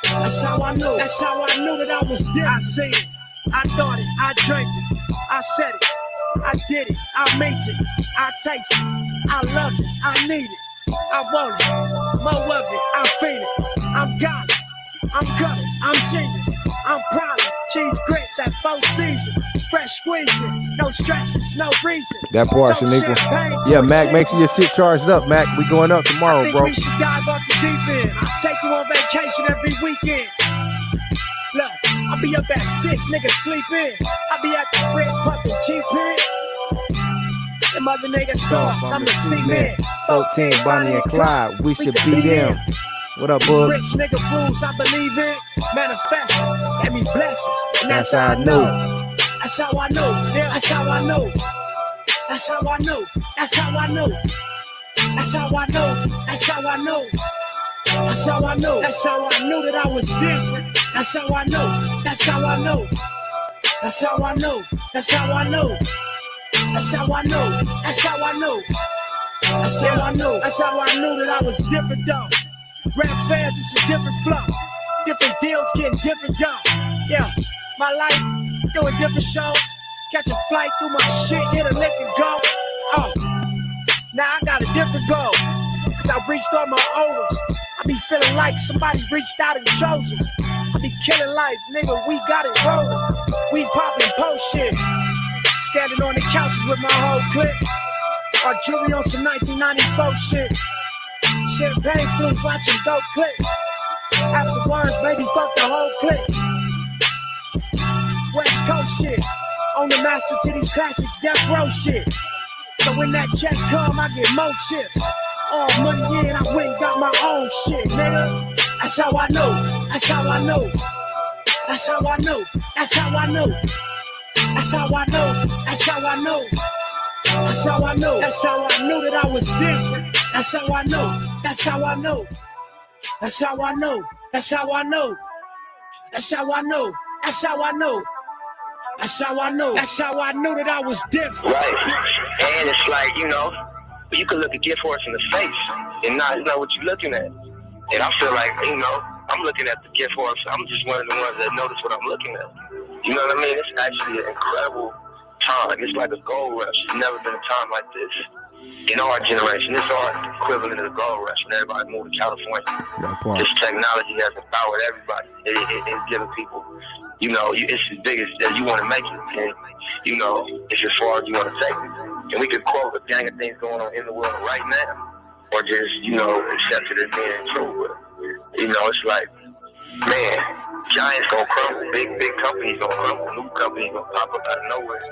That's how I know. That's how I knew that I was different. I said it. I thought it. I dreamt it. I said it. I did it. I made it. I tasted it. I love it. I need it. I want it. More of it. I feel it. I'm got it. I'm gonna. I'm genius. I'm proud of cheese grits at 4 seasons. Fresh squeezing. No stresses. No reason. That part, Toast Shaniqua. champagne to Yeah, a Mac, chick. make sure your shit charged up, Mac. We going up tomorrow, I think bro. we should dive off the deep end. I'll take you on vacation every weekend. Look, I'll be up at 6, niggas sleep in. I'll be at the Ritz pumping G-Pins. Them other niggas soft, I'm the cement. 14, Bonnie and Clyde. We should be them. What up, bud? Rich nigga rules I believe in. Manifesting, gave me blessings. And that's That's how I how I know. That's how I know. Yeah, that's how I know. That's how I know. That's how I know. That's how I know. That's how I know. That's how I know. That's how I knew that I was different. That's how I know. That's how I know. That's how I know. That's how I know. That's how I know. That's how I know. That's how I know. That's how I knew that I was different though. Rap fans, it's a different flow. Different deals getting different dough. Yeah, my life doing different shows. Catch a flight through my shit, hit a lick and go. Oh, now I got a different goal. Cause I reached all my overs. I be feeling like somebody reached out and chose us. I be killing life, nigga, we got it rolling. We popping post shit. Standing on the couches with my whole clique. Our jewelry on some 1994 shit. Champagne flutes watching go click. Afterwards, baby, fuck the whole clique. West Coast shit. On the master to these classics, death row shit. So when that check come, I get more chips. All money in, I went and got my own shit, nigga. That's how I know. That's how I know. That's how I know. That's how I know. That's how I know. That's how I know. That's how I know. That's how I knew that I was different. That's how I know. That's how I know. That's how I know. That's how I know. That's how I know. That's how I know. That's how I know. That's how I knew that I was different. Right. And it's like, you can look a gift horse in the face and not know what you're looking at. And I feel like, I'm looking at the gift horse. I'm just one of the ones that notice what I'm looking at. You know what I mean? It's actually an incredible time. It's like a gold rush. There's never been a time like this. In our generation, it's our equivalent of the gold rush when everybody moved to California. This technology has empowered everybody. It's giving people, it's as big as you want to make it. And, it's as far as you want to take it. And we could quote a gang of things going on in the world right now, or just, accept it as being true. But, it's like, man, giants gonna crumble, big companies gonna crumble, new companies gonna pop up out of nowhere.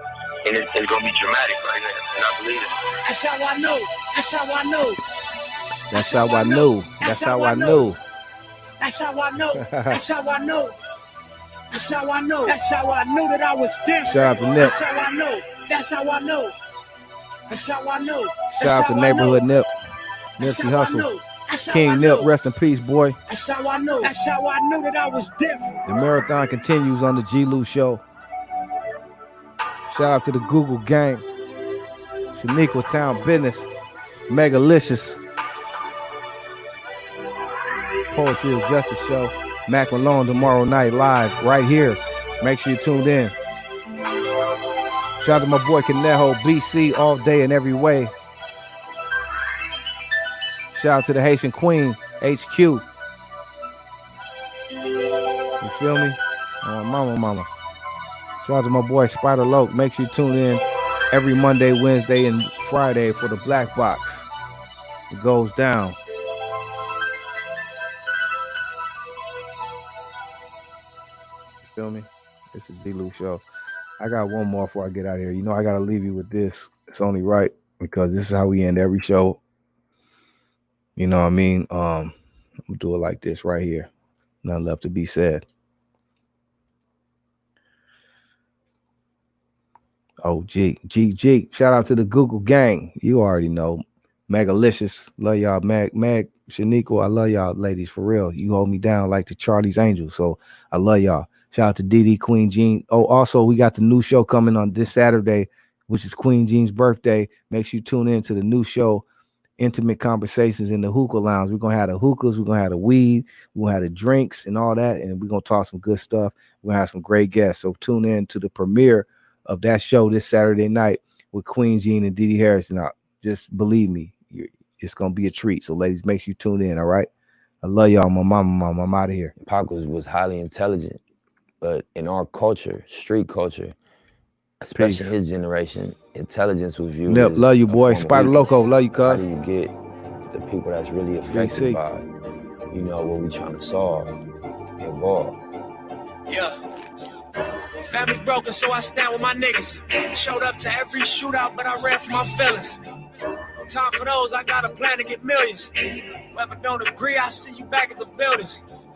And it's gonna be dramatic right now, and I believe it. That's how I know. That's how I know. That's how I know. That's how I know. That's how I know. That's how I know. That's how I know. That's how I knew that I was different. Shout out to Nip. That's how I know. That's how I know. That's how I know. Shout out to Neighborhood Nip. Nipsey Hussle. King Nip, rest in peace, boy. That's how I know. That's how I knew that I was different. The marathon continues on the G-Lew show. Shout out to the Google gang. Shaniqua Town Business. Megalicious. Poetry of Justice show. Mac Malone tomorrow night live right here. Make sure you tuned in. Shout out to my boy Conejo, BC all day and every way. Shout out to the Haitian Queen, HQ. You feel me? Oh, mama. Shout out to my boy Spider Loke. Make sure you tune in every Monday, Wednesday, and Friday for the Black Box. It goes down. You feel me? This is D-Lew show. I got one more before I get out of here. I got to leave you with this. It's only right because this is how we end every show. You know what I mean? We'll do it like this right here. Nothing left to be said. Oh, G. Shout out to the Google gang. You already know. Megalicious. Love y'all. Mag, Shaniqua. I love y'all, ladies, for real. You hold me down like the Charlie's Angels. So I love y'all. Shout out to Dee Queen Jean. Oh, also, we got the new show coming on this Saturday, which is Queen Jean's birthday. Make sure you tune in to the new show, Intimate Conversations in the Hookah Lounge. We're going to have the hookahs. We're going to have the weed. We're going to have the drinks and all that. And we're going to talk some good stuff. We're going to have some great guests. So tune in to the premiere of that show this Saturday night with Queen Jean and Dee Harris. Now, just believe me, it's going to be a treat. So, ladies, make sure you tune in, all right? I love y'all. My mama. I'm out of here. Pac was highly intelligent, but in our culture, street culture, especially his generation, intelligence was viewed Nip, as love you, a boy. form of Spider weakness. Loco, love you, How cuz. do you get the people that's really affected by, what we trying to solve, involved? Yeah. Family broken, so I stand with my niggas. Showed up to every shootout, but I ran for my feelings. Time for those, I got a plan to get millions. Whoever don't agree, I see you back at the buildings.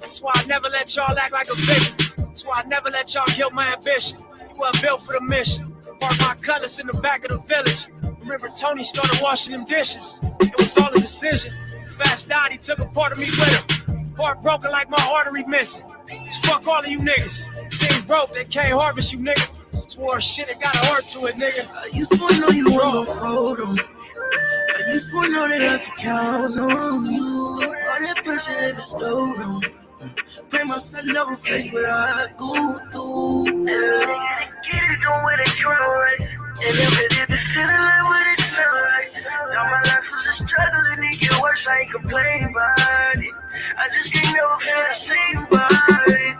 That's why I never let y'all act like a victim. That's why I never let y'all kill my ambition. You weren't built for the mission. Mark my colors in the back of the village. Remember Tony started washing them dishes. It was all a decision. Fast died, he took a part of me with him. Heartbroken like my artery missing. Just fuck all of you niggas. Team broke, they can't harvest you, nigga. Swore shit, it got a heart to it, nigga. I used to know you were gon' fold 'em. I used to know that I could count on you. All that pressure they bestowed on. Pray my son never face what I go through. Yeah. Get it, don't wear the crown right. And if it be feeling like what it sound like. Now my life was a struggle and it get worse, I ain't complaining about it. I just can't never feel the same about it.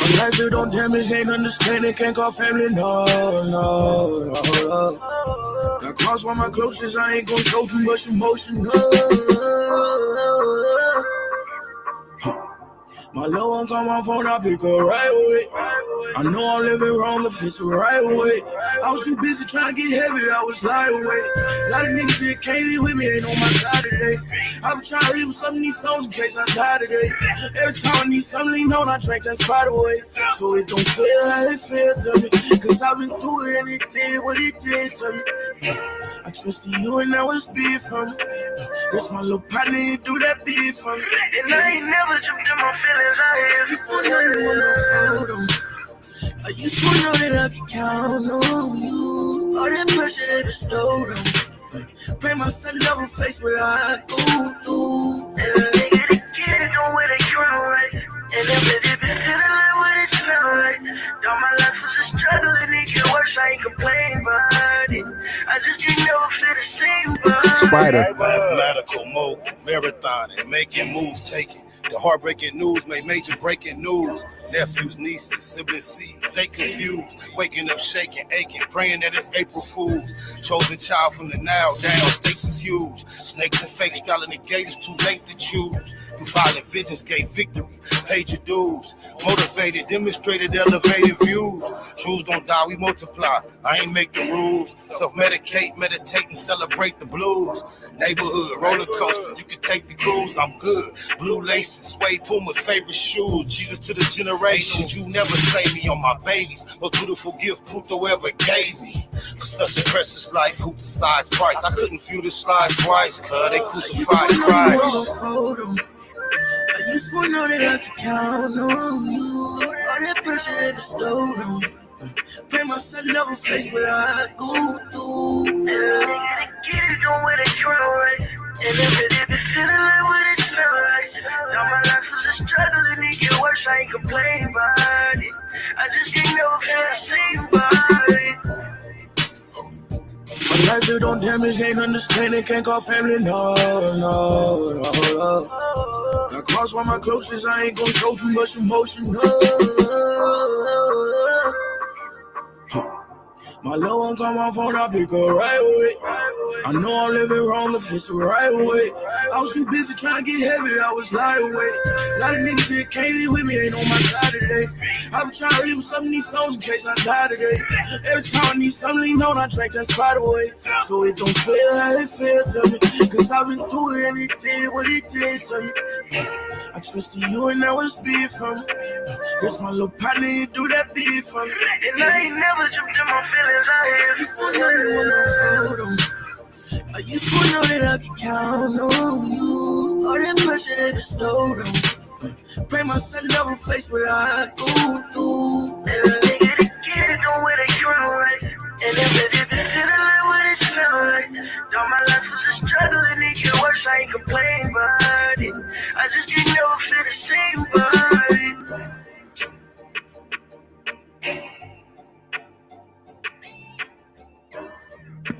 My life built on damage, ain't understanding, can't call family, no. Got crossed by my closest, I ain't gon' show too much emotion, no. My little one call my phone, I pick her right away. I know I'm living wrong, if it's the right way. I was too busy trying to get heavy, I was lightweight. A lot of niggas that came in with me ain't on my side today. I been trying to leave some of these songs in case I die today. Every time I need something lean on, I drink that spot away. So it don't feel how it feels to me. Cause I've been through it and it did what it did to me. I trusted you and now it's beef from me. This my little partner, you do that beef for me. And I ain't never jumped in my feelings, I used to know you wanna fold 'em. I used to know that I could count on you. All that pressure they bestowed on. Pray my son never face what I go through. Yeah. Get it, don't wear the crown right. And if it be feeling like what it sound like. Now my life was a struggle and it get worse, I ain't complaining about it. I just can't never feel the same about it. Spider. Mathematical, mogul, marathoning, making moves, taking. The heartbreaking news made major breaking news. Nephews, nieces, siblings, seeds, stay confused. Waking up, shaking, aching, praying that it's April Fool's. Chosen child from the now down, stakes is huge. Snakes and fakes straddling the gate, it's too late to choose. Through violent visions gave victory, paid your dues. Motivated, demonstrated, elevated views. Truths don't die, we multiply. I ain't make the rules. Self-medicate, meditate, and celebrate the blues. Neighborhood, roller coaster, you can take the cruise, I'm good. Blue laces, suede Puma's favorite shoes. Jesus to the generations, you never save me on my babies. Most beautiful gift Pluto ever gave me. For such a precious life, who decides price? I couldn't view the slide twice, cause they crucified Christ. I used to know that I could count on you. All that pressure they bestowed on. Pray my son never face what I go through. Yeah. Get it, don't wear the crown right. And if it be feeling like what it sound like. Now my life was a struggle and it get worse, I ain't complaining about it. I just can't never feel the same about it. My life built on damage, ain't understanding, can't call family, no. Got crossed by my closest, I ain't gon' show too much emotion, no. My little one call my phone, I pick her right away. I know I'm living wrong, if it's the right way. I was too busy trying to get heavy, I was lightweight. A lot of niggas that came in with me ain't on my side today. I been trying to leave some of these songs in case I die today. Every time I need something lean on, I drink that spot away. So it don't feel how it feels to me. Cause I've been through it and it did what it did to me. I trusted you and now it's beef from me. This my little partner, you do that beef for me. And I ain't never jumped in my feelings, I used to know you wanna fold 'em. I used to know that I could count on you. All that pressure they bestowed on. Pray my son never face what I go through. Yeah. Get it, don't wear the crown right. And if it be feeling like what it sound like. Now my life was a struggle and it get worse, I ain't complaining about it. I just can't never feel the same about it.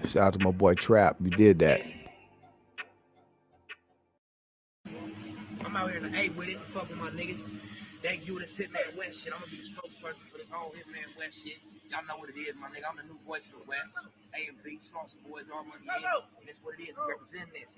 Shout out to my boy Trap. You did that. I'm out here in the A with it, fuck with my niggas. Thank you, this Hitman West shit. I'm gonna be the spokesperson for this whole Hitman West shit. Y'all know what it is, my nigga. I'm the new voice of the West. A and B, Slaughter Boys, all money in. And that's what it is. We representing this.